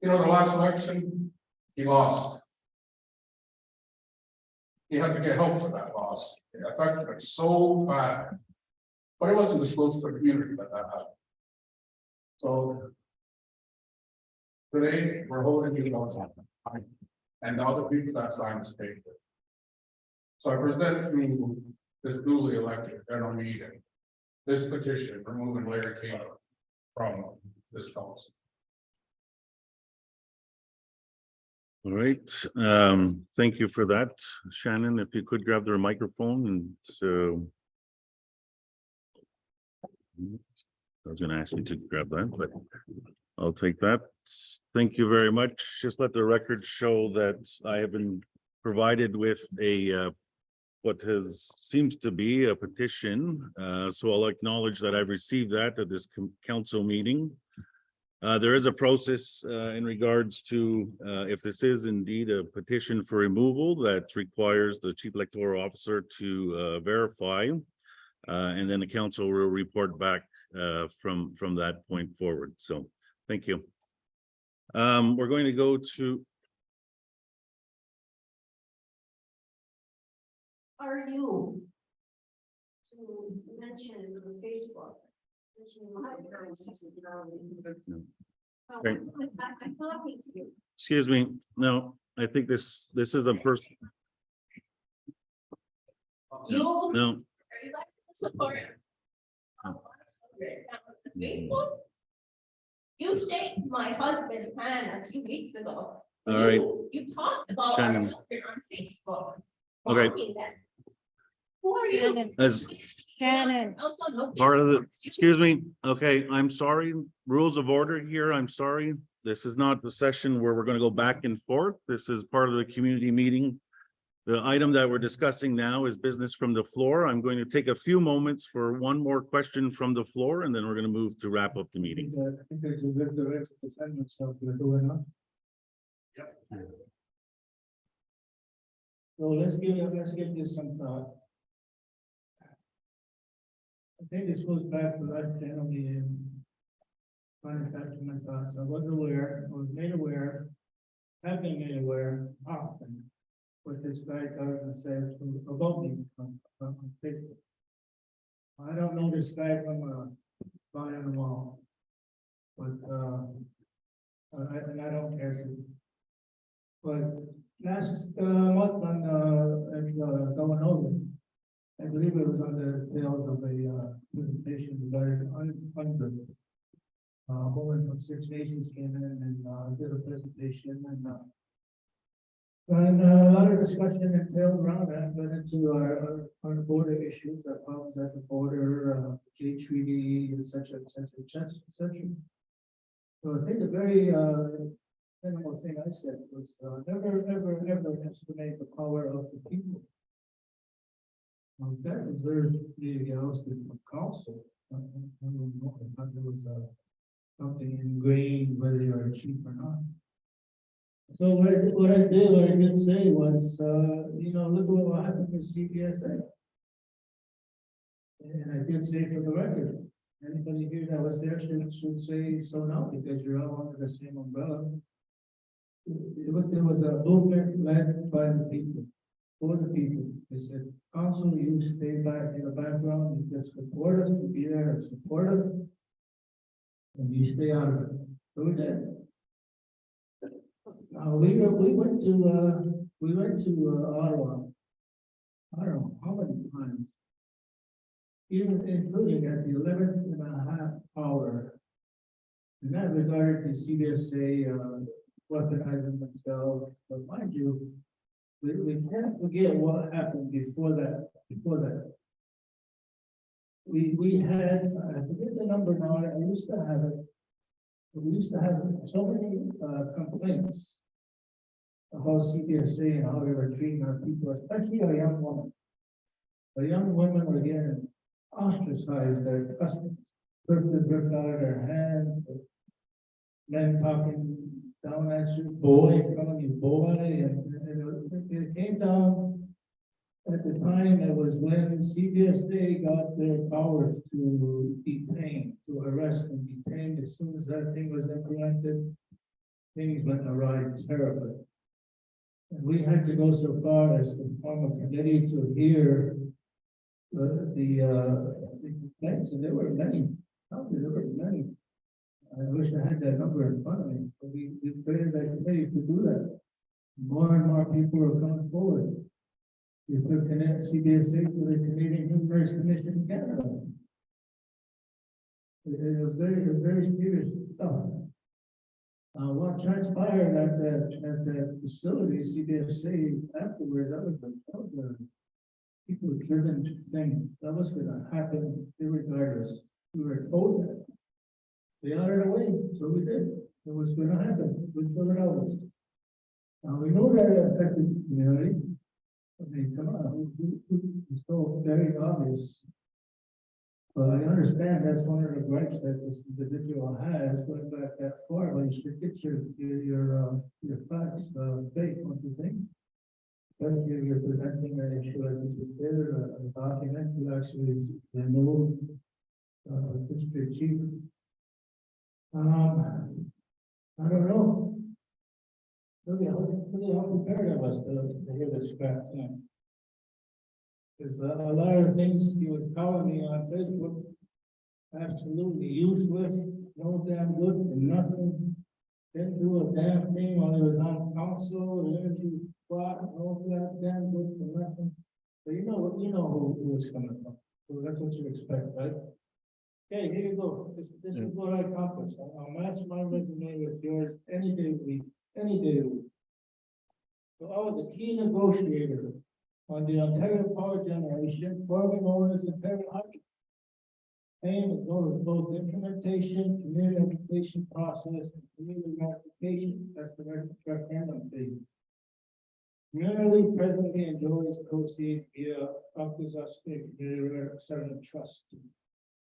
You know, the last election, he lost. He had to get help for that loss. It affected him so bad. But it wasn't disclosed to the community that happened. So today, we're holding you outside. And the other people that signed this paper. So I present to this newly elected general meeting, this petition removing Larry King from this council. All right, thank you for that, Shannon. If you could grab the microphone and so. I was going to ask you to grab that, but I'll take that. Thank you very much. Just let the record show that I have been provided with a seems to be a petition. So I'll acknowledge that I've received that at this council meeting. There is a process in regards to if this is indeed a petition for removal that requires the chief electoral officer to verify, and then the council will report back from that point forward. So thank you. We're going to go to. Are you to mention on Facebook? Okay. I'm talking to you. Excuse me. No, I think this is a person. You? No. Are you like the supporter? Facebook? You shaked my husband's hand a few weeks ago. All right. You talked about our Shannon. children on Facebook. Okay. mocking them. Who are you? As Shannon. Also, no part of the, business. excuse me, okay, I'm sorry, rules of order here, I'm sorry. This is not the session where we're gonna go back and forth. This is part of the community meeting. The item that we're discussing now is business from the floor. I'm going to take a few moments for one more question from the floor, and then we're gonna move to wrap up the meeting. I think there's a good direct to defend himself, we're doing on. So let's give this some thought. I think this goes back to last general meeting. Trying to catch my thoughts. I was made aware, have been made aware often. What this guy government says about me on Facebook. I don't know this guy from fly on the wall. But and I don't care to. But last month on going over, I believe it was on the tails of a presentation regarding under. Woman from Six Nations came in and did a presentation and a lot of discussion entailed around that, went into our border issues, our problems at the border, J treaty, et cetera, et cetera, et cetera, et cetera. So I think the very minimal thing I said was never, ever, ever estimate the power of the people. That deserves me to get ousted from council. I don't know, I thought there was something ingrained, whether you're cheap or not. So what I did say was, look at what happened with CBSA. And I did say for the record, anybody here that was there should say so now, because you're all under the same umbrella. There was a movement led by the people, for the people. They said, council, you stay back in the background, you just support us, to be there and support us. And you stay out of it. So we did. We went to Ottawa. I don't know how many times. Even including at the 11th hour. In that regard to CBSA weaponizing themselves, but mind you, we can't forget what happened before that. We had, I forget the number now, I used to have it. We used to have so many complaints about CBSA and how they were treating our people, especially our young women. The young women were getting ostracized, their customers, ripped out of their hands, men talking down at you, boy, calling you boy, and it came down. At the time, it was when CBSA got their powers to detain, to arrest and detain. As soon as that thing was implemented, things went awry terribly. And we had to go so far as to form a committee to hear the complaints, and there were many. I wish I had that number in front of me, but we created that committee to do that. More and more people are coming forward. We put CBSA to the Canadian Human Rights Commission in Canada. It was very serious stuff. What transpired at that facility, CBSA afterwards, that was a people-driven thing. That was going to happen regardless. We were told that. They honored away, so we did. It was going to happen. We figured out. Now we know that it affected the community. I mean, come on, it's so very obvious. But I understand that's one of the gripes that this individual has, going back that far, but you should get your facts straight, don't you think? Especially if you're presenting an issue like this is there, a document to actually remove district chief. I don't know. Really, how prepared I was to hear this crap, There's a lot of things he was calling me on Facebook, absolutely useless, no damn good for nothing. Didn't do a damn thing while he was on council, the energy spot, no damn good for nothing. But you know who it's coming from, so that's what you expect, right? Okay, here you go. This is what I accomplished. I'll match my resume with yours any day of the week, any day of the week. So I was a key negotiator on the Ontario Power Generation, formerly known as the Onerahtokha. As well as both implementation, community application process, and community ratification, that's the referendum phase. Community presently enjoys proceeds via Akwesasne Community Settlement Trust.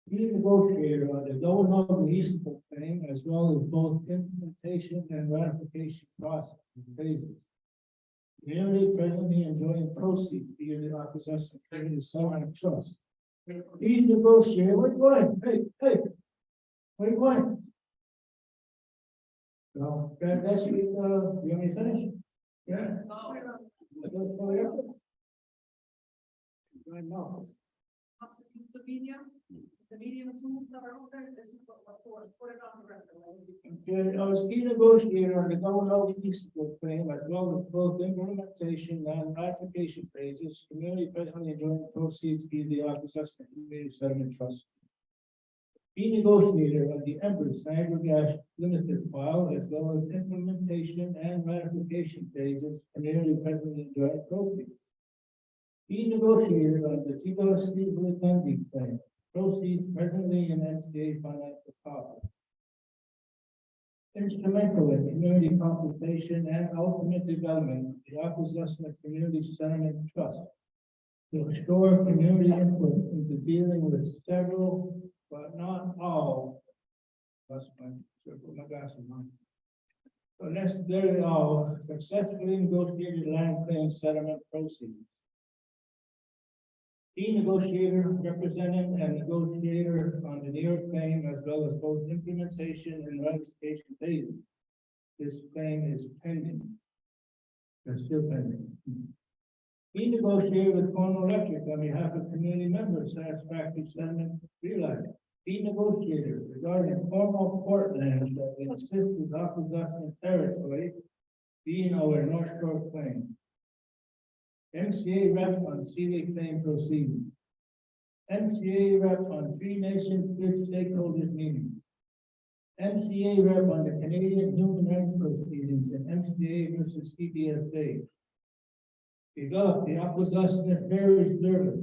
Key negotiator on the low leaseable claim, as well as both implementation and ratification process phases. Community presently enjoying proceeds via the Akwesasne Community Settlement Trust. Key negotiator, where you going? Hey, where you going? No, that's you want me to finish? Yeah. Let's go here. Right now. The medium tools that are out there, this is what's put it on the record. Okay, I was key negotiator on the governmental leaseable claim, as well as both implementation and ratification phases. Community presently enjoying proceeds via the Akwesasne Community Settlement Trust. Key negotiator on the Empress Niagara Gas Limited file, as well as implementation and ratification phases. Community presently enjoying proceeds. Key negotiator on the Detox claim. Proceeds presently in MCA financial power. Instrumental in community compensation and ultimate development of the Akwesasne Community Settlement Trust. To restore community input into dealing with several, but not all. That's my glasses on. But necessarily all successfully negotiated land claim settlement proceeds. Key negotiator representing and negotiator on the New York claim, as well as both implementation and ratification phases. This claim is pending. It's still pending. Key negotiator with Kana on behalf of community members, satisfactory settlement realized. Key negotiator regarding formal court lands that will assist with Akwesasne territory being our North Shore claim. MCA rep on Sealy claim proceeding. MCA rep on Three Nations Good Stakeholders Meeting. MCA rep on the Canadian Human Rights proceedings and MCA versus CBSA. Develop the Akwesasne Ferry Service.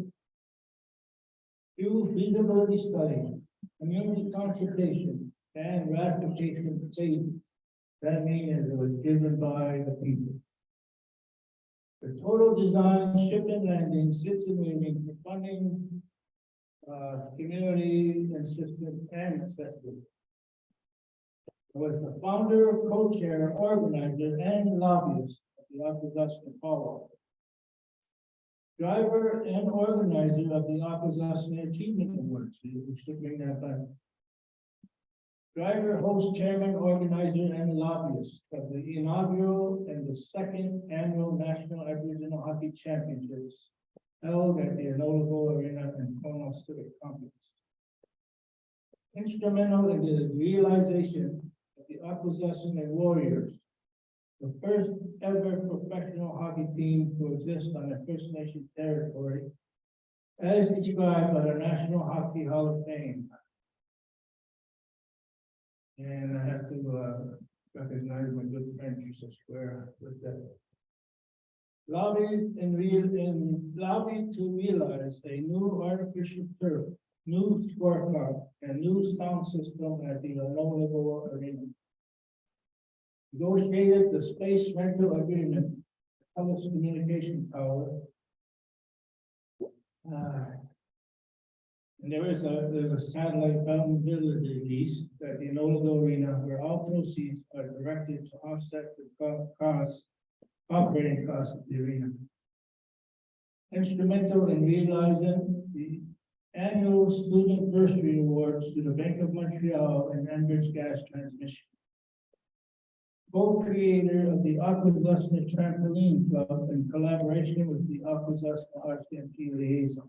Do feasibility study, community consultation, and ratification phase. That means it was given by the people. The total design, ship and landing, sits in meeting for funding, community and system and accessibility. I was the founder, co-chair, organizer, and lobbyist of the Akwesasne Power. Driver and organizer of the Akwesasne Achievement Awards. We should bring that back. Driver, host, chairman, organizer, and lobbyist of the inaugural and the second annual National Aboriginal Hockey Championships held at the Onerahtohkó Arena and Kana Civic Complex. Instrumental in the realization of the Akwesasne Warriors, the first ever professional hockey team to exist on the First Nation territory, as described by the National Hockey Hall of Fame. And I have to recognize my good friend, Teresa Square, with that. Lobbied to realize a new artificial turf, new scorecard, and new sound system at the Onerahtohkó Arena. Negotiated the space rental agreement, telecommunication tower. And there's a satellite vulnerability lease at the Onerahtohkó Arena where all proceeds are directed to offset the operating costs of the arena. Instrumental in realizing the annual student bursary awards to the Bank of Montreal and Enbridge Gas Transmission. Co-creator of the Akwesasne Trampoline Club in collaboration with the Akwesasne RCMP Liaison.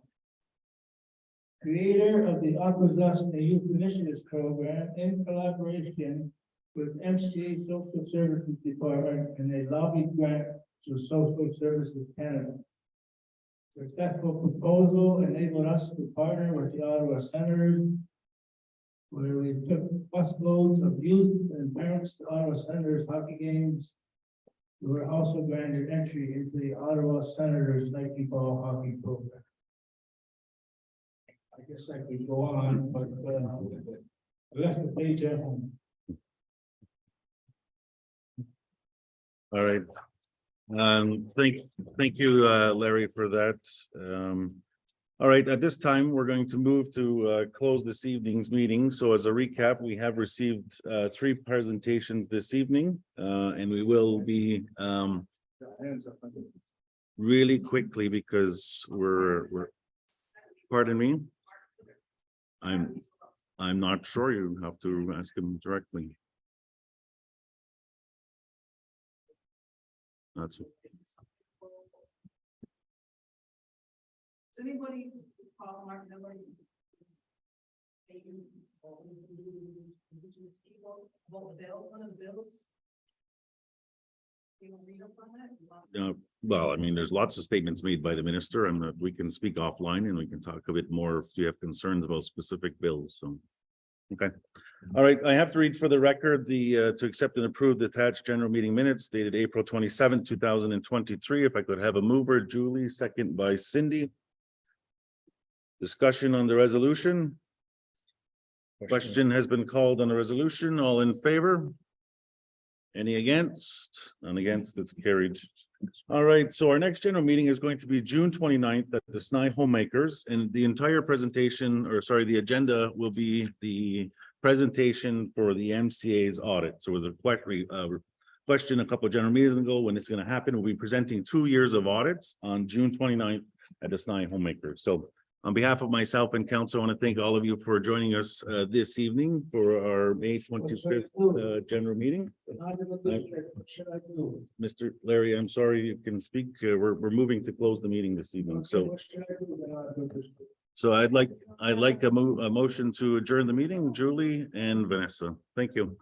Creator of the Akwesasne Youth Initiatives Program in collaboration with MCA Social Services Department and a lobby grant to Social Services Canada. Successful proposal enabled us to partner with the Ottawa Senators where we took busloads of youth and parents to Ottawa Senators hockey games. We were also granted entry into the Ottawa Senators Nike Ball Hockey Program. I guess I could go on, but I left the page at home. All right. Thank you, Larry, for that. All right, at this time, we're going to move to close this evening's meeting. So as a recap, we have received 3 presentations this evening, and we will be really quickly because we're pardon me. I'm not sure. You have to ask him directly. That's Does anybody call Mark, nobody? Indigenous people, about the bill, one of the bills? You want to read up on that? well, I mean, there's lots of statements made by the minister, and we can speak offline and we can talk a bit more if you have concerns about specific bills. So, okay. All right, I have to read for the record the to accept and approve the attached general meeting minutes dated April 27, 2023. If I could have a mover, Julie, second by Cindy. Discussion on the resolution. Question has been called on the resolution. All in favor? Any against? None against, it's carried. All right, so our next general meeting is going to be June 29th at the Sny Homemakers, and the entire presentation, or sorry, the agenda will be the presentation for the MCA's audit. So it was a question a couple of general meetings ago when it's going to happen. We'll be presenting 2 years of audits on June 29th at the Sny Homemakers. So on behalf of myself and council, I want to thank all of you for joining us this evening for our May 25th general meeting. Mr. Larry, I'm sorry, you can speak. We're moving to close the meeting this evening. So I'd like a motion to adjourn the meeting, Julie and Vanessa. Thank you.